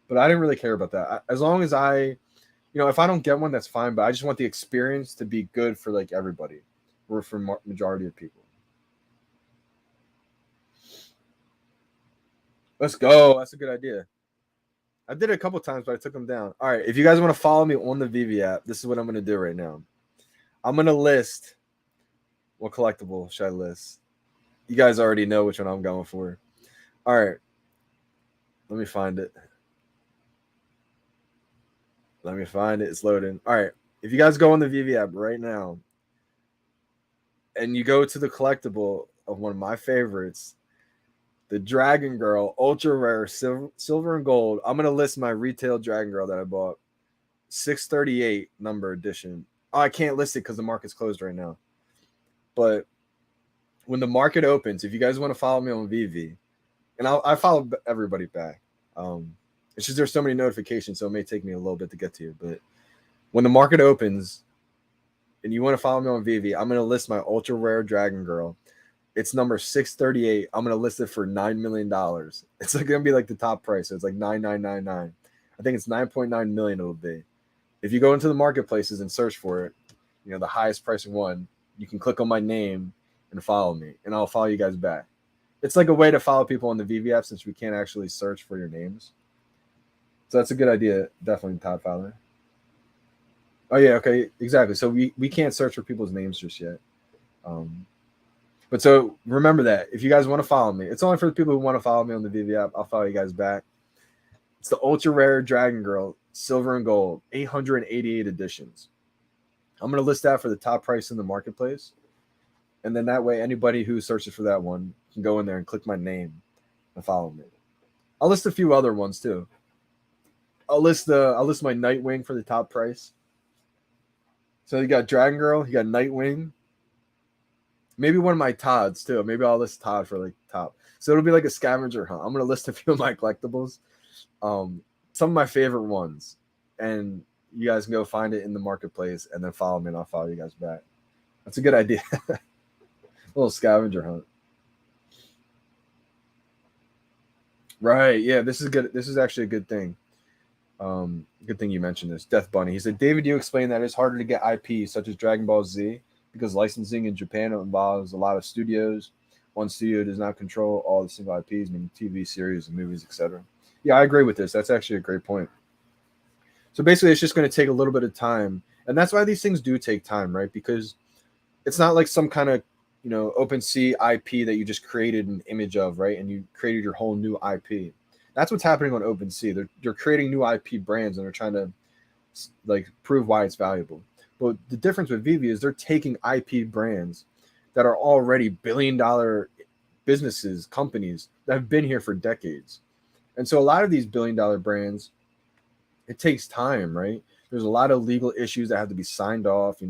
but I didn't really care about that. As long as if I don't get one, that's fine. But I just want the experience to be good for like everybody, or for majority of people. Let's go. That's a good idea. I did it a couple times, but I took them down. All right. If you guys want to follow me on the VeVe app, this is what I'm going to do right now. I'm going to list. What collectible should I list? You guys already know which one I'm going for. All right. Let me find it. It's loading. All right. If you guys go on the VeVe app right now and you go to the collectible of one of my favorites, the Dragon Girl Ultra Rare Silver and Gold. I'm going to list my retail Dragon Girl that I bought. 638 number edition. Oh, I can't list it because the market's closed right now. But when the market opens, if you guys want to follow me on VeVe, and I follow everybody back. It's just there's so many notifications, so it may take me a little bit to get to you. But when the market opens and you want to follow me on VeVe, I'm going to list my Ultra Rare Dragon Girl. It's number 638. I'm going to list it for $9 million. It's like going to be like the top price. So it's like 9999. I think it's 9.9 million it'll be. If you go into the marketplaces and search for it, the highest pricing one, you can click on my name and follow me, and I'll follow you guys back. It's like a way to follow people on the VeVe app since we can't actually search for your names. So that's a good idea. Definitely, Todd Fowler. Oh, yeah, okay, exactly. So we can't search for people's names just yet. But so remember that. If you guys want to follow me, it's only for the people who want to follow me on the VeVe app. I'll follow you guys back. It's the Ultra Rare Dragon Girl, Silver and Gold, 888 editions. I'm going to list that for the top price in the marketplace. And then that way, anybody who searches for that one can go in there and click my name and follow me. I'll list a few other ones too. I'll list my Nightwing for the top price. So you got Dragon Girl, you got Nightwing. Maybe one of my Todds too. Maybe I'll list Todd for like top. So it'll be like a scavenger hunt. I'm gonna list a few of my collectibles, some of my favorite ones, and you guys can go find it in the marketplace and then follow me, and I'll follow you guys back. That's a good idea. A little scavenger hunt. Right. Yeah, this is good. This is actually a good thing. Good thing you mentioned this. Death Bunny. He said, David, you explained that it's harder to get IP such as Dragon Ball Z because licensing in Japan involves a lot of studios. One studio does not control all the single IPs, meaning TV series and movies, etc. Yeah, I agree with this. That's actually a great point. So basically, it's just going to take a little bit of time. And that's why these things do take time, right? Because it's not like some kind of, OpenSea IP that you just created an image of, right? And you created your whole new IP. That's what's happening on OpenSea. They're creating new IP brands and they're trying to like prove why it's valuable. But the difference with VeVe is they're taking IP brands that are already billion-dollar businesses, companies that have been here for decades. And so a lot of these billion-dollar brands, it takes time, right? There's a lot of legal issues that have to be signed off,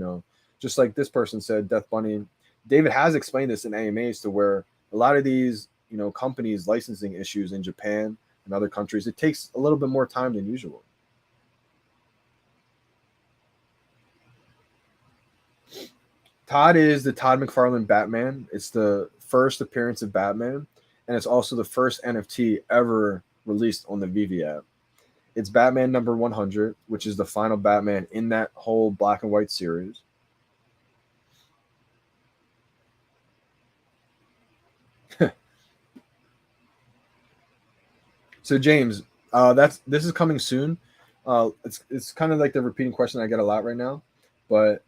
just like this person said, Death Bunny. David has explained this in AMAs to where a lot of these, companies licensing issues in Japan and other countries, it takes a little bit more time than usual. Todd is the Todd McFarlane Batman. It's the first appearance of Batman, and it's also the first NFT ever released on the VeVe app. It's Batman number 100, which is the final Batman in that whole black and white series. So James, this is coming soon. It's kind of like the repeating question I get a lot right now, but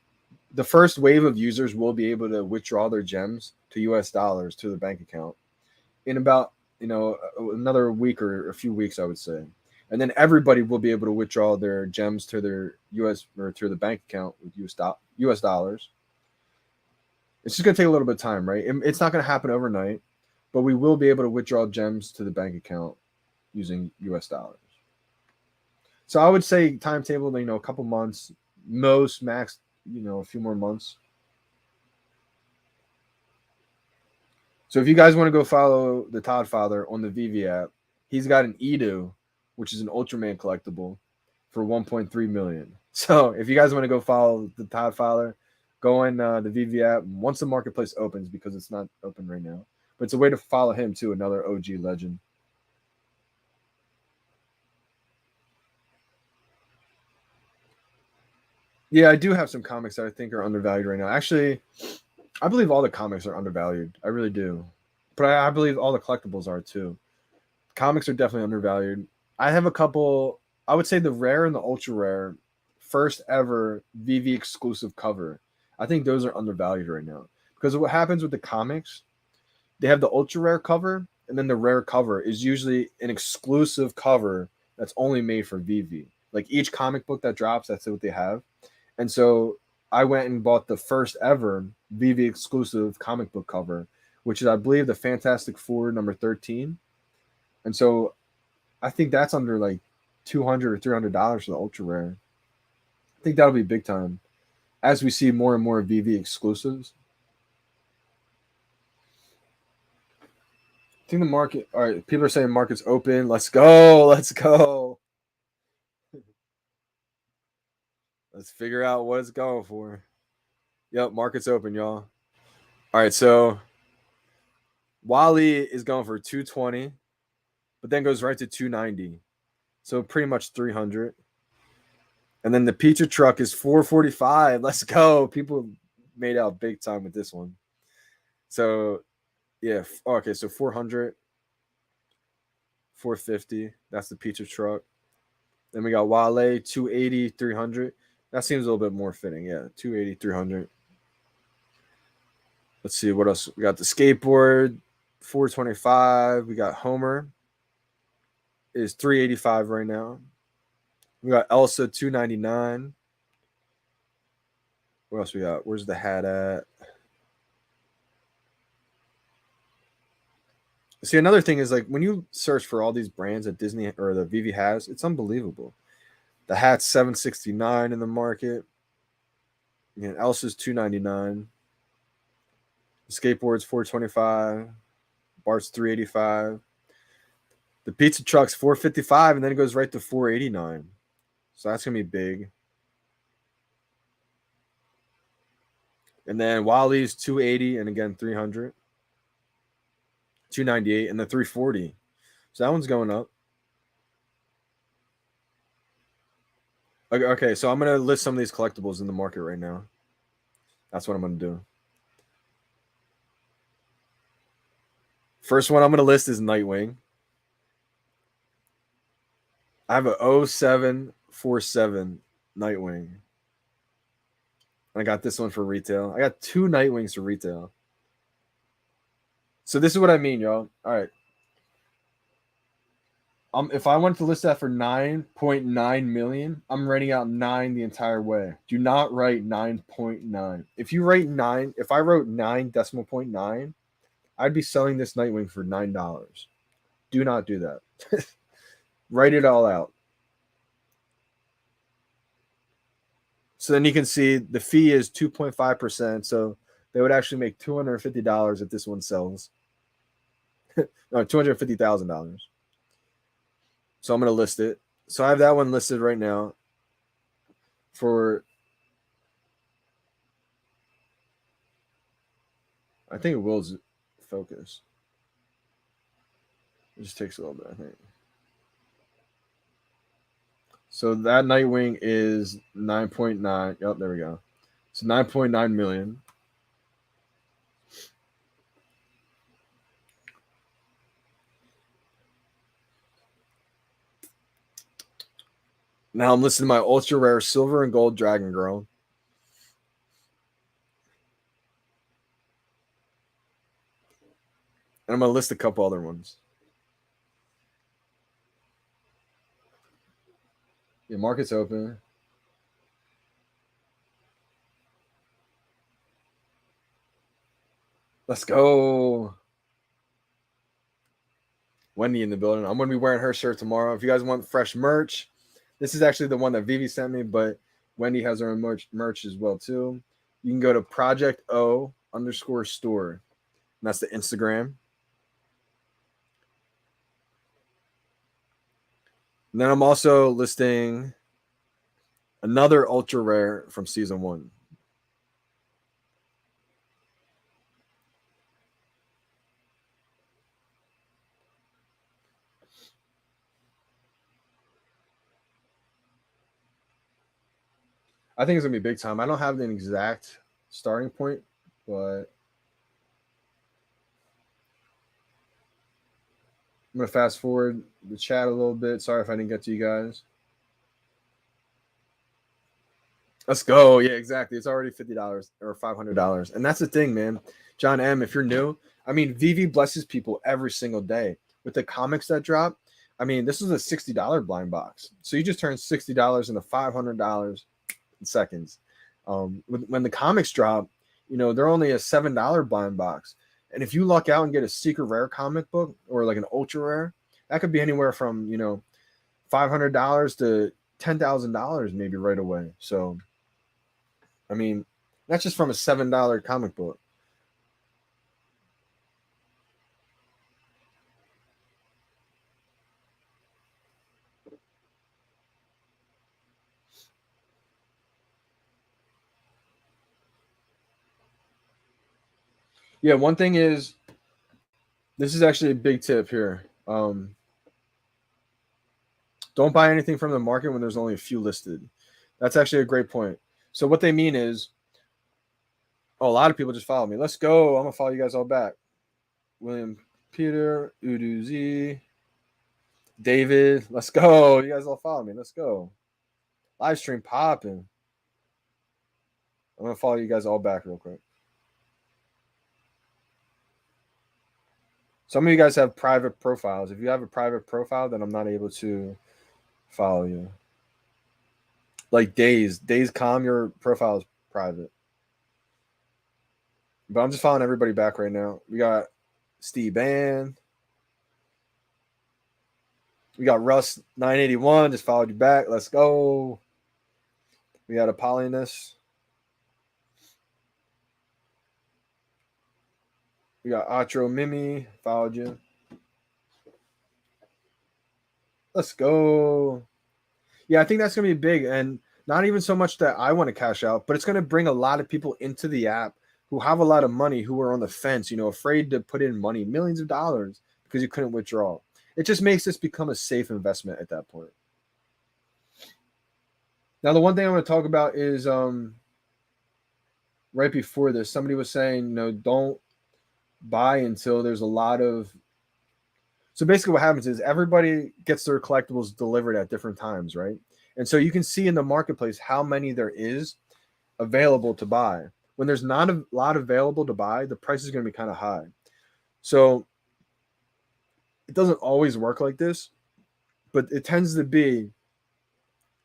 the first wave of users will be able to withdraw their gems to US dollars to the bank account in about another week or a few weeks, I would say, and then everybody will be able to withdraw their gems to their US or to the bank account with US dollars. It's just gonna take a little bit of time, right? It's not gonna happen overnight, but we will be able to withdraw gems to the bank account using US dollars. So I would say timetable, a couple months, most max, a few more months. So if you guys want to go follow the Todd Father on the VeVe app, he's got an Edo, which is an Ultraman collectible, for 1.3 million. So if you guys want to go follow the Todd Father, go in the VeVe app once the marketplace opens, because it's not open right now. But it's a way to follow him too, another OG legend. Yeah, I do have some comics that I think are undervalued right now. Actually, I believe all the comics are undervalued. I really do. But I believe all the collectibles are too. Comics are definitely undervalued. I have a couple, I would say the rare and the ultra rare first ever VeVe exclusive cover. I think those are undervalued right now. Because what happens with the comics, they have the ultra rare cover, and then the rare cover is usually an exclusive cover that's only made for VeVe. Like each comic book that drops, that's what they have. And so I went and bought the first ever VeVe exclusive comic book cover, which is, I believe, the Fantastic Four number 13. And so I think that's under like $200 or $300 for the ultra rare. I think that'll be big time as we see more and more VeVe exclusives. I think the market, all right, people are saying market's open. Let's go. Let's go. Let's figure out what it's going for. Yep, market's open, y'all. All right, so Wally is going for 220, but then goes right to 290. So pretty much 300. And then the PIXAR truck is 445. Let's go. People made out big time with this one. So yeah, okay, so 400, 450. That's the PIXAR truck. Then we got Wale, 280, 300. That seems a little bit more fitting. Yeah, 280, 300. Let's see what else. We got the skateboard, 425. We got Homer, is 385 right now. We got Elsa, 299. What else we got? Where's the hat at? See, another thing is, like, when you search for all these brands that Disney or the VeVe has, it's unbelievable. The hat's 769 in the market. And Elsa's 299. The skateboard's 425. Bart's 385. The pizza truck's 455, and then it goes right to 489. So that's gonna be big. And then Wally's 280, and again 300. 298 and the 340. So that one's going up. Okay, so I'm gonna list some of these collectibles in the market right now. That's what I'm gonna do. First one I'm gonna list is Nightwing. I have a 0747 Nightwing. And I got this one for retail. I got 2 Nightwings for retail. So this is what I mean, y'all. All right. If I wanted to list that for 9.9 million, I'm writing out 9 the entire way. Do not write 9.9. If you write 9, if I wrote 9.9, I'd be selling this Nightwing for $9. Do not do that. Write it all out. So then you can see the fee is 2.5%. So they would actually make $250 if this one sells. No, $250,000. So I'm going to list it. So I have that one listed right now for, I think it will focus. It just takes a little bit, I think. So that Nightwing is 9.9. Yep, there we go. So 9.9 million. Now I'm listing my ultra rare silver and gold Dragon Girl. And I'm going to list a couple other ones. Yeah, market's open. Let's go. Wendy in the building. I'm going to be wearing her shirt tomorrow. If you guys want fresh merch, this is actually the one that VeVe sent me, but Wendy has her own merch as well too. You can go to Project O _store. that's the Instagram. And then I'm also listing another ultra rare from season 1. I think it's gonna be big time. I don't have an exact starting point, but I'm gonna fast forward the chat a little bit. Sorry if I didn't get to you guys. Let's go. Yeah, exactly. It's already $50 or $500. And that's the thing, man. John M., if you're new, I mean, VeVe blesses people every single day. With the comics that drop, I mean, this is a $60 blind box. So you just turn $60 into $500 in seconds. When the comics drop, you know, they're only a $7 blind box. And if you luck out and get a secret rare comic book or like an ultra rare, that could be anywhere from, you know, $500 to $10,000 maybe right away. So, I mean, that's just from a $7 comic book. Yeah, one thing is, this is actually a big tip here. Don't buy anything from the market when there's only a few listed. That's actually a great point. So what they mean is, oh, a lot of people just follow me. Let's go. I'm gonna follow you guys all back. William, Peter, Uduzi, David. Let's go. You guys all follow me. Let's go. Live stream popping. I'm gonna follow you guys all back real quick. Some of you guys have private profiles. If you have a private profile, then I'm not able to follow you. Like Days Calm, your profile is private. But I'm just following everybody back right now. We got Steve Band. We got Russ 981. Just followed you back. Let's go. We got Apollonius. We got Atro Mimi. Followed you. Let's go. Yeah, I think that's going to be big. And not even so much that I want to cash out, but it's going to bring a lot of people into the app who have a lot of money, who are on the fence, you know, afraid to put in money, millions of dollars, because you couldn't withdraw. It just makes this become a safe investment at that point. Now, the one thing I want to talk about is right before this, somebody was saying, you know, don't buy until there's a lot of. So basically what happens is everybody gets their collectibles delivered at different times, right? And so you can see in the marketplace how many there is available to buy. When there's not a lot available to buy, the price is going to be kind of high. So it doesn't always work like this, but it tends to be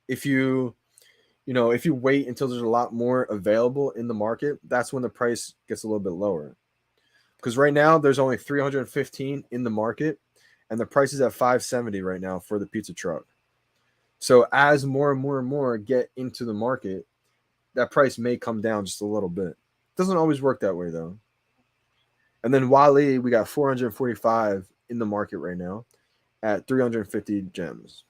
if you wait until there's a lot more available in the market, that's when the price gets a little bit lower. Because right now there's only 315 in the market, and the price is at $570 right now for the pizza truck. So as more and more and more get into the market, that price may come down just a little bit. It doesn't always work that way though. And then Wally, we got 445 in the market right now at 350 gems.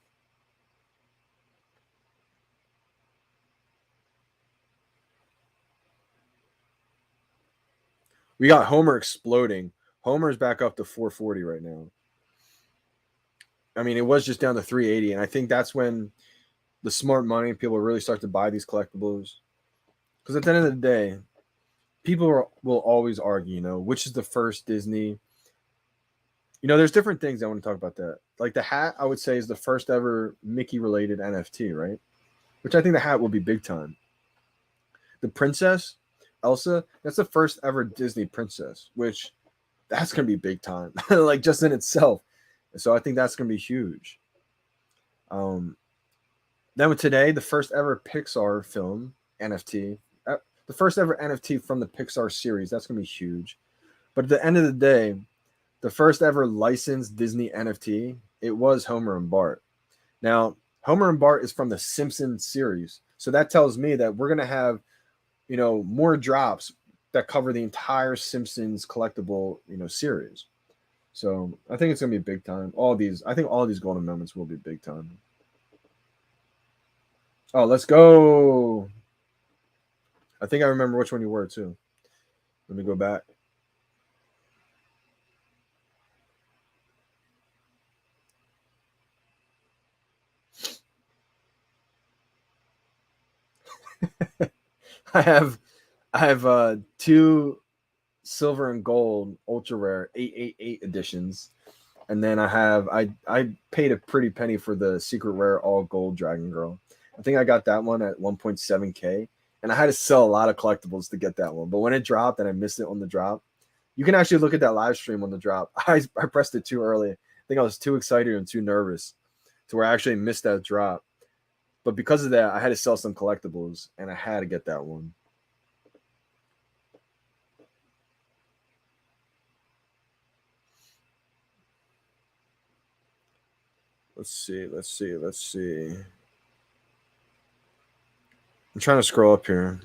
We got Homer exploding. Homer's back up to 440 right now. I mean, it was just down to 380, and I think that's when the smart money people really start to buy these collectibles. Because at the end of the day, people will always argue, you know, which is the first Disney. You know, there's different things I want to talk about that. Like the hat, I would say, is the first ever Mickey-related NFT, right? Which I think the hat will be big time. The princess, Elsa, that's the first ever Disney princess, which that's going to be big time, like just in itself. So I think that's going to be huge. Then with today, the first ever PIXAR film NFT, the first ever NFT from the PIXAR series, that's going to be huge. But at the end of the day, the first ever licensed Disney NFT, it was Homer and Bart. Now, Homer and Bart is from the Simpsons series. So that tells me that we're going to have, you know, more drops that cover the entire Simpsons collectible, series. So I think it's gonna be big time. I think all these golden moments will be big time. Oh, let's go. I think I remember which one you were too. Let me go back. I have 2 silver and gold ultra rare 888 editions, and then I paid a pretty penny for the secret rare all gold Dragon Girl. I think I got that one at 1.7K, and I had to sell a lot of collectibles to get that one. But when it dropped and I missed it on the drop, you can actually look at that live stream on the drop. I pressed it too early. I think I was too excited and too nervous to where I actually missed that drop. But because of that, I had to sell some collectibles, and I had to get that one. Let's see. I'm trying to scroll up here.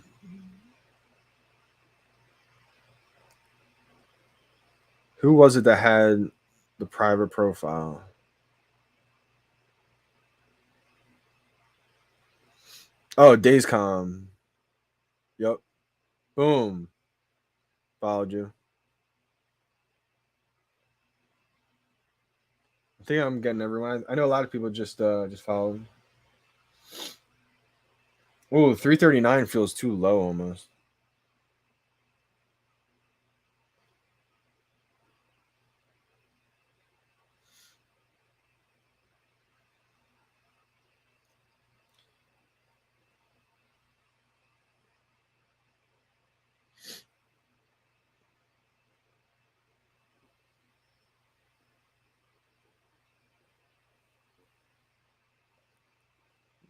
Who was it that had the private profile? Oh, Dayscom. Yep. Boom. Followed you. I think I'm getting everyone. I know a lot of people just followed. Oh, 339 feels too low almost.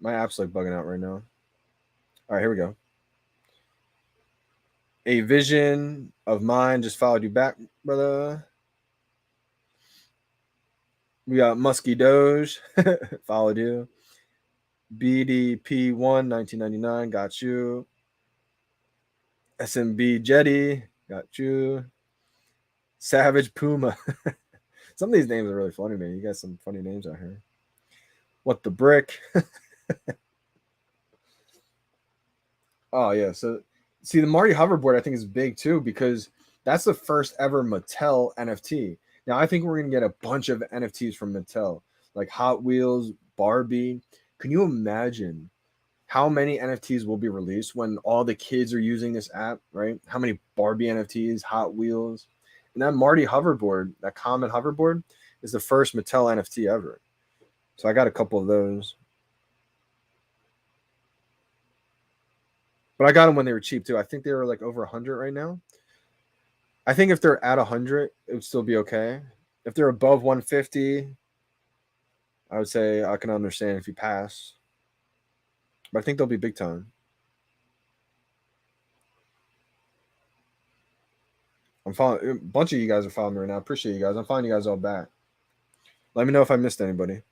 My app's like bugging out right now. All right, here we go. A vision of mine just followed you back, brother. We got Musky Doge, followed you. BDP1 1999, got you. SMB Jetty, got you. Savage Puma. Some of these names are really funny, man. You got some funny names out here. What the brick? Oh yeah. So see, the Marty hoverboard I think is big too because that's the first ever Mattel NFT. Now I think we're gonna get a bunch of NFTs from Mattel, like Hot Wheels, Barbie. Can you imagine how many NFTs will be released when all the kids are using this app, right? How many Barbie NFTs, Hot Wheels, and that Marty hoverboard, that common hoverboard, is the first Mattel NFT ever. So I got a couple of those. But I got them when they were cheap too. I think they were like over 100 right now. I think if they're at 100, it would still be okay. If they're above 150, I would say I can understand if you pass. But I think they'll be big time. I'm following a bunch of you guys are following me right now. I appreciate you guys. I'm following you guys all back. Let me know if I missed anybody.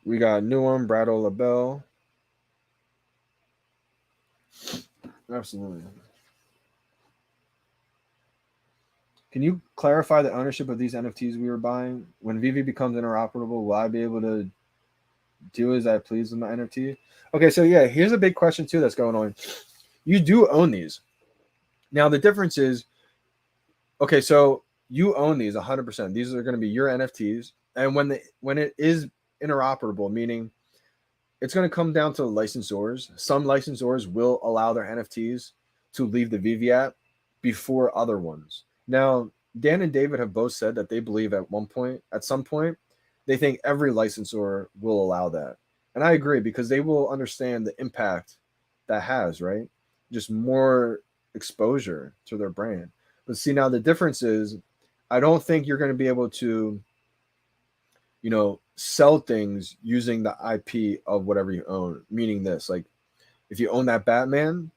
We got Newham, Brattle, LaBelle. Absolutely. Can you clarify the ownership of these NFTs we were buying? When VeVe becomes interoperable, will I be able to do as I please with my NFT? Okay, so yeah, here's a big question too that's going on. You do own these. Now the difference is, okay, so you own these 100%. These are going to be your NFTs, and when it is interoperable, meaning it's going to come down to licensors. Some licensors will allow their NFTs to leave the VeVe app before other ones. Now, Dan and David have both said that they believe at some point, they think every licensor will allow that. And I agree because they will understand the impact that has, right? Just more exposure to their brand. But see, now the difference is I don't think you're going to be able to, sell things using the IP of whatever you own. Meaning this, like if you own that Batman,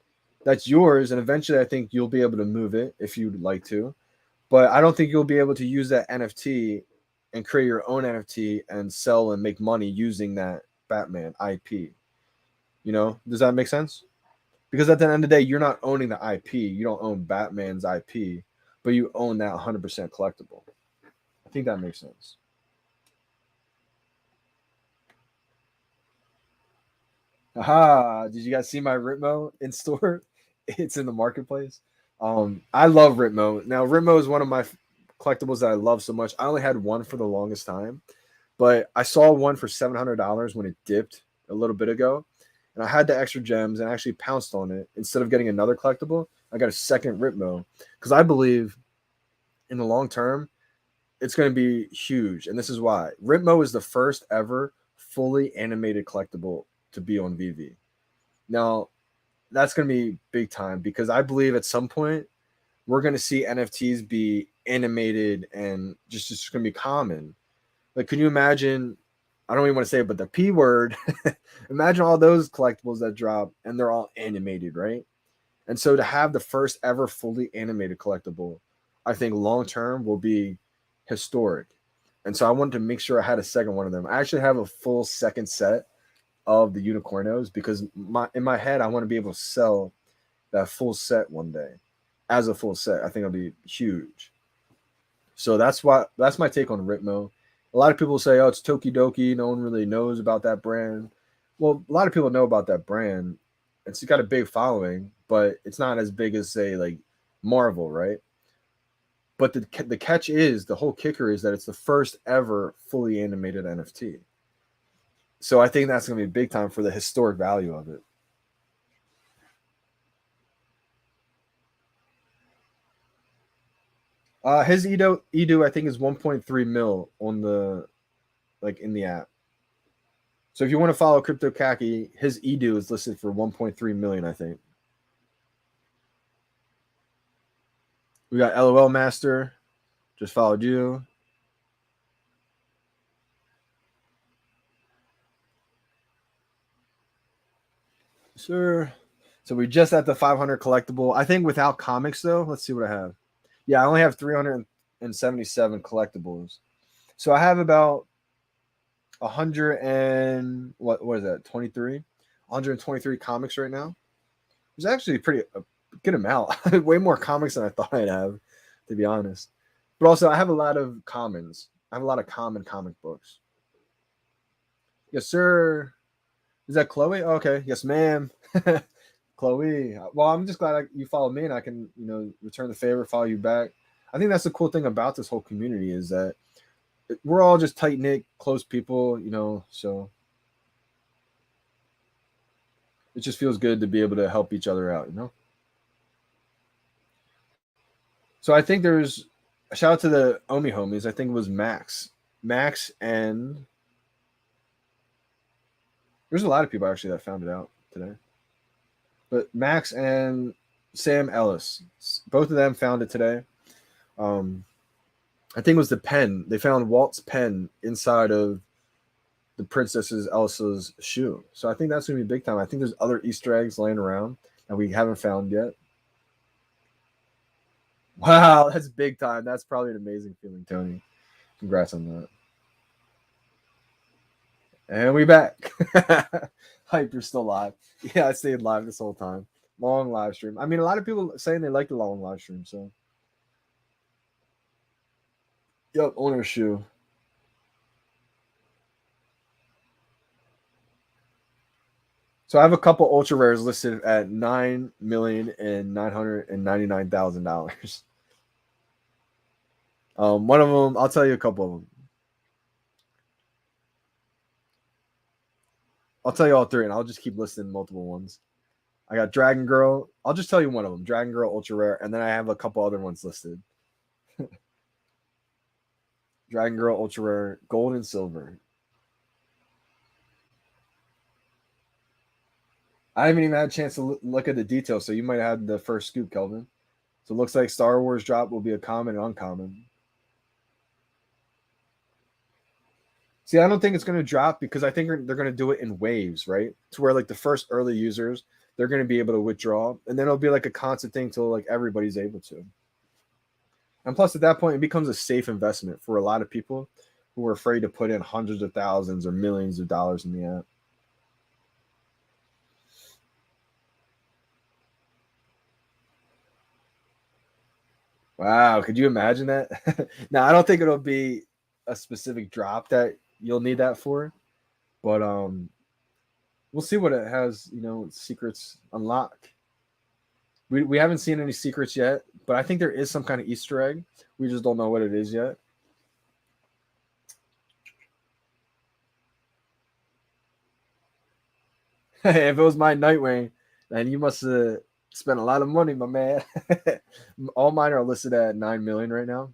that's yours. And eventually I think you'll be able to move it if you'd like to. But I don't think you'll be able to use that NFT and create your own NFT and sell and make money using that Batman IP. Does that make sense? Because at the end of the day, you're not owning the IP. You don't own Batman's IP, but you own that 100% collectible. I think that makes sense. Aha! Did you guys see my Ritmo in store? It's in the marketplace. I love Ritmo. Now, Ritmo is one of my collectibles that I love so much. I only had one for the longest time, but I saw one for $700 when it dipped a little bit ago, and I had the extra gems and actually pounced on it. Instead of getting another collectible, I got a second Ritmo because I believe in the long term it's going to be huge, and this is why. Ritmo is the first ever fully animated collectible to be on VeVe. Now, that's going to be big time because I believe at some point we're going to see NFTs be animated and just going to be common. Like, can you imagine? I don't even want to say it, but the P word. Imagine all those collectibles that drop and they're all animated, right? And so to have the first ever fully animated collectible, I think long term will be historic. And so I wanted to make sure I had a second one of them. I actually have a full second set of the Unicornos because in my head I want to be able to sell that full set one day as a full set. I think it'll be huge. So that's my take on Ritmo. A lot of people say, oh, it's Tokidoki. No one really knows about that brand. Well, a lot of people know about that brand. It's got a big following, but it's not as big as, say, like Marvel, right? But the catch is, the whole kicker is that it's the first ever fully animated NFT. So I think that's going to be big time for the historic value of it. His Edu, I think, is 1.3 mil on the, like, in the app. So if you want to follow Crypto Kaki, his Edu is listed for 1.3 million, I think. We got LOL Master, just followed you. Sure. So we just at the 500 collectible. I think without comics though, let's see what I have. Yeah, I only have 377 collectibles. So I have about 100 and what is that? 23? 123 comics right now. It's actually a good amount. Way more comics than I thought I'd have, to be honest. But also I have a lot of commons. I have a lot of common comic books. Yes, sir. Is that Chloe? Oh, okay. Yes, ma'am. Chloe. Well, I'm just glad you followed me and I can, return the favor, follow you back. I think that's the cool thing about this whole community is that we're all just tight-knit, close people, so it just feels good to be able to help each other out, So I think there's a shout out to the Omi homies. I think it was Max, and there's a lot of people actually that found it out today. But Max and Sam Ellis, both of them found it today. I think it was the pen. They found Walt's pen inside of the Princess Elsa's shoe. So I think that's going to be big time. I think there's other Easter eggs laying around that we haven't found yet. Wow, that's big time. That's probably an amazing feeling, Tony. Congrats on that. And we back. Hype, you're still live. Yeah, I stayed live this whole time. Long live stream. I mean, a lot of people saying they like the long live stream, so. Yep, owner shoe. So I have a couple ultra rares listed at $9,999,000. One of them, I'll tell you a couple of them. I'll tell you all three, and I'll just keep listing multiple ones. I got Dragon Girl. I'll just tell you one of them. Dragon Girl ultra rare, and then I have a couple other ones listed. Dragon Girl ultra rare, gold and silver. I haven't even had a chance to look at the details, so you might have had the first scoop, Kelvin. So it looks like Star Wars drop will be a common and uncommon. See, I don't think it's going to drop because I think they're going to do it in waves, right? To where like the first early users, they're going to be able to withdraw, and then it'll be like a constant thing till like everybody's able to. And plus, at that point, it becomes a safe investment for a lot of people who are afraid to put in hundreds of thousands or millions of dollars in the app. Wow, could you imagine that? Now, I don't think it'll be a specific drop that you'll need that for, but we'll see what it has, secrets unlock. We haven't seen any secrets yet, but I think there is some kind of Easter egg. We just don't know what it is yet. If it was my Nightwing, then you must have spent a lot of money, my man. All mine are listed at 9 million right now.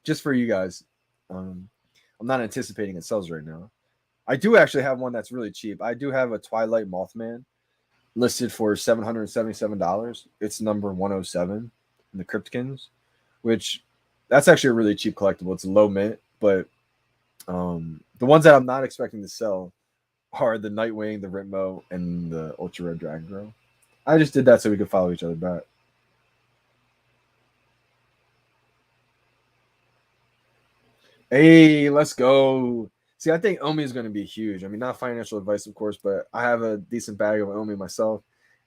Just for you guys. I'm not anticipating it sells right now. I do actually have one that's really cheap. I do have a Twilight Mothman listed for $777. It's number 107 in the Cryptkins, which that's actually a really cheap collectible. It's a low mint, but the ones that I'm not expecting to sell are the Nightwing, the Ritmo, and the Ultra Red Dragon Girl. I just did that so we could follow each other back. Hey, let's go. See, I think Omi is going to be huge. I mean, not financial advice, of course, but I have a decent bag of Omi myself.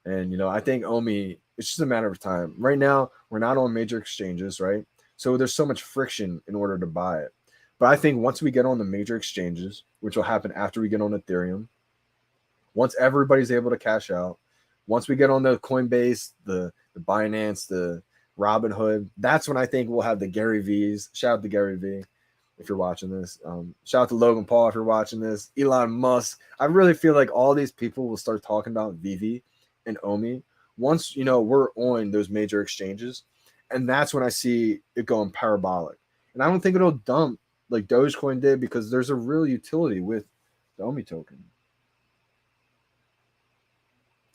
And, I think Omi, it's just a matter of time. Right now, we're not on major exchanges, right? So there's so much friction in order to buy it. But I think once we get on the major exchanges, which will happen after we get on Ethereum, once everybody's able to cash out, once we get on the Coinbase, the Binance, the Robinhood, that's when I think we'll have the Gary V's. Shout out to Gary V if you're watching this. Shout out to Logan Paul if you're watching this. Elon Musk. I really feel like all these people will start talking about VeVe and Omi once, we're on those major exchanges. And that's when I see it going parabolic. And I don't think it'll dump like Dogecoin did because there's a real utility with the Omi token.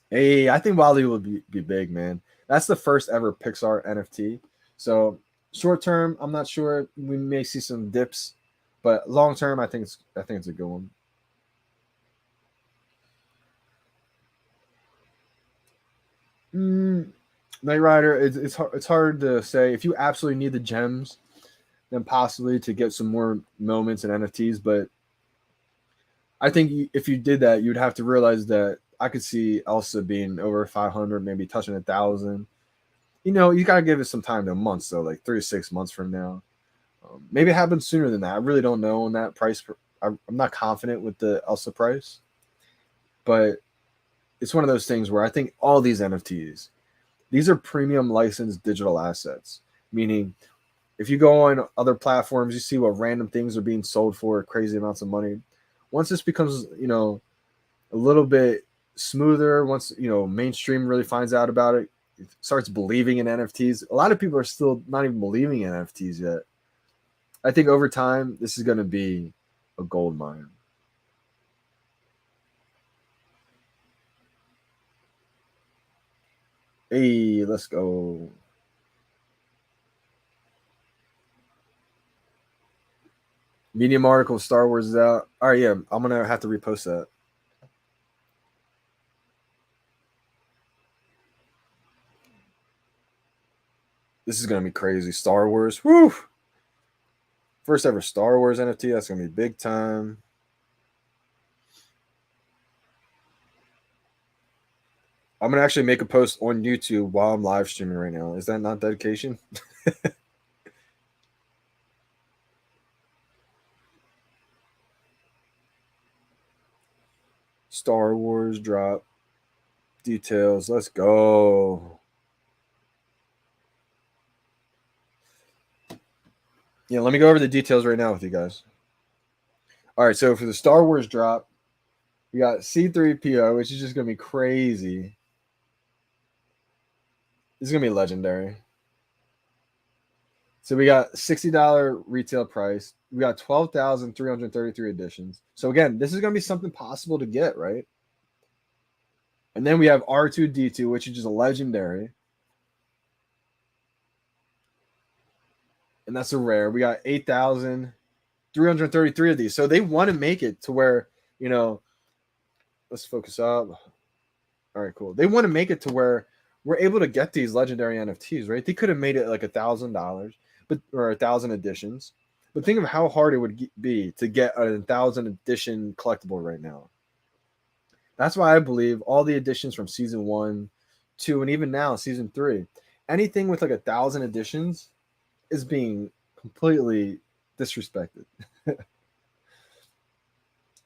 Hey, I think Wally will be big, man. That's the first ever PIXAR NFT. So short term, I'm not sure. We may see some dips, but long term, I think it's a good one. Knight Rider, it's hard to say. If you absolutely need the gems, then possibly to get some more moments and NFTs. But I think if you did that, you'd have to realize that I could see Elsa being over 500, maybe touching 1,000. You gotta give it some time to months, though, like 3 to 6 months from now. Maybe it happens sooner than that. I really don't know on that price. I'm not confident with the Elsa price, but it's one of those things where I think all these NFTs, these are premium licensed digital assets, meaning if you go on other platforms, you see what random things are being sold for crazy amounts of money. Once this becomes, a little bit smoother, once, mainstream really finds out about it, starts believing in NFTs. A lot of people are still not even believing in NFTs yet. I think over time, this is going to be a gold mine. Hey, let's go. Medium article, Star Wars is out. All right, yeah, I'm going to have to repost that. This is going to be crazy. Star Wars. Woo! First ever Star Wars NFT. That's going to be big time. I'm going to actually make a post on YouTube while I'm live streaming right now. Is that not dedication? Star Wars drop details. Let's go. Yeah, let me go over the details right now with you guys. All right, so for the Star Wars drop, we got C3PO, which is just going to be crazy. This is going to be legendary. So we got $60 retail price. We got 12,333 editions. So again, this is going to be something possible to get, right? And then we have R2D2, which is just a legendary. And that's a rare. We got 8,333 of these. So they want to make it to where, let's focus up. All right, cool. They want to make it to where we're able to get these legendary NFTs, right? They could have made it like $1,000, or 1,000 editions. But think of how hard it would be to get a 1,000 edition collectible right now. That's why I believe all the editions from season 1, 2, and even now season 3, anything with like 1,000 editions is being completely disrespected.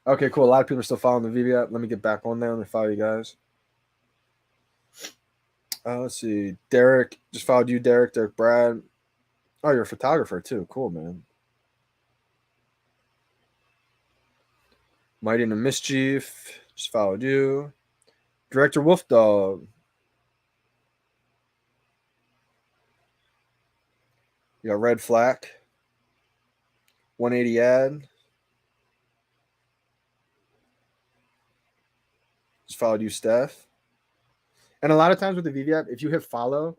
Okay, cool. A lot of people are still following the VeVe app. Let me get back on there. Let me follow you guys. Let's see. Derek just followed you. Derek Brad. Oh, you're a photographer too. Cool, man. Mighty and the Mischief just followed you. Director Wolf Dog. You got Red Flag. 180 ad. Just followed you, Steph. And a lot of times with the VeVe app, if you hit follow,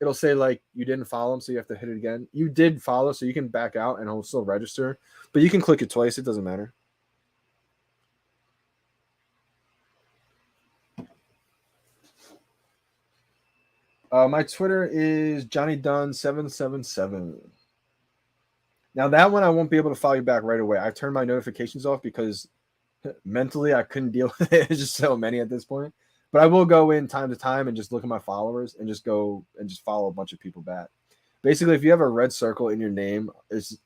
it'll say like you didn't follow him, so you have to hit it again. You did follow, so you can back out and it'll still register. But you can click it twice. It doesn't matter. My Twitter is Johnny Dunn 777. Now that one I won't be able to follow you back right away. I turned my notifications off because mentally I couldn't deal with it. It's just so many at this point. But I will go in time to time and just look at my followers and just go and just follow a bunch of people back. Basically, if you have a red circle in your name, it's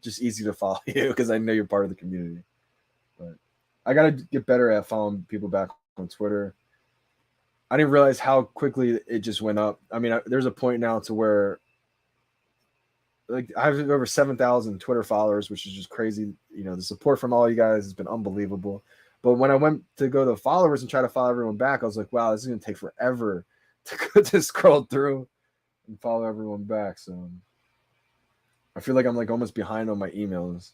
just easy to follow you because I know you're part of the community. But I got to get better at following people back on Twitter. I didn't realize how quickly it just went up. I mean, there's a point now to where like I have over 7,000 Twitter followers, which is just crazy. You know, the support from all you guys has been unbelievable. But when I went to go to followers and try to follow everyone back, I was like, wow, this is going to take forever to scroll through and follow everyone back. So I feel like I'm like almost behind on my emails.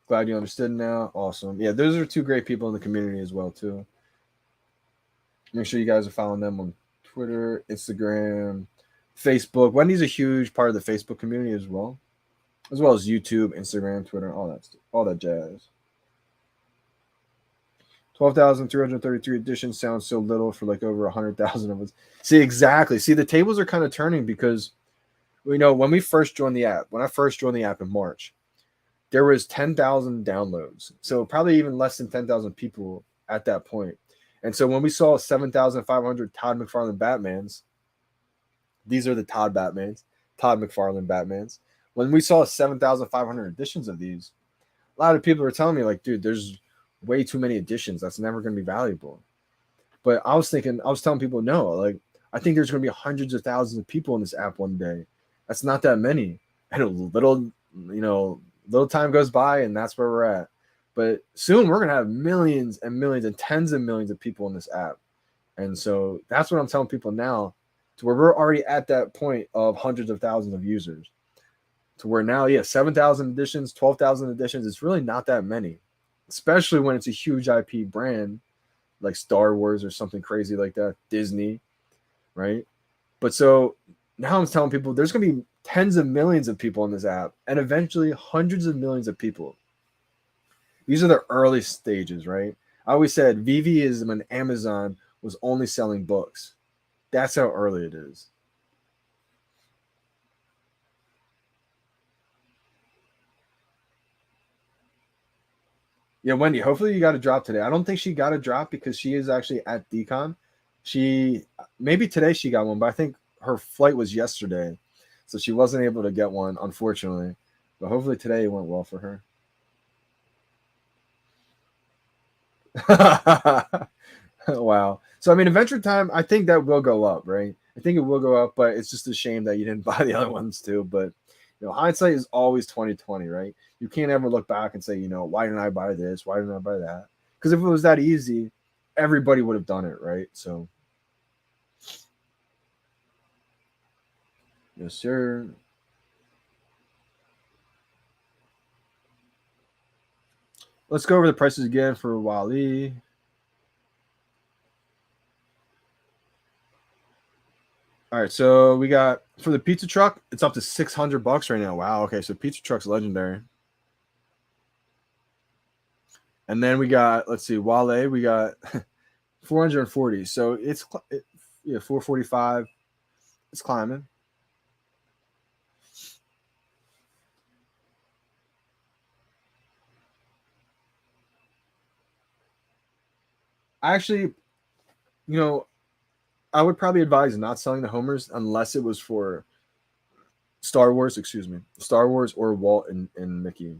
Glad you understood now. Awesome. Yeah, those are two great people in the community as well, too. Make sure you guys are following them on Twitter, Instagram, Facebook. Wendy's a huge part of the Facebook community as well as YouTube, Instagram, Twitter, all that jazz. 12,333 editions sounds so little for like over 100,000 of us. See, exactly. See, the tables are kind of turning because, you know, when I first joined the app in March, there was 10,000 downloads. So probably even less than 10,000 people at that point. And so when we saw 7,500 Todd McFarlane Batmans, these are the Todd McFarlane Batmans. When we saw 7,500 editions of these, a lot of people were telling me like, dude, there's way too many editions. That's never going to be valuable. But I was telling people, no, like, I think there's going to be hundreds of thousands of people in this app one day. That's not that many. And a little time goes by and that's where we're at. But soon we're going to have millions and millions and tens of millions of people in this app. And so that's what I'm telling people now, to where we're already at that point of hundreds of thousands of users. To where now, 7,000 editions, 12,000 editions, it's really not that many, especially when it's a huge IP brand like Star Wars or something crazy like that, Disney, right? But so now I'm telling people there's going to be tens of millions of people in this app and eventually hundreds of millions of people. These are the early stages, right? I always said VeVe is when Amazon was only selling books. That's how early it is. Yeah, Wendy, hopefully you got a drop today. I don't think she got a drop because she is actually at DCon. Maybe today she got one, but I think her flight was yesterday. So she wasn't able to get one, unfortunately. But hopefully today it went well for her. Wow. So I mean, Adventure Time, I think that will go up, right? I think it will go up, but it's just a shame that you didn't buy the other ones too. But hindsight is always 2020, right? You can't ever look back and say, why didn't I buy this? Why didn't I buy that? Because if it was that easy, everybody would have done it, right? So, yes, sir. Let's go over the prices again for Wally. All right, so we got for the pizza truck, it's up to $600 right now. Wow. Okay, so pizza truck's legendary. And then we got, let's see, Wale, we got 440. So it's 445. It's climbing. Actually, you know, I would probably advise not selling the homers unless it was for Star Wars, Star Wars or Walt and Mickey.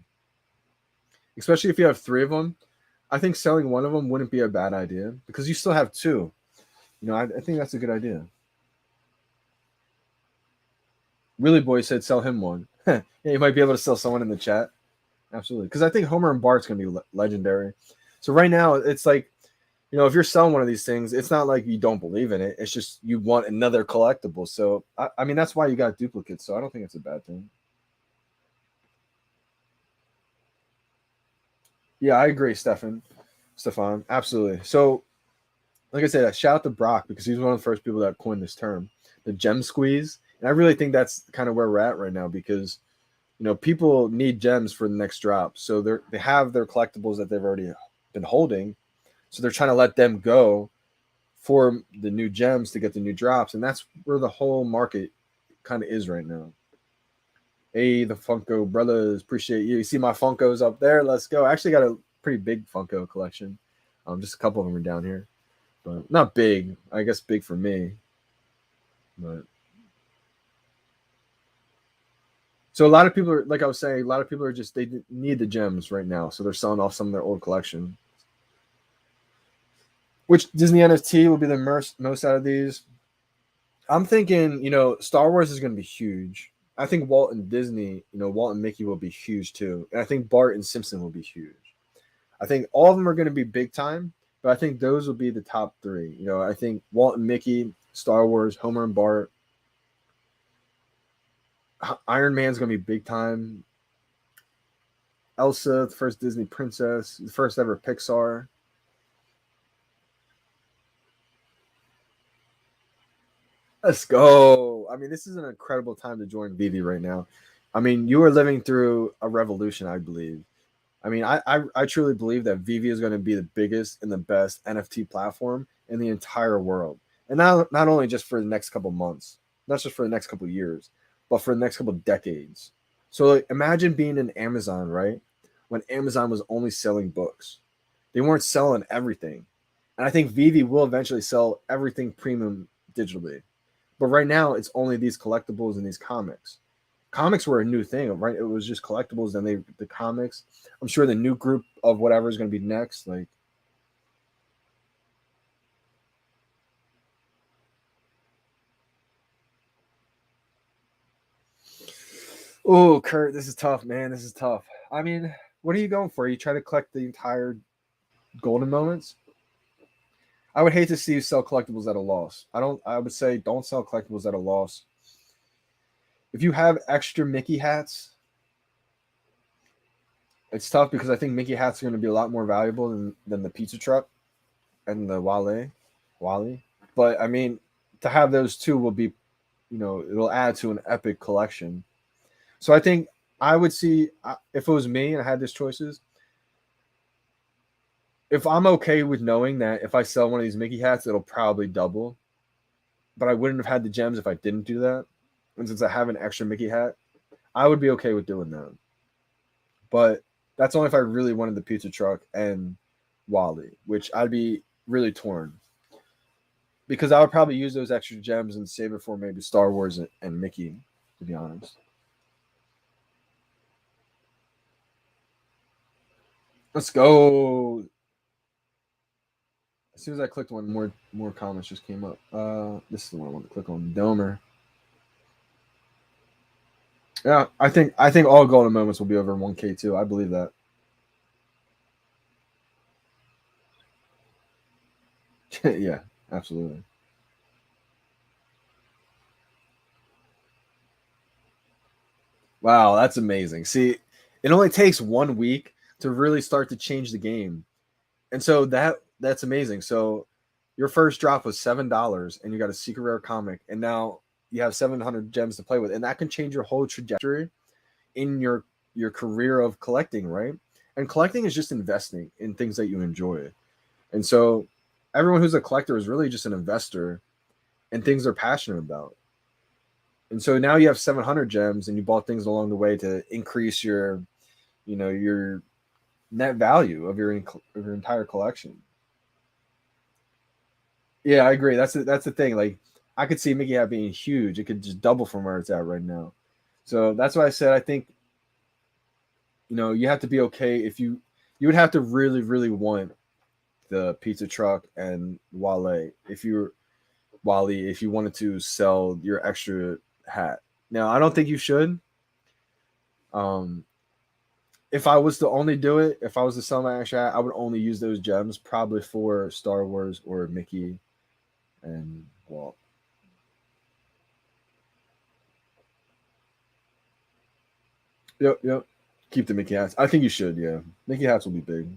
Especially if you have 3 of them, I think selling one of them wouldn't be a bad idea because you still have 2. I think that's a good idea. Really Boy said sell him one. Yeah, you might be able to sell someone in the chat. Absolutely. Because I think Homer and Bart's going to be legendary. So right now, it's like, if you're selling one of these things, it's not like you don't believe in it. It's just you want another collectible. So, I mean, that's why you got duplicates. So I don't think it's a bad thing. Yeah, I agree, Stefan. Absolutely. So, like I said, shout out to Brock because he's one of the first people that coined this term, the gem squeeze. And I really think that's kind of where we're at right now because, people need gems for the next drop. So they have their collectibles that they've already been holding. So they're trying to let them go for the new gems to get the new drops. And that's where the whole market kind of is right now. Hey, the Funko brothers, appreciate you. You see my Funkos up there? Let's go. I actually got a pretty big Funko collection. Just a couple of them are down here. But not big. I guess big for me. But so a lot of people are, like I was saying, a lot of people are just, they need the gems right now. So they're selling off some of their old collection. Which Disney NFT will be the most out of these? I'm thinking, Star Wars is going to be huge. I think Walt and Disney, Walt and Mickey will be huge too. And I think Bart and Simpson will be huge. I think all of them are going to be big time, but I think those will be the top 3. I think Walt and Mickey, Star Wars, Homer and Bart. Iron Man's going to be big time. Elsa, the first Disney princess, the first ever PIXAR. Let's go. I mean, this is an incredible time to join VeVe right now. I mean, you are living through a revolution, I believe. I mean, I truly believe that VeVe is going to be the biggest and the best NFT platform in the entire world. And not only just for the next couple months, not just for the next couple years, but for the next couple decades. So like, imagine being in Amazon, right? When Amazon was only selling books. They weren't selling everything. And I think VeVe will eventually sell everything premium digitally. But right now, it's only these collectibles and these comics. Comics were a new thing, right? It was just collectibles, then the comics. I'm sure the new group of whatever is going to be next. Like, oh, Kurt, this is tough, man. This is tough. I mean, what are you going for? You try to collect the entire golden moments? I would hate to see you sell collectibles at a loss. I would say don't sell collectibles at a loss. If you have extra Mickey hats, it's tough because I think Mickey hats are going to be a lot more valuable than the pizza truck and the Wally. But I mean, to have those 2 will be, it'll add to an epic collection. So I think I would see, if it was me and I had these choices, if I'm okay with knowing that if I sell one of these Mickey hats, it'll probably double, but I wouldn't have had the gems if I didn't do that. And since I have an extra Mickey hat, I would be okay with doing that. But that's only if I really wanted the pizza truck and Wally, which I'd be really torn. Because I would probably use those extra gems and save it for maybe Star Wars and Mickey, to be honest. Let's go. As soon as I clicked one, more comments just came up. This is the one I want to click on. Domer. Yeah, I think all golden moments will be over 1K too. I believe that. Yeah, absolutely. Wow, that's amazing. See, it only takes 1 week to really start to change the game. And so that's amazing. So your first drop was $7 and you got a secret rare comic, and now you have 700 gems to play with, and that can change your whole trajectory in your career of collecting, right? And collecting is just investing in things that you enjoy. And so everyone who's a collector is really just an investor in things they're passionate about. And so now you have 700 gems and you bought things along the way to increase your net value of your entire collection. Yeah, I agree. That's the thing. Like, I could see Mickey Hat being huge. It could just double from where it's at right now. So that's why I said I think you have to be okay if you would have to really really want the pizza truck and Wally if you wanted to sell your extra hat. Now I don't think you should. Um, if I was to only do it, if I was to sell my extra hat, I would only use those gems probably for Star Wars or Mickey and Walt. Yep, yep. Keep the Mickey hats. I think you should. Yeah, Mickey hats will be big.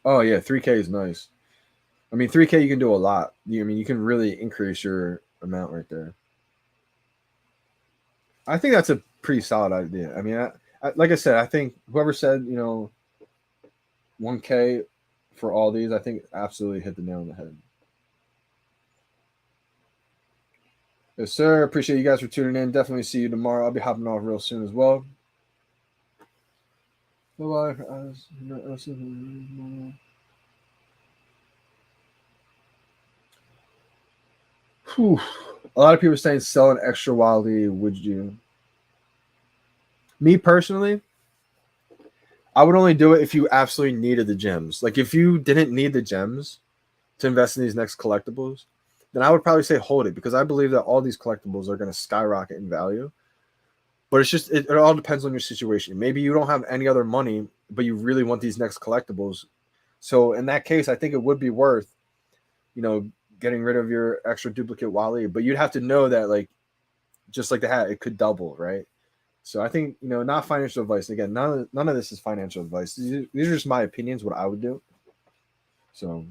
Oh yeah, 3K is nice. I mean, 3K you can do a lot. I mean, you can really increase your amount right there. I think that's a pretty solid idea. I mean, like I said, I think whoever said 1K for all these, I think absolutely hit the nail on the head. Yes, sir. Appreciate you guys for tuning in. Definitely see you tomorrow. I'll be hopping off real soon as well. Bye bye. A lot of people are saying sell an extra Wally. Would you? Me personally, I would only do it if you absolutely needed the gems. Like if you didn't need the gems to invest in these next collectibles, then I would probably say hold it because I believe that all these collectibles are going to skyrocket in value. But it's just it all depends on your situation. Maybe you don't have any other money, but you really want these next collectibles. So in that case, I think it would be worth, you know, getting rid of your extra duplicate Wally. But you'd have to know that, like, just like the hat, it could double, right? So I think not financial advice. Again, none of this is financial advice. These are just my opinions, what I would do. So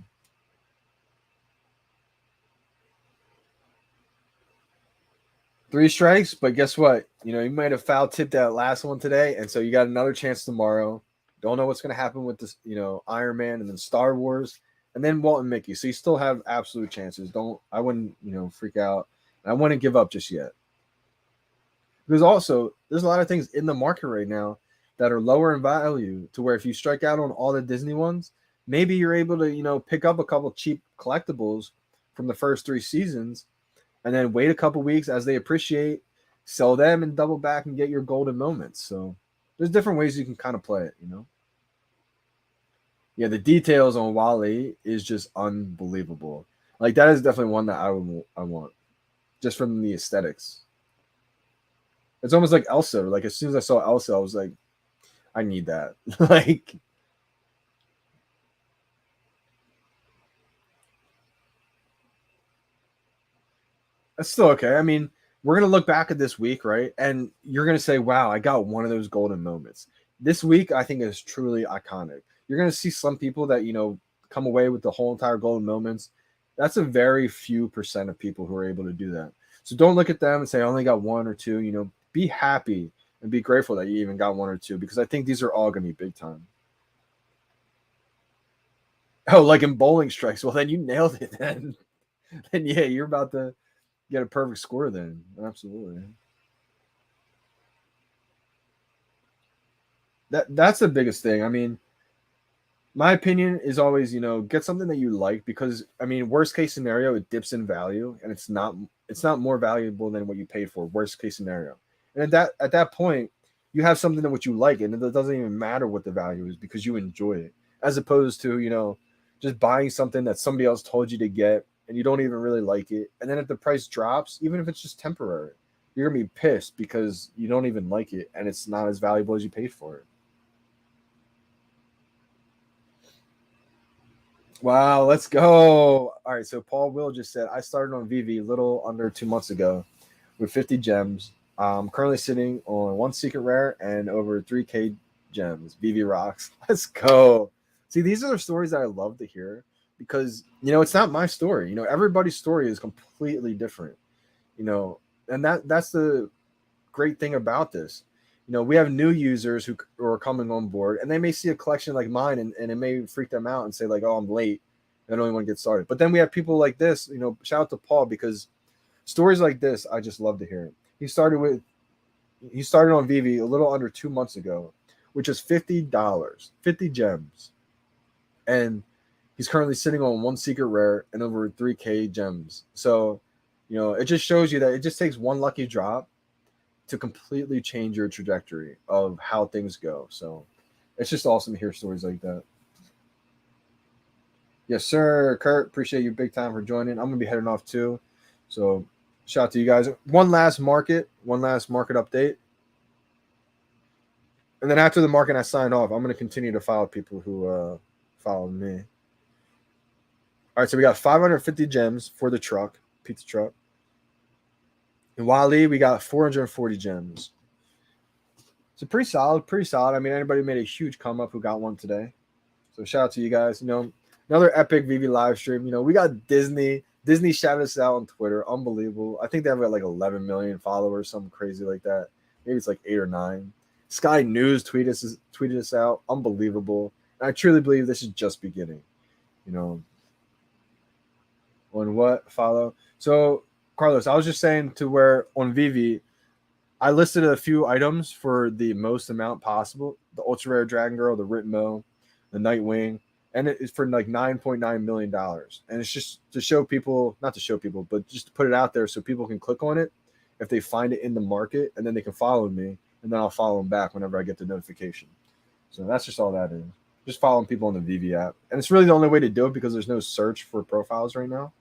3 strikes, but guess what? You might have foul tipped that last one today, and so you got another chance tomorrow. Don't know what's going to happen with this, Iron Man and then Star Wars and then Walt and Mickey. So you still have absolute chances. I wouldn't, freak out. I wouldn't give up just yet. Because also, there's a lot of things in the market right now that are lower in value to where if you strike out on all the Disney ones, maybe you're able to, pick up a couple cheap collectibles from the first 3 seasons and then wait a couple weeks as they appreciate, sell them and double back and get your golden moments. So there's different ways you can kind of play it. Yeah, the details on Wally is just unbelievable. Like that is definitely one that I want just from the aesthetics. It's almost like Elsa. Like as soon as I saw Elsa, I was like, I need that. Like that's still okay. I mean, we're gonna look back at this week, right? And you're gonna say, "Wow, I got one of those golden moments." This week, I think is truly iconic. You're gonna see some people that come away with the whole entire golden moments. That's a very few percent of people who are able to do that. So don't look at them and say, "I only got one or two." Be happy and be grateful that you even got one or two because I think these are all gonna be big time. Oh, like in bowling strikes. Well, then you nailed it. Then yeah, you're about to get a perfect score. Then absolutely. That's the biggest thing. I mean, my opinion is always, get something that you like because I mean, worst case scenario, it dips in value and it's not more valuable than what you paid for. Worst case scenario, and at that point, you have something that what you like, and it doesn't even matter what the value is because you enjoy it, as opposed to just buying something that somebody else told you to get and you don't even really like it, and then if the price drops, even if it's just temporary, you're gonna be pissed because you don't even like it and it's not as valuable as you paid for it. Wow, let's go. All right, so Paul Will just said, I started on VeVe a little under 2 months ago with 50 gems. I'm currently sitting on one secret rare and over 3K gems. VeVe rocks. Let's go. See, these are the stories that I love to hear because, it's not my story. Everybody's story is completely different, you know, and that's the great thing about this. We have new users who are coming on board and they may see a collection like mine and it may freak them out and say like, oh, I'm late. I don't even want to get started. But then we have people like this, shout out to Paul because stories like this, I just love to hear. He started on VeVe a little under 2 months ago, which is $50, 50 gems. And He's currently sitting on 1 secret rare and over 3K gems. So, it just shows you that it just takes one lucky drop to completely change your trajectory of how things go. So it's just awesome to hear stories like that. Yes, sir. Kurt, appreciate you big time for joining. I'm going to be heading off too. So shout out to you guys. One last market update. And then after the market, I sign off. I'm going to continue to follow people who follow me. All right, so we got 550 gems for the truck, pizza truck. And Wally, we got 440 gems. So pretty solid. I mean, anybody made a huge come up who got one today. So shout out to you guys. Another epic VeVe live stream. We got Disney. Disney shouted us out on Twitter. Unbelievable. I think they have like 11 million followers, something crazy like that. Maybe it's like 8 or 9. Sky News tweeted us out. Unbelievable. And I truly believe this is just beginning. On what follow? So Carlos, I was just saying to where on VeVe, I listed a few items for the most amount possible: the ultra rare Dragon Girl, the Ritmo, the Nightwing, and it is for like $9.9 million. And it's just to show people, not to show people, but just to put it out there so people can click on it if they find it in the market, and then they can follow me, and then I'll follow them back whenever I get the notification. So that's just all that is. Just following people on the VeVe app, and it's really the only way to do it because there's no search for profiles right now.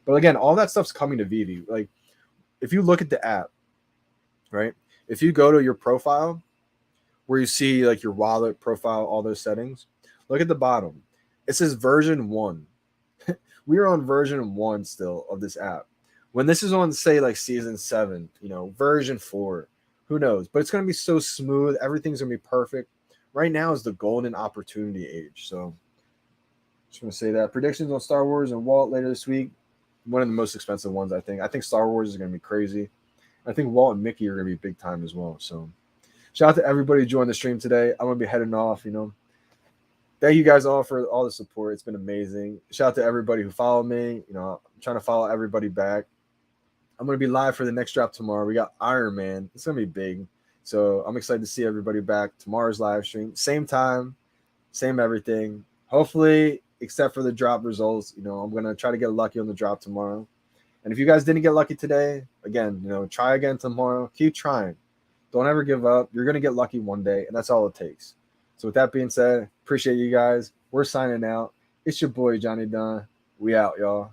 But again, all that stuff's coming to VeVe. Like, if you look at the app, right? If you go to your profile, where you see like your wallet profile, all those settings, look at the bottom. It says version 1. We are on version 1 still of this app. When this is on, say, like season 7, version 4, who knows? But it's going to be so smooth. Everything's going to be perfect. Right now is the golden opportunity age. So just going to say that. Predictions on Star Wars and Walt later this week. One of the most expensive ones, I think. I think Star Wars is going to be crazy. I think Walt and Mickey are going to be big time as well. So shout out to everybody who joined the stream today. I'm going to be heading off, Thank you guys all for all the support. It's been amazing. Shout out to everybody who followed me. I'm trying to follow everybody back. I'm going to be live for the next drop tomorrow. We got Iron Man. It's going to be big. So I'm excited to see everybody back. Tomorrow's live stream. Same time, same everything. Hopefully, except for the drop results, I'm going to try to get lucky on the drop tomorrow. And if you guys didn't get lucky today, again, try again tomorrow. Keep trying. Don't ever give up. You're going to get lucky one day, and that's all it takes. So with that being said, appreciate you guys. We're signing out. It's your boy, Johnny Dunn. We out, y'all.